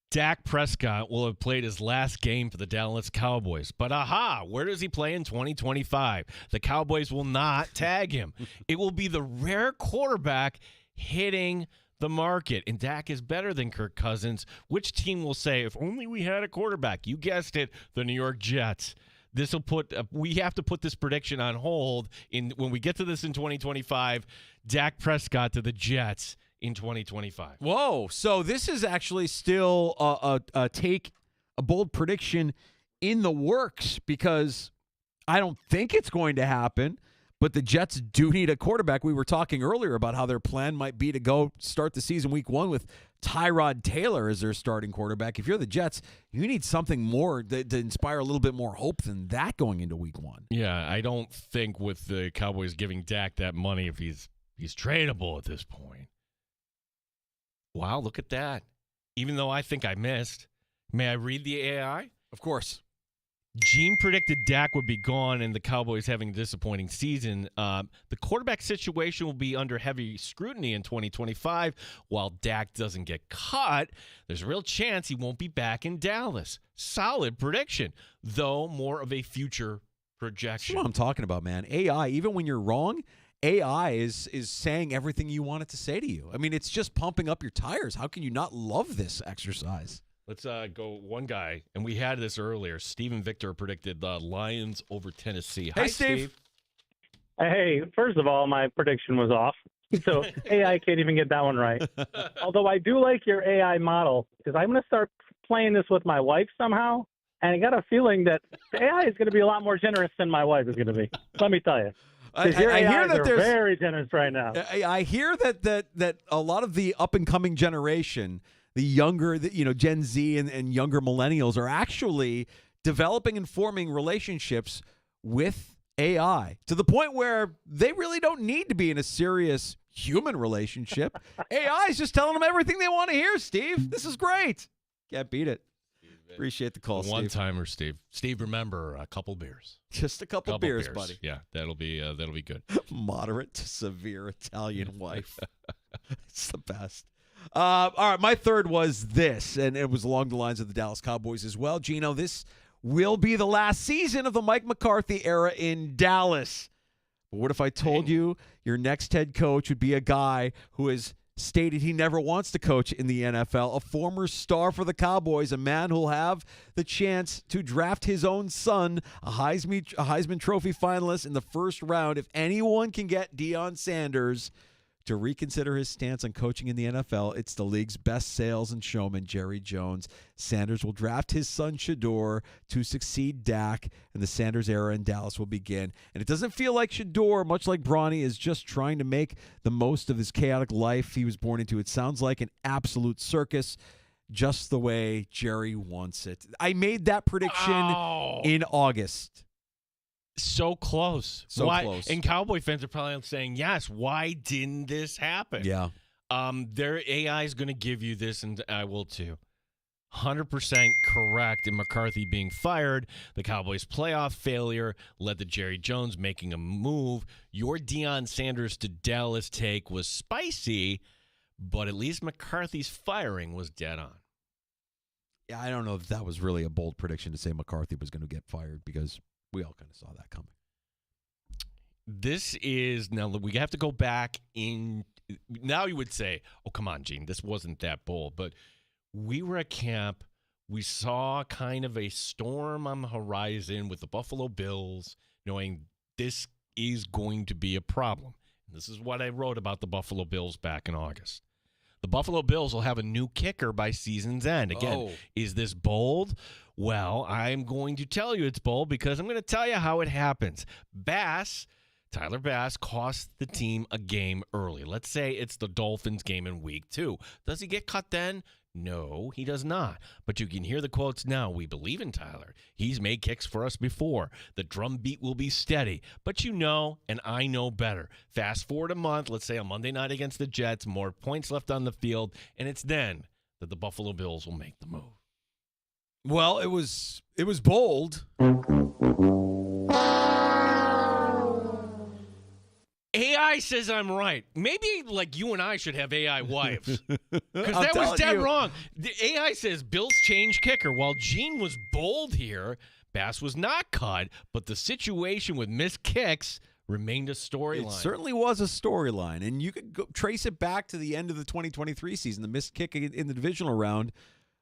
Dak Prescott will have played his last game for the Dallas Cowboys. But where does he play in 2025? The Cowboys will not tag him. It will be the rare quarterback hitting the market. And Dak is better than Kirk Cousins. Which team will say, if only we had a quarterback? You guessed it, the New York Jets. This will we have to put this prediction on hold when we get to this in 2025. Dak Prescott to the Jets in 2025. Whoa. So this is actually still a bold prediction in the works because I don't think it's going to happen, but the Jets do need a quarterback. We were talking earlier about how their plan might be to go start the season week 1 with Tyrod Taylor as their starting quarterback. If you're the Jets, you need something more to inspire a little bit more hope than that going into week 1. Yeah, I don't think with the Cowboys giving Dak that money if he's tradable at this point. Wow, look at that. Even though I think I missed. May I read the AI? Of course. Gene predicted Dak would be gone and the Cowboys having a disappointing season. The quarterback situation will be under heavy scrutiny in 2025. While Dak doesn't get cut, there's a real chance he won't be back in Dallas. Solid prediction, though more of a future projection. That's what I'm talking about, man. AI, even when you're wrong, AI is saying everything you want it to say to you. I mean, it's just pumping up your tires. How can you not love this exercise? Let's go one guy, and we had this earlier. Stephen Victor predicted the Lions over Tennessee. Hey, Hi, Steve. Hey, first of all, my prediction was off. So AI can't even get that one right. Although I do like your AI model because I'm going to start playing this with my wife somehow. And I got a feeling that the AI is going to be a lot more generous than my wife is going to be. Let me tell you. I Your hear AIs that are there's very generous right now. I hear that a lot of the up and coming generation, the younger, Gen Z and younger millennials, are actually developing and forming relationships with AI to the point where they really don't need to be in a serious human relationship. AI is just telling them everything they want to hear. Steve, this is great. Can't beat it. Appreciate the call, Steve. One-timer, Steve. Steve, remember, a couple beers. Just a couple beers, buddy. Yeah, that'll be good. Moderate to severe Italian wife. It's the best. All right, my third was this, and it was along the lines of the Dallas Cowboys as well. Gino, this will be the last season of the Mike McCarthy era in Dallas. But what if I told you your next head coach would be a guy who has stated he never wants to coach in the NFL, a former star for the Cowboys, a man who'll have the chance to draft his own son, a Heisman Trophy finalist in the first round. If anyone can get Deion Sanders to reconsider his stance on coaching in the NFL, it's the league's best sales and showman, Jerry Jones. Sanders will draft his son, Shador, to succeed Dak, and the Sanders era in Dallas will begin. And it doesn't feel like Shador, much like Bronny, is just trying to make the most of his chaotic life he was born into. It sounds like an absolute circus, just the way Jerry wants it. I made that prediction in August. So close. Why? Close. And Cowboy fans are probably saying, yes, why didn't this happen? Yeah. Their AI is going to give you this, and I will too. 100% correct in McCarthy being fired. The Cowboys' playoff failure led to Jerry Jones making a move. Your Deion Sanders to Dallas take was spicy, but at least McCarthy's firing was dead on. Yeah, I don't know if that was really a bold prediction to say McCarthy was going to get fired because we all kind of saw that coming. This is, now we have to go back in, now you would say, oh, come on, Gene, this wasn't that bold. But we were at camp. We saw kind of a storm on the horizon with the Buffalo Bills, knowing this is going to be a problem. And this is what I wrote about the Buffalo Bills back in August. The Buffalo Bills will have a new kicker by season's end. Again, Is this bold? Well, I'm going to tell you it's bold because I'm going to tell you how it happens. Tyler Bass cost the team a game early. Let's say it's the Dolphins game in week 2. Does he get cut then? No, he does not. But you can hear the quotes now. We believe in Tyler. He's made kicks for us before. The drum beat will be steady. But you know, and I know better. Fast forward a month, let's say on Monday night against the Jets, more points left on the field, and it's then that the Buffalo Bills will make the move. Well, it was bold. AI says I'm right. Maybe like you and I should have AI wives. Because that was dead wrong. The AI says Bills change kicker. While Gene was bold here, Bass was not cut, but the situation with missed kicks remained a storyline. It certainly was a storyline, and you could trace it back to the end of the 2023 season, the missed kick in the divisional round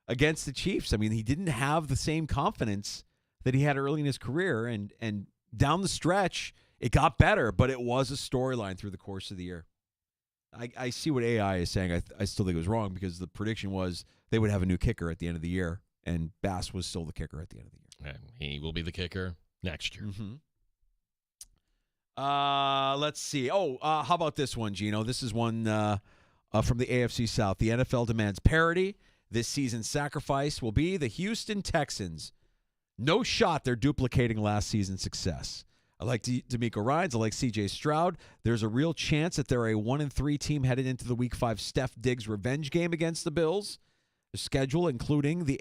against the Chiefs. I mean, he didn't have the same confidence that he had early in his career, and down the stretch, it got better, but it was a storyline through the course of the year. I see what AI is saying. I still think it was wrong because the prediction was they would have a new kicker at the end of the year, and Bass was still the kicker at the end of the year. And he will be the kicker next year. Mm-hmm. Let's see. How about this one, Gino? This is one from the AFC South. The NFL demands parity. This season's sacrifice will be the Houston Texans. No shot they're duplicating last season's success. I like D'Amico Ryans. I like C.J. Stroud. There's a real chance that they're a 1-3 team headed into the Week 5 Steph Diggs revenge game against the Bills. The schedule, including the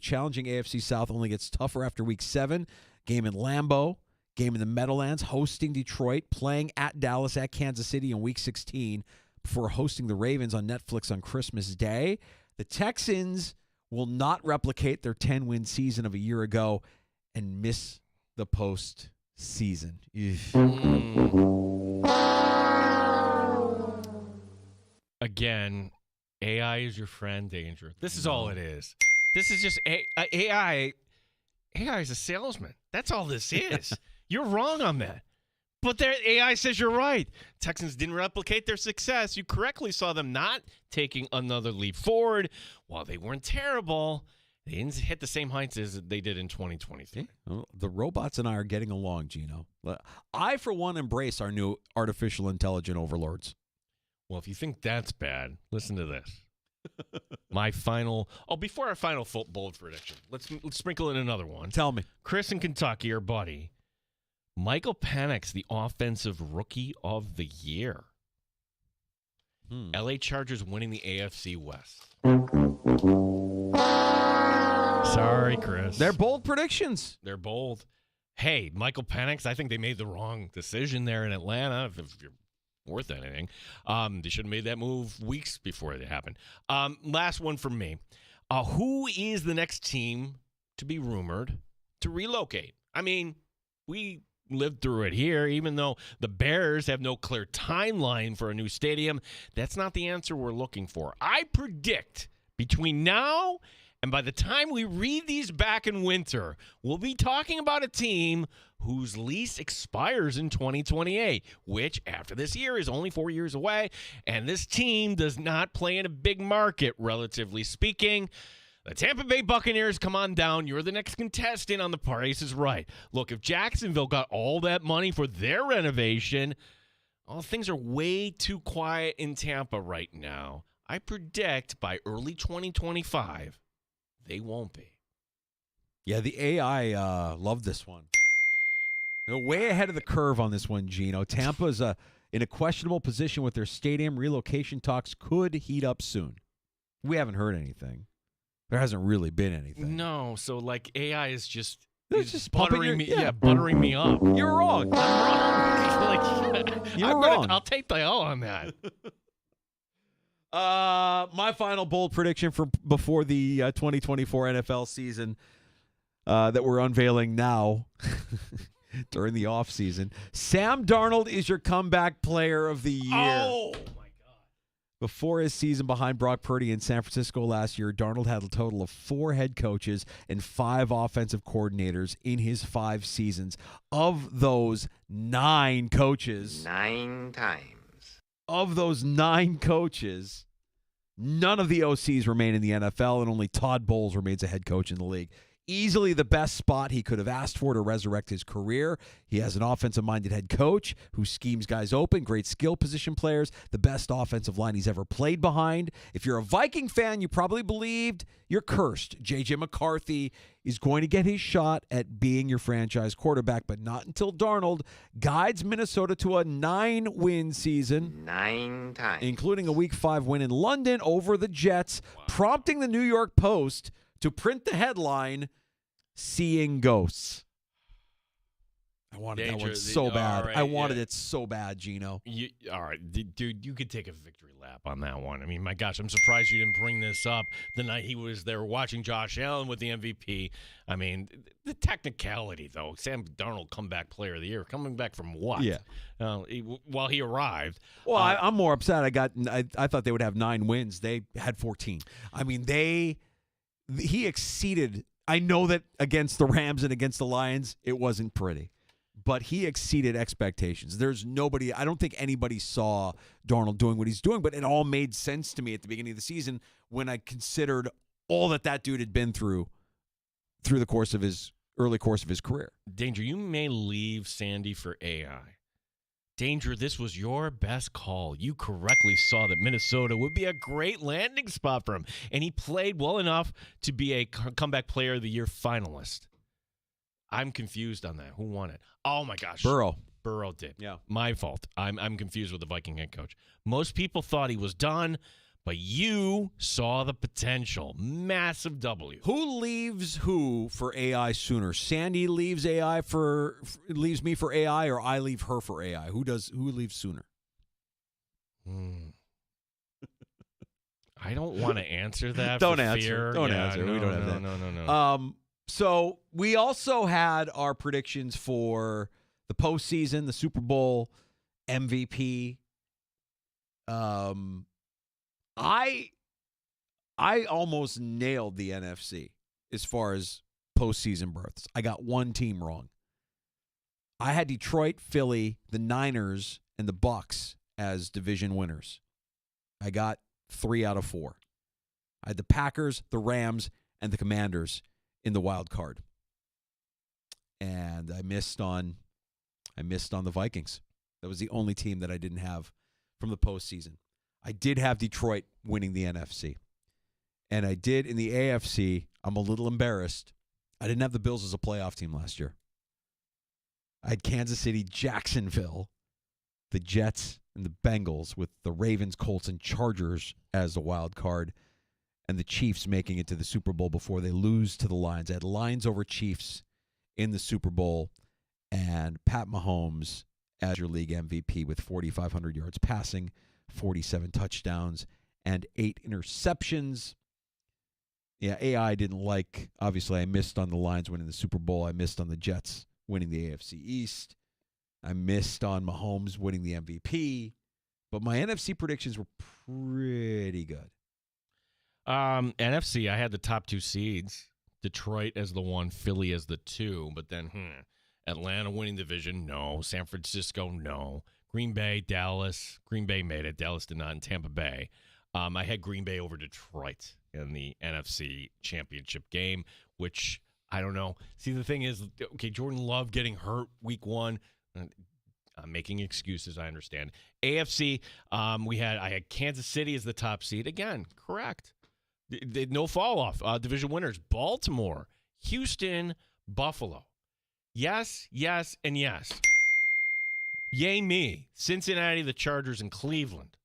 challenging AFC South, only gets tougher after Week 7. Game in Lambeau, game in the Meadowlands, hosting Detroit, playing at Dallas, at Kansas City in Week 16, before hosting the Ravens on Netflix on Christmas Day. The Texans will not replicate their 10-win season of a year ago and miss the postseason. Again, AI is your friend, Danger. This is all it is. This is just AI. AI is a salesman. That's all this is. You're wrong on that. But their AI says you're right. Texans didn't replicate their success. You correctly saw them not taking another leap forward. While they weren't terrible, they didn't hit the same heights as they did in 2023. Well, the robots and I are getting along, Gino. I, for one, embrace our new artificial intelligent overlords. Well, if you think that's bad, listen to this. Before our final bold prediction, let's sprinkle in another one. Tell me. Chris in Kentucky, our buddy. Michael Penix, the offensive rookie of the year. LA Chargers winning the AFC West. Sorry, Chris. They're bold predictions. They're bold. Hey, Michael Penix, I think they made the wrong decision there in Atlanta, if you're worth anything. They should have made that move weeks before it happened. Last one from me. Who is the next team to be rumored to relocate? I mean, we lived through it here. Even though the Bears have no clear timeline for a new stadium, that's not the answer we're looking for. I predict between now and by the time we read these back in winter, we'll be talking about a team whose lease expires in 2028, which after this year is only 4 years away, and this team does not play in a big market, relatively speaking. The Tampa Bay Buccaneers, come on down. You're the next contestant on The Price is Right. Look, if Jacksonville got all that money for their renovation, things are way too quiet in Tampa right now. I predict by early 2025, they won't be. Yeah, the AI loved this one. They're way ahead of the curve on this one, Gino. Tampa's in a questionable position with their stadium. Relocation talks could heat up soon. We haven't heard anything. There hasn't really been anything. No, so like AI is just It's just buttering me. Yeah, buttering me up. You're wrong. I'm wrong. You're wrong. I'll take the L on that. My final bold prediction for before the 2024 NFL season that we're unveiling now during the offseason. Sam Darnold is your comeback player of the year. Oh, my God. Before his season behind Brock Purdy in San Francisco last year, Darnold had a total of 4 head coaches and 5 offensive coordinators in his 5 seasons. Of those 9 coaches. 9 times. Of those 9 coaches, none of the OCs remain in the NFL, and only Todd Bowles remains a head coach in the league. Easily the best spot he could have asked for to resurrect his career. He has an offensive-minded head coach who schemes guys open, great skill position players, the best offensive line he's ever played behind. If you're a Viking fan, you probably believed you're cursed. J.J. McCarthy is going to get his shot at being your franchise quarterback, but not until Darnold guides Minnesota to a 9-win season. 9 times. Including a Week 5 win in London over the Jets, prompting the New York Post to print the headline, "Seeing Ghosts." I wanted that one so bad. Right, I wanted it so bad, Gino. All right, dude, you could take a victory lap on that one. I mean, my gosh, I'm surprised you didn't bring this up the night he was there watching Josh Allen with the MVP. I mean, the technicality, though. Sam Darnold, comeback player of the year. Coming back from what? Yeah. While he arrived. Well, I'm more upset. I thought they would have 9 wins. They had 14. I mean, he exceeded. I know that against the Rams and against the Lions, it wasn't pretty. But he exceeded expectations. There's nobody, I don't think anybody saw Darnold doing what he's doing, but it all made sense to me at the beginning of the season when I considered all that dude had been through the course of his early course of his career. Danger, you may leave Sandy for AI. Danger, this was your best call. You correctly saw that Minnesota would be a great landing spot for him, and he played well enough to be a comeback player of the year finalist. I'm confused on that. Who won it? Oh, my gosh. Burrow did. Yeah. My fault. I'm confused with the Viking head coach. Most people thought he was done, but you saw the potential. Massive W. Who leaves who for AI sooner? Sandy leaves leaves me for AI, or I leave her for AI? Who leaves sooner? I don't want to answer that. Don't for answer. Fear. Don't yeah, answer. No, we don't have that. No. So we also had our predictions for the postseason, the Super Bowl, MVP. I I almost nailed the NFC as far as postseason berths. I got one team wrong. I had Detroit, Philly, the Niners, and the Bucks as division winners. I got 3 out of 4. I had the Packers, the Rams, and the Commanders in the wild card. And I missed on the Vikings. That was the only team that I didn't have from the postseason. I did have Detroit winning the NFC. And I did in the AFC. I'm a little embarrassed. I didn't have the Bills as a playoff team last year. I had Kansas City, Jacksonville, the Jets, and the Bengals with the Ravens, Colts, and Chargers as the wild card, and the Chiefs making it to the Super Bowl before they lose to the Lions. I had Lions over Chiefs in the Super Bowl, and Pat Mahomes as your league MVP with 4,500 yards passing, 47 touchdowns, and 8 interceptions. Yeah, AI didn't like, obviously, I missed on the Lions winning the Super Bowl. I missed on the Jets winning the AFC East. I missed on Mahomes winning the MVP. But my NFC predictions were pretty good. NFC, I had the top 2 seeds. Detroit as the 1, Philly as the 2. But then, Atlanta winning division, no. San Francisco, no. Green Bay, Dallas. Green Bay made it. Dallas did not in Tampa Bay. I had Green Bay over Detroit in the NFC Championship game, which I don't know. See, the thing is, okay, Jordan Love getting hurt week 1. I'm making excuses, I understand. AFC, I had Kansas City as the top seed. Again, correct. No fall off. Division winners, Baltimore, Houston, Buffalo. Yes, yes, and yes. Yay me. Cincinnati, the Chargers, and Cleveland.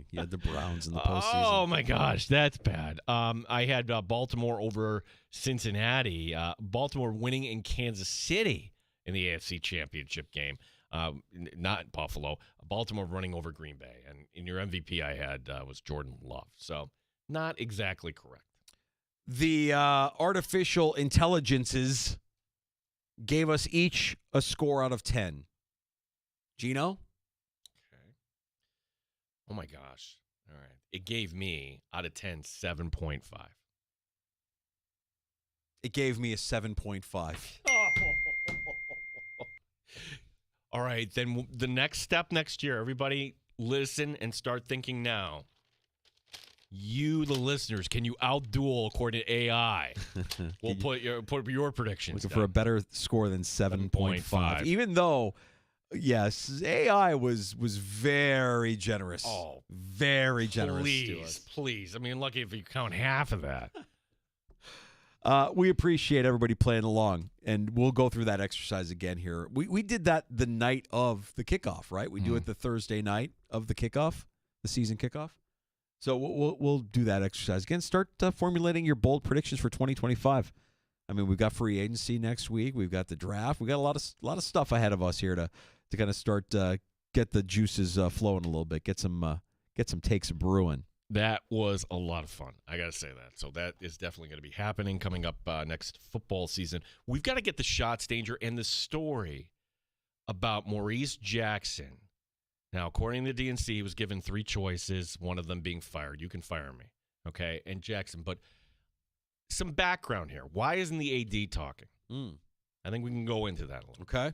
You had the Browns in the postseason. Oh, my gosh, that's bad. I had Baltimore over Cincinnati. Baltimore winning in Kansas City in the AFC Championship game. Not Buffalo. Baltimore running over Green Bay. And in your MVP I had was Jordan Love. So not exactly correct. The artificial intelligences gave us each a score out of 10. Gino? Okay. Oh, my gosh. All right. It gave me, out of 10, 7.5. It gave me a 7.5. All right. Then the next step next year, everybody listen and start thinking now. You, the listeners, can you outduel according to AI? We'll put your predictions. Looking for a better score than 7.5. Even though, yes, AI was very generous. Oh, very generous to us. Please. I mean, lucky if you count half of that. We appreciate everybody playing along, and we'll go through that exercise again here. We did that the night of the kickoff, right? We do it the Thursday night of the kickoff, the season kickoff. So we'll do that exercise again. Start formulating your bold predictions for 2025. I mean, we've got free agency next week. We've got the draft. We've got a lot of stuff ahead of us here to kind of start get the juices flowing a little bit. Get some takes brewing. That was a lot of fun. I got to say that. So that is definitely going to be happening coming up next football season. We've got to get the shots danger and the story about Maurice Jackson. Now, according to the DNC, he was given 3 choices, one of them being fired. You can fire me, okay? And Jackson. But some background here. Why isn't the AD talking? I think we can go into that a little. Okay.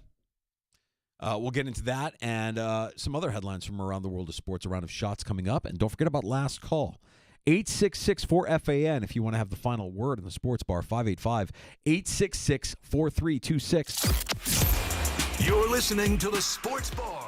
We'll get into that and some other headlines from around the world of sports, a round of shots coming up. And don't forget about last call. 866-4FAN if you want to have the final word in the sports bar. 585-866-4326. You're listening to the Sports Bar.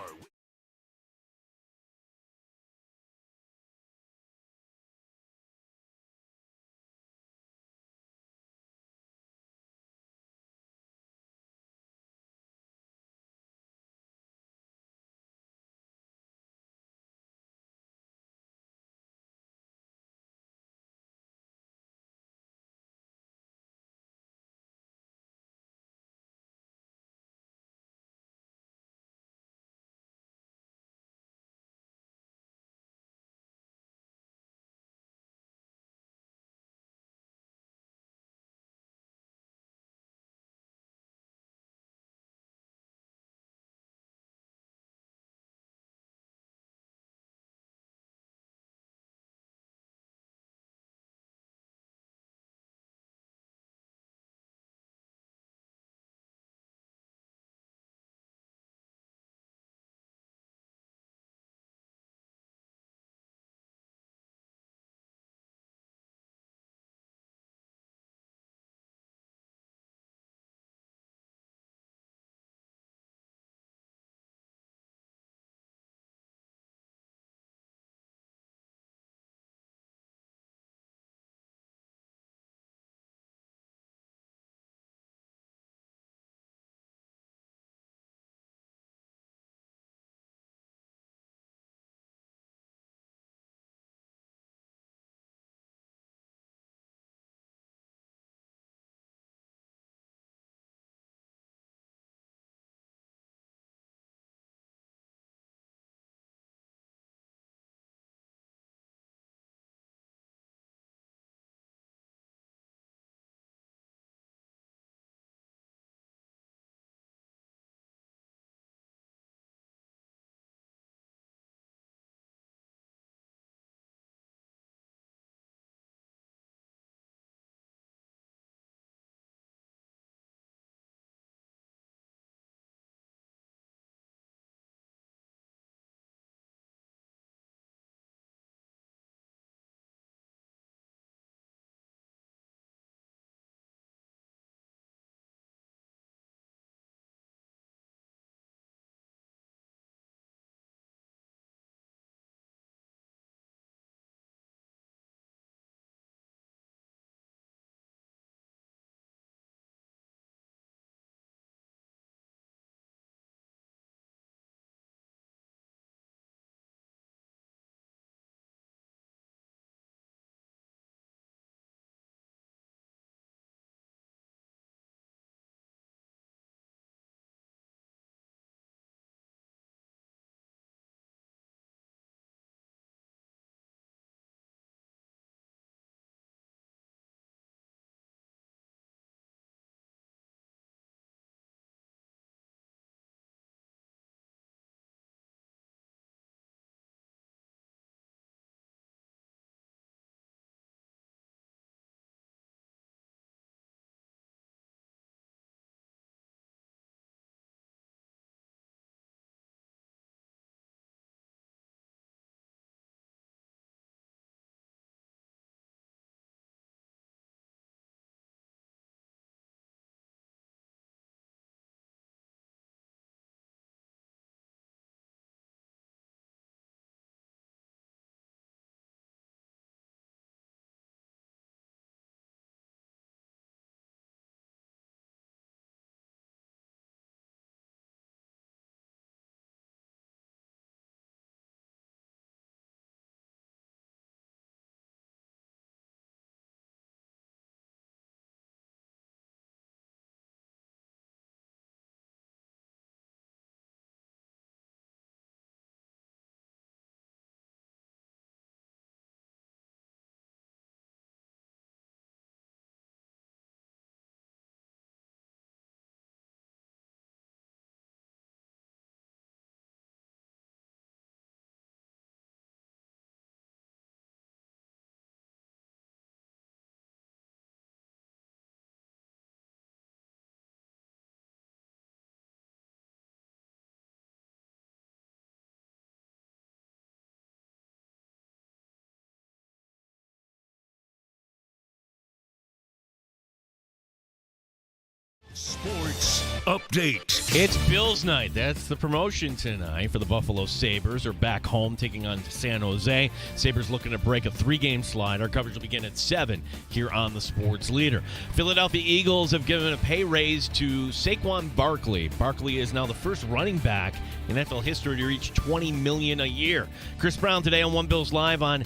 Sports Update. It's Bills night. That's the promotion tonight for the Buffalo Sabres. They're back home taking on San Jose. Sabres looking to break a 3-game slide. Our coverage will begin at 7 here on the Sports Leader. Philadelphia Eagles have given a pay raise to Saquon Barkley. Barkley is now the first running back in NFL history to reach $20 million a year. Chris Brown today on One Bills Live on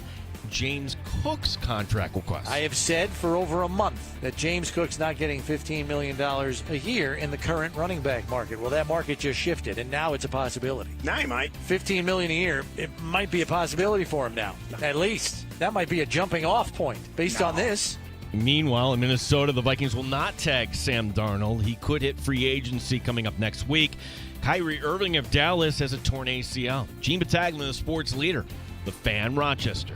James Cook's contract request. I have said for over a month that James Cook's not getting $15 million a year in the current running back market. Well, that market just shifted, and now it's a possibility. Now he might. $15 million a year, it might be a possibility for him now. At least. That might be a jumping off point based on this. Meanwhile, in Minnesota, the Vikings will not tag Sam Darnold. He could hit free agency coming up next week. Kyrie Irving of Dallas has a torn ACL. Gene Battaglia, the Sports Leader, the Fan, Rochester.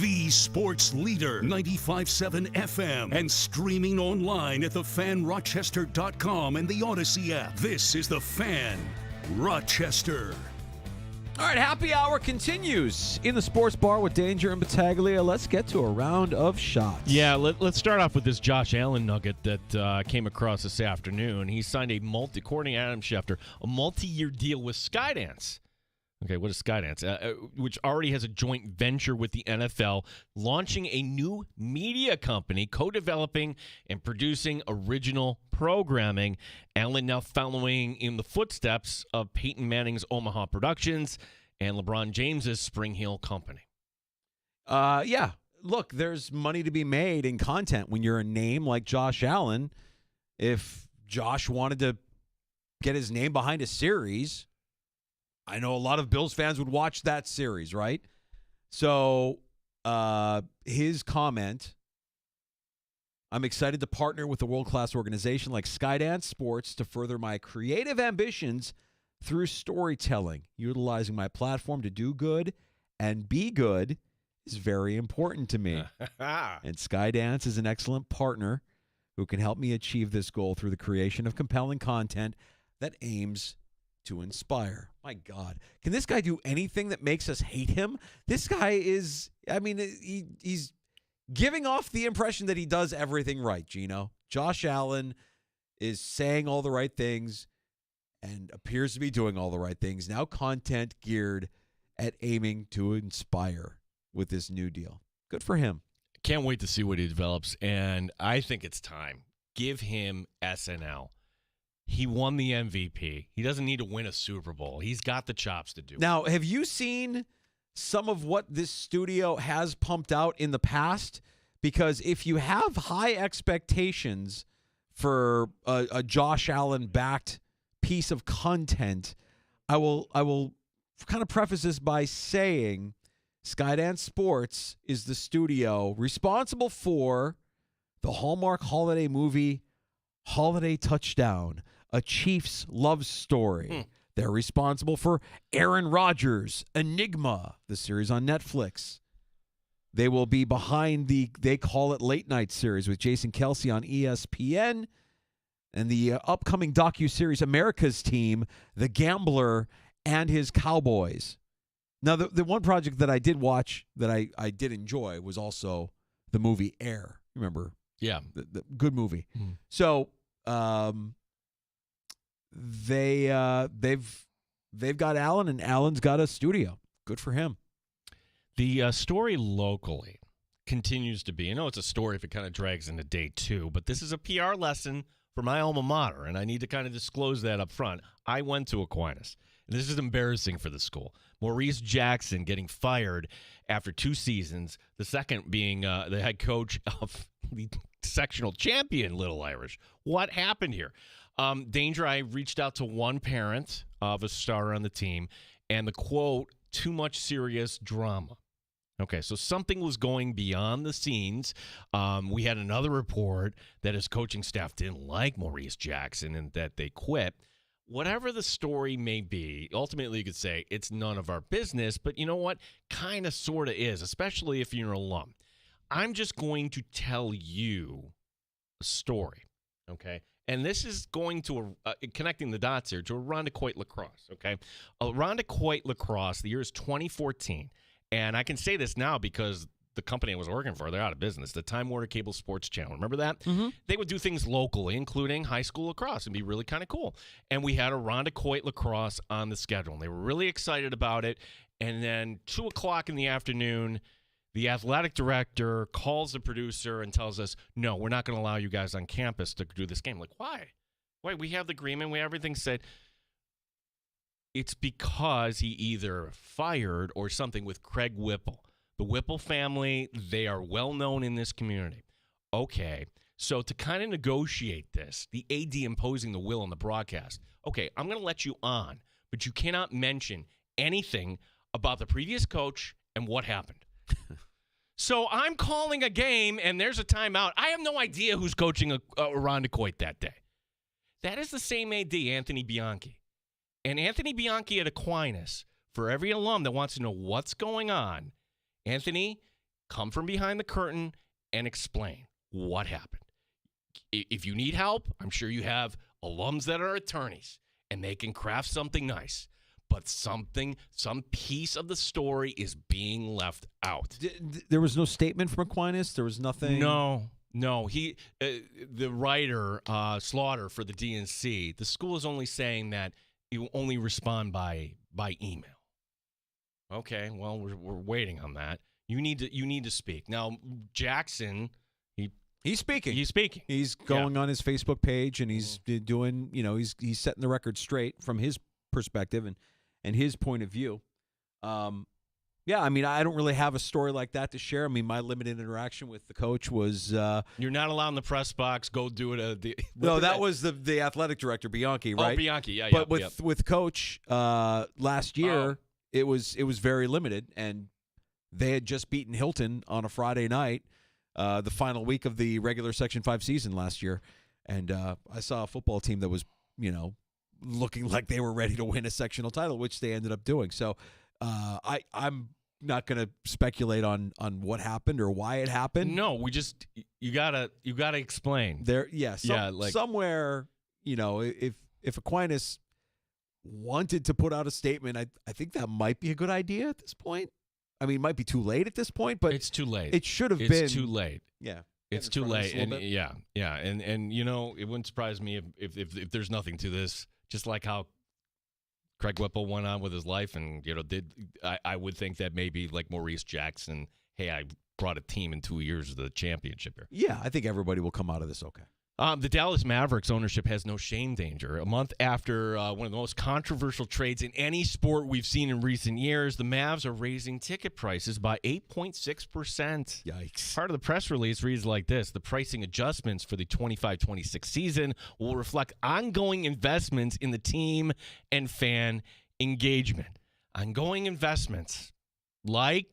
The Sports Leader, 95.7 FM, and streaming online at thefanrochester.com and the Odyssey app. This is The Fan, Rochester. All right, happy hour continues in the sports bar with Danger and Battaglia. Let's get to a round of shots. Yeah, let's start off with this Josh Allen nugget that came across this afternoon. He signed according to Adam Schefter, a multi-year deal with Skydance. Okay, what is Skydance? Which already has a joint venture with the NFL, launching a new media company, co-developing and producing original programming. Allen now following in the footsteps of Peyton Manning's Omaha Productions and LeBron James's Spring Hill Company. Yeah, look, there's money to be made in content when you're a name like Josh Allen. If Josh wanted to get his name behind a series, I know a lot of Bills fans would watch that series, right? So his comment, I'm excited to partner with a world-class organization like Skydance Sports to further my creative ambitions through storytelling. Utilizing my platform to do good and be good is very important to me. And Skydance is an excellent partner who can help me achieve this goal through the creation of compelling content that aims to inspire. My God. Can this guy do anything that makes us hate him? This guy is, I mean, he's giving off the impression that he does everything right, Gino. Josh Allen is saying all the right things and appears to be doing all the right things. Now content geared at aiming to inspire with this new deal. Good for him. Can't wait to see what he develops, and I think it's time. Give him SNL. He won the MVP. He doesn't need to win a Super Bowl. He's got the chops to do it. Now, have you seen some of what this studio has pumped out in the past? Because if you have high expectations for a Josh Allen-backed piece of content, I will kind of preface this by saying Skydance Sports is the studio responsible for the Hallmark holiday movie Holiday Touchdown, a Chiefs love story. They're responsible for Aaron Rodgers, Enigma, the series on Netflix. They will be behind the They Call It Late Night series with Jason Kelce on ESPN and the upcoming docuseries America's Team, The Gambler and His Cowboys. Now, the one project that I did watch that I did enjoy was also the movie Air. Remember? Yeah. The good movie. So they've got Allen, and Allen's got a studio. Good for him. The story locally continues to be, I know it's a story if it kind of drags into day 2, but this is a PR lesson for my alma mater, and I need to kind of disclose that up front. I went to Aquinas. This is embarrassing for the school. Maurice Jackson getting fired after 2 seasons, the second being the head coach of the sectional champion Little Irish. What happened here? Danger, I reached out to one parent of a star on the team, and the quote, too much serious drama. Okay, so something was going beyond the scenes. We had another report that his coaching staff didn't like Maurice Jackson and that they quit. Whatever the story may be, ultimately you could say it's none of our business, but you know what? Kind of, sort of is, especially if you're an alum. I'm just going to tell you a story, okay? And this is going to, connecting the dots here, to Irondequoit lacrosse, okay? Irondequoit lacrosse, the year is 2014. And I can say this now because the company I was working for, they're out of business, the Time Warner Cable Sports Channel. Remember that? Mm-hmm. They would do things locally, including high school lacrosse, and be really kind of cool. And we had a Rondequoit lacrosse on the schedule, and they were really excited about it. And then 2 o'clock in the afternoon, the athletic director calls the producer and tells us, no, we're not going to allow you guys on campus to do this game. Like, why? Why? We have the agreement. We have everything said. It's because he either fired or something with Craig Whipple. The Whipple family, they are well known in this community. Okay, so to kind of negotiate this, the AD imposing the will on the broadcast, okay, I'm going to let you on, but you cannot mention anything about the previous coach and what happened. So I'm calling a game, and there's a timeout. I have no idea who's coaching Rondequoit that day. That is the same AD, Anthony Bianchi. And Anthony Bianchi at Aquinas, for every alum that wants to know what's going on, Anthony, come from behind the curtain and explain what happened. If you need help, I'm sure you have alums that are attorneys, and they can craft something nice. But some piece of the story is being left out. There was no statement from Aquinas? There was nothing? No. He, the writer, Slaughter for the DNC, the school is only saying that you only respond by email. Okay, well, we're waiting on that. You need to speak. Now, Jackson, he's speaking. He's going on his Facebook page, and he's doing, he's setting the record straight from his perspective and his point of view. Yeah, I mean, I don't really have a story like that to share. I mean, my limited interaction with the coach was you're not allowed in the press box. Go do it. No, that was the athletic director, Bianchi, right? Oh, Bianchi, yeah. But with Coach last year, it was very limited, and they had just beaten Hilton on a Friday night, the final week of the regular Section 5 season last year, and I saw a football team that was, looking like they were ready to win a sectional title, which they ended up doing. So. I'm not going to speculate on what happened or why it happened. No, you gotta explain. Somewhere, if Aquinas wanted to put out a statement, I think that might be a good idea at this point. I mean, it might be too late at this point, but it's too late. It should have been. It's too late. Yeah. It's too late, and and it wouldn't surprise me if there's nothing to this. Just like how Craig Whipple went on with his life, and I would think that maybe like Maurice Jackson, hey, I brought a team in 2 years to the championship here. Yeah, I think everybody will come out of this okay. The Dallas Mavericks ownership has no shame danger. A month after one of the most controversial trades in any sport we've seen in recent years, the Mavs are raising ticket prices by 8.6%. Yikes. Part of the press release reads like this: the pricing adjustments for the 25-26 season will reflect ongoing investments in the team and fan engagement. Ongoing investments like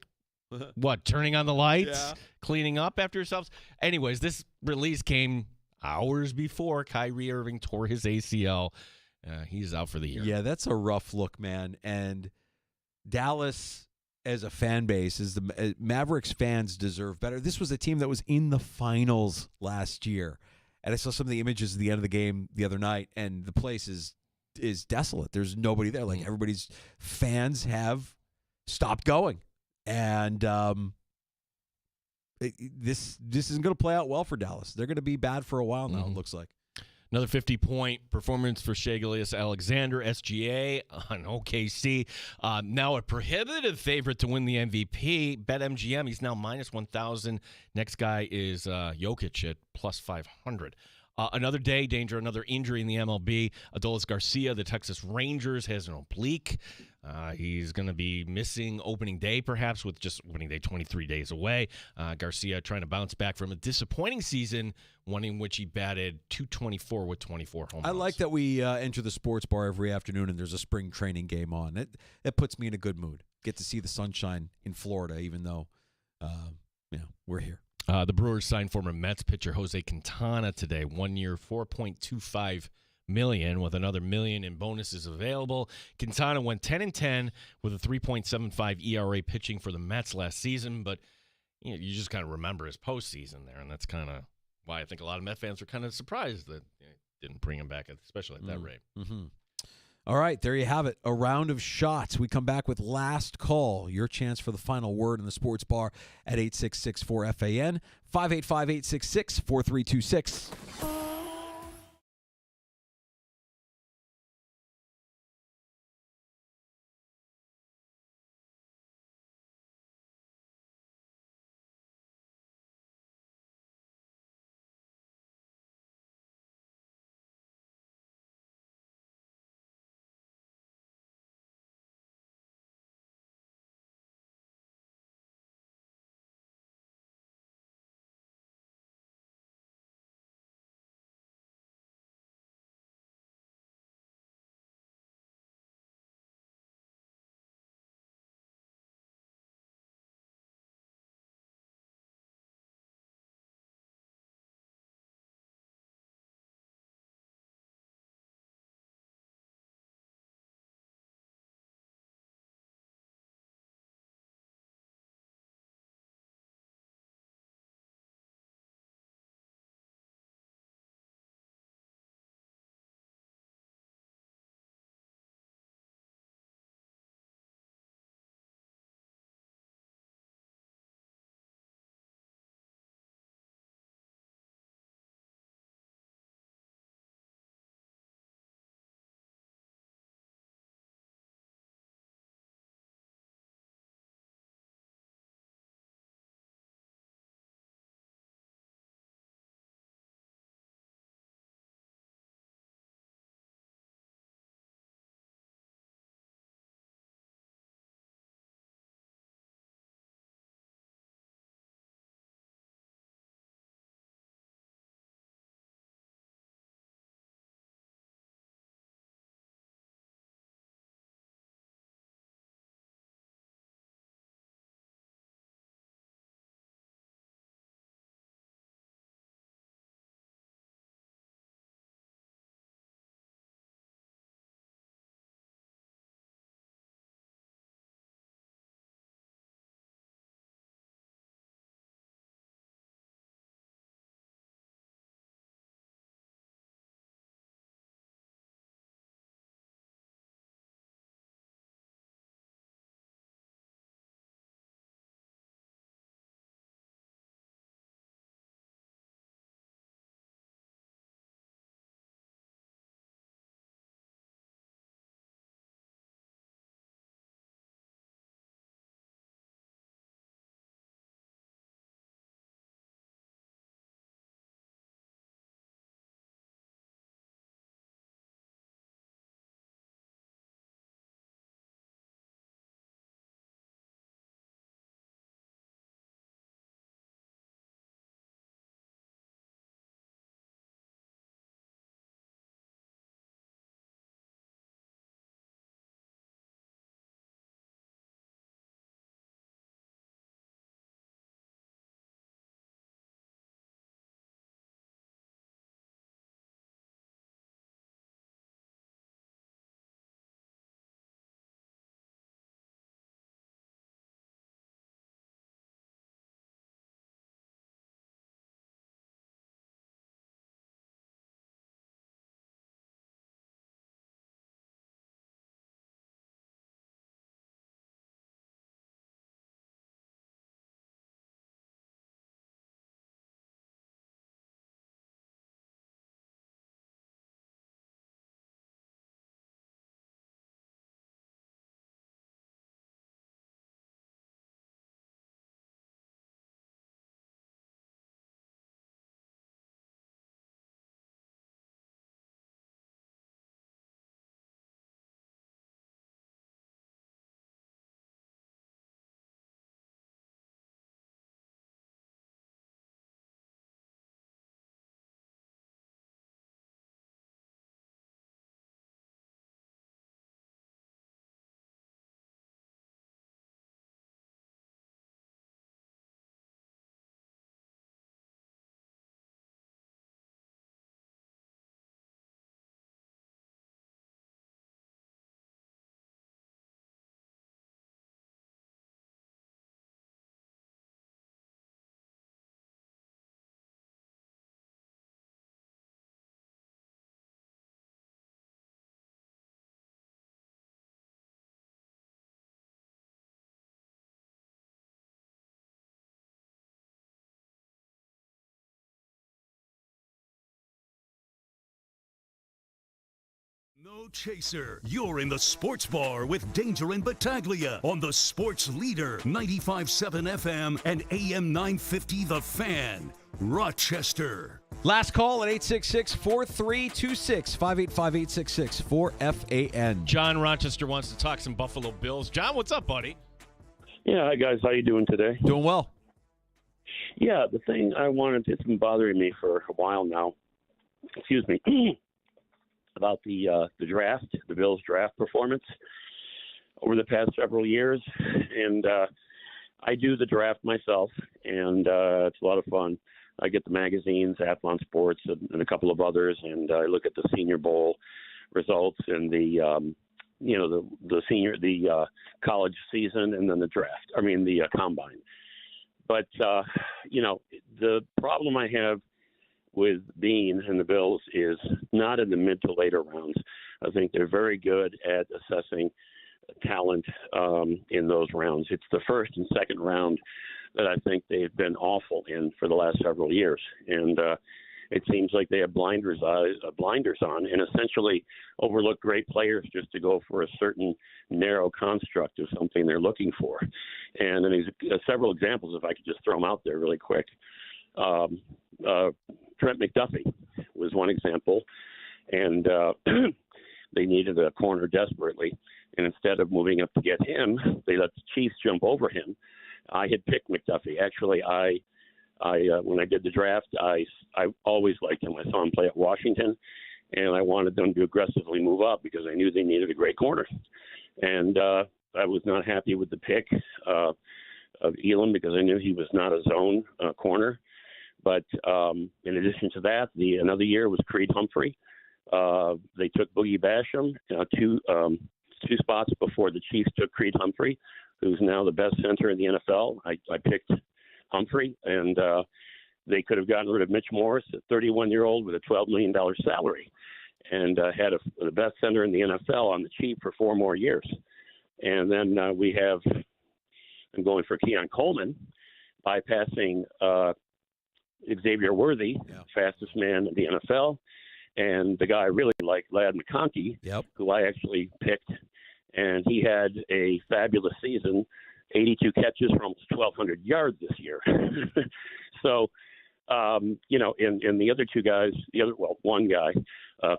what? Turning on the lights? Cleaning up after yourselves? Anyways, this release came hours before Kyrie Irving tore his ACL. He's out for the year. Yeah, that's a rough look, man. And Dallas, as a fan base, Mavericks fans deserve better. This was a team that was in the finals last year. And I saw some of the images at the end of the game the other night, and the place is desolate. There's nobody there. Like, everybody's fans have stopped going. And this isn't going to play out well for Dallas. They're going to be bad for a while now, it looks like. Another 50-point performance for Shai Gilgeous-Alexander, SGA on OKC. Now a prohibitive favorite to win the MVP. BetMGM, he's now minus 1,000. Next guy is Jokic at plus 500. Another day, danger, another injury in the MLB. Adolis Garcia, the Texas Rangers, has an oblique. He's going to be missing opening day, perhaps, with just opening day 23 days away. Garcia trying to bounce back from a disappointing season, one in which he batted .224 with 24 home runs. I like that we enter the sports bar every afternoon and there's a spring training game on. It puts me in a good mood. Get to see the sunshine in Florida, even though we're here. The Brewers signed former Mets pitcher Jose Quintana today. 1 year, $4.25 million, with another $1 million in bonuses available. Quintana went 10-10 with a 3.75 ERA pitching for the Mets last season, but you just kind of remember his postseason there, and that's kind of why I think a lot of Met fans were kind of surprised that didn't bring him back, especially at that rate. Mm-hmm. All right, there you have it. A round of shots. We come back with last call. Your chance for the final word in the sports bar at 866-4FAN, 585-866-4326. No chaser. You're in the Sports Bar with Danger and Battaglia on the Sports Leader, 95.7 FM and AM 950 The Fan, Rochester. Last call at 866-4326, 585-866-4FAN. John Rochester wants to talk some Buffalo Bills. John, what's up, buddy? Yeah, hi guys. How you doing today? Doing well. Yeah, the thing I wanted, it's been bothering me for a while now. Excuse me. About the draft, the Bills draft performance over the past several years. And I do the draft myself, and it's a lot of fun. I get the magazines, Athlon Sports, and a couple of others, and I look at the Senior Bowl results and the college season, and then the draft. I mean, the combine. But, the problem I have with Bean and the Bills is not in the mid to later rounds. I think they're very good at assessing talent in those rounds. It's the first and second round that I think they've been awful in for the last several years. And it seems like they have blinders on and essentially overlook great players just to go for a certain narrow construct of something they're looking for. And then there's several examples, if I could just throw them out there really quick. Trent McDuffie was one example, and they needed a corner desperately. And instead of moving up to get him, they let the Chiefs jump over him. I had picked McDuffie. Actually, I when I did the draft, I always liked him. I saw him play at Washington, and I wanted them to aggressively move up because I knew they needed a great corner. And I was not happy with the pick of Elam because I knew he was not a zone corner. But in addition to that, another year was Creed Humphrey. They took Boogie Basham two spots before the Chiefs took Creed Humphrey, who's now the best center in the NFL. I picked Humphrey, and they could have gotten rid of Mitch Morris, a 31-year-old with a $12 million salary, and had the best center in the NFL on the cheap for 4 more years. And then I'm going for Keon Coleman, bypassing Xavier Worthy, fastest man in the NFL, and the guy I really like, Ladd McConkey, who I actually picked, and he had a fabulous season, 82 catches for almost 1,200 yards this year. So, and the other two guys, one guy,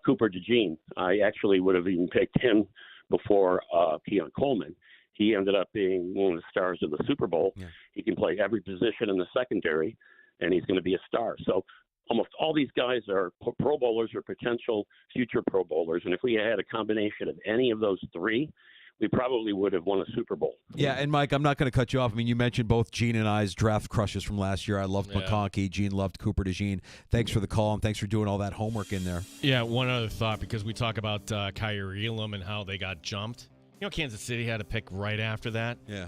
Cooper DeJean, I actually would have even picked him before Keon Coleman. He ended up being one of the stars of the Super Bowl. Yeah. He can play every position in the secondary, and he's going to be a star. So almost all these guys are Pro Bowlers or potential future Pro Bowlers. And if we had a combination of any of those three, we probably would have won a Super Bowl. Yeah, and Mike, I'm not going to cut you off. I mean, you mentioned both Gene and I's draft crushes from last year. I loved McConkey. Gene loved Cooper DeJean. Thanks for the call, and thanks for doing all that homework in there. Yeah, one other thought, because we talk about Kyrie Elam and how they got jumped. Kansas City had a pick right after that. Yeah.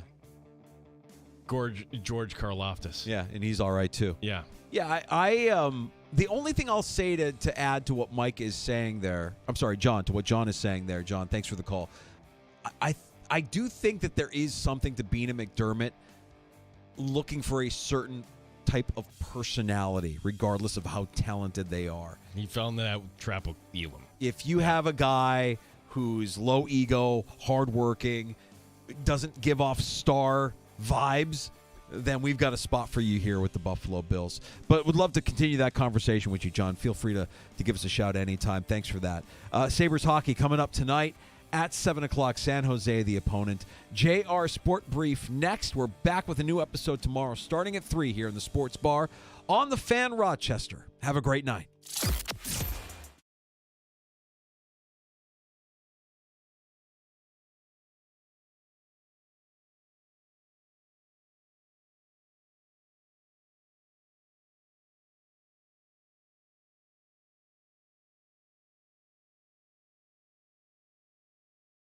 George Karlaftis. Yeah, and he's all right, too. Yeah. Yeah, I the only thing I'll say to add to what Mike is saying there, I'm sorry, John, to what John is saying there, John, thanks for the call. I do think that there is something to Bean and McDermott looking for a certain type of personality, regardless of how talented they are. He fell into that trap with Elam. If you have a guy who's low ego, hardworking, doesn't give off star vibes, then we've got a spot for you here with the Buffalo Bills. But would love to continue that conversation with you, John. Feel free to give us a shout anytime. Thanks for that. Sabres hockey coming up tonight at 7 o'clock. San Jose, the opponent. JR Sport Brief next. We're back with a new episode tomorrow starting at 3 here in the Sports Bar on the Fan Rochester. Have a great night.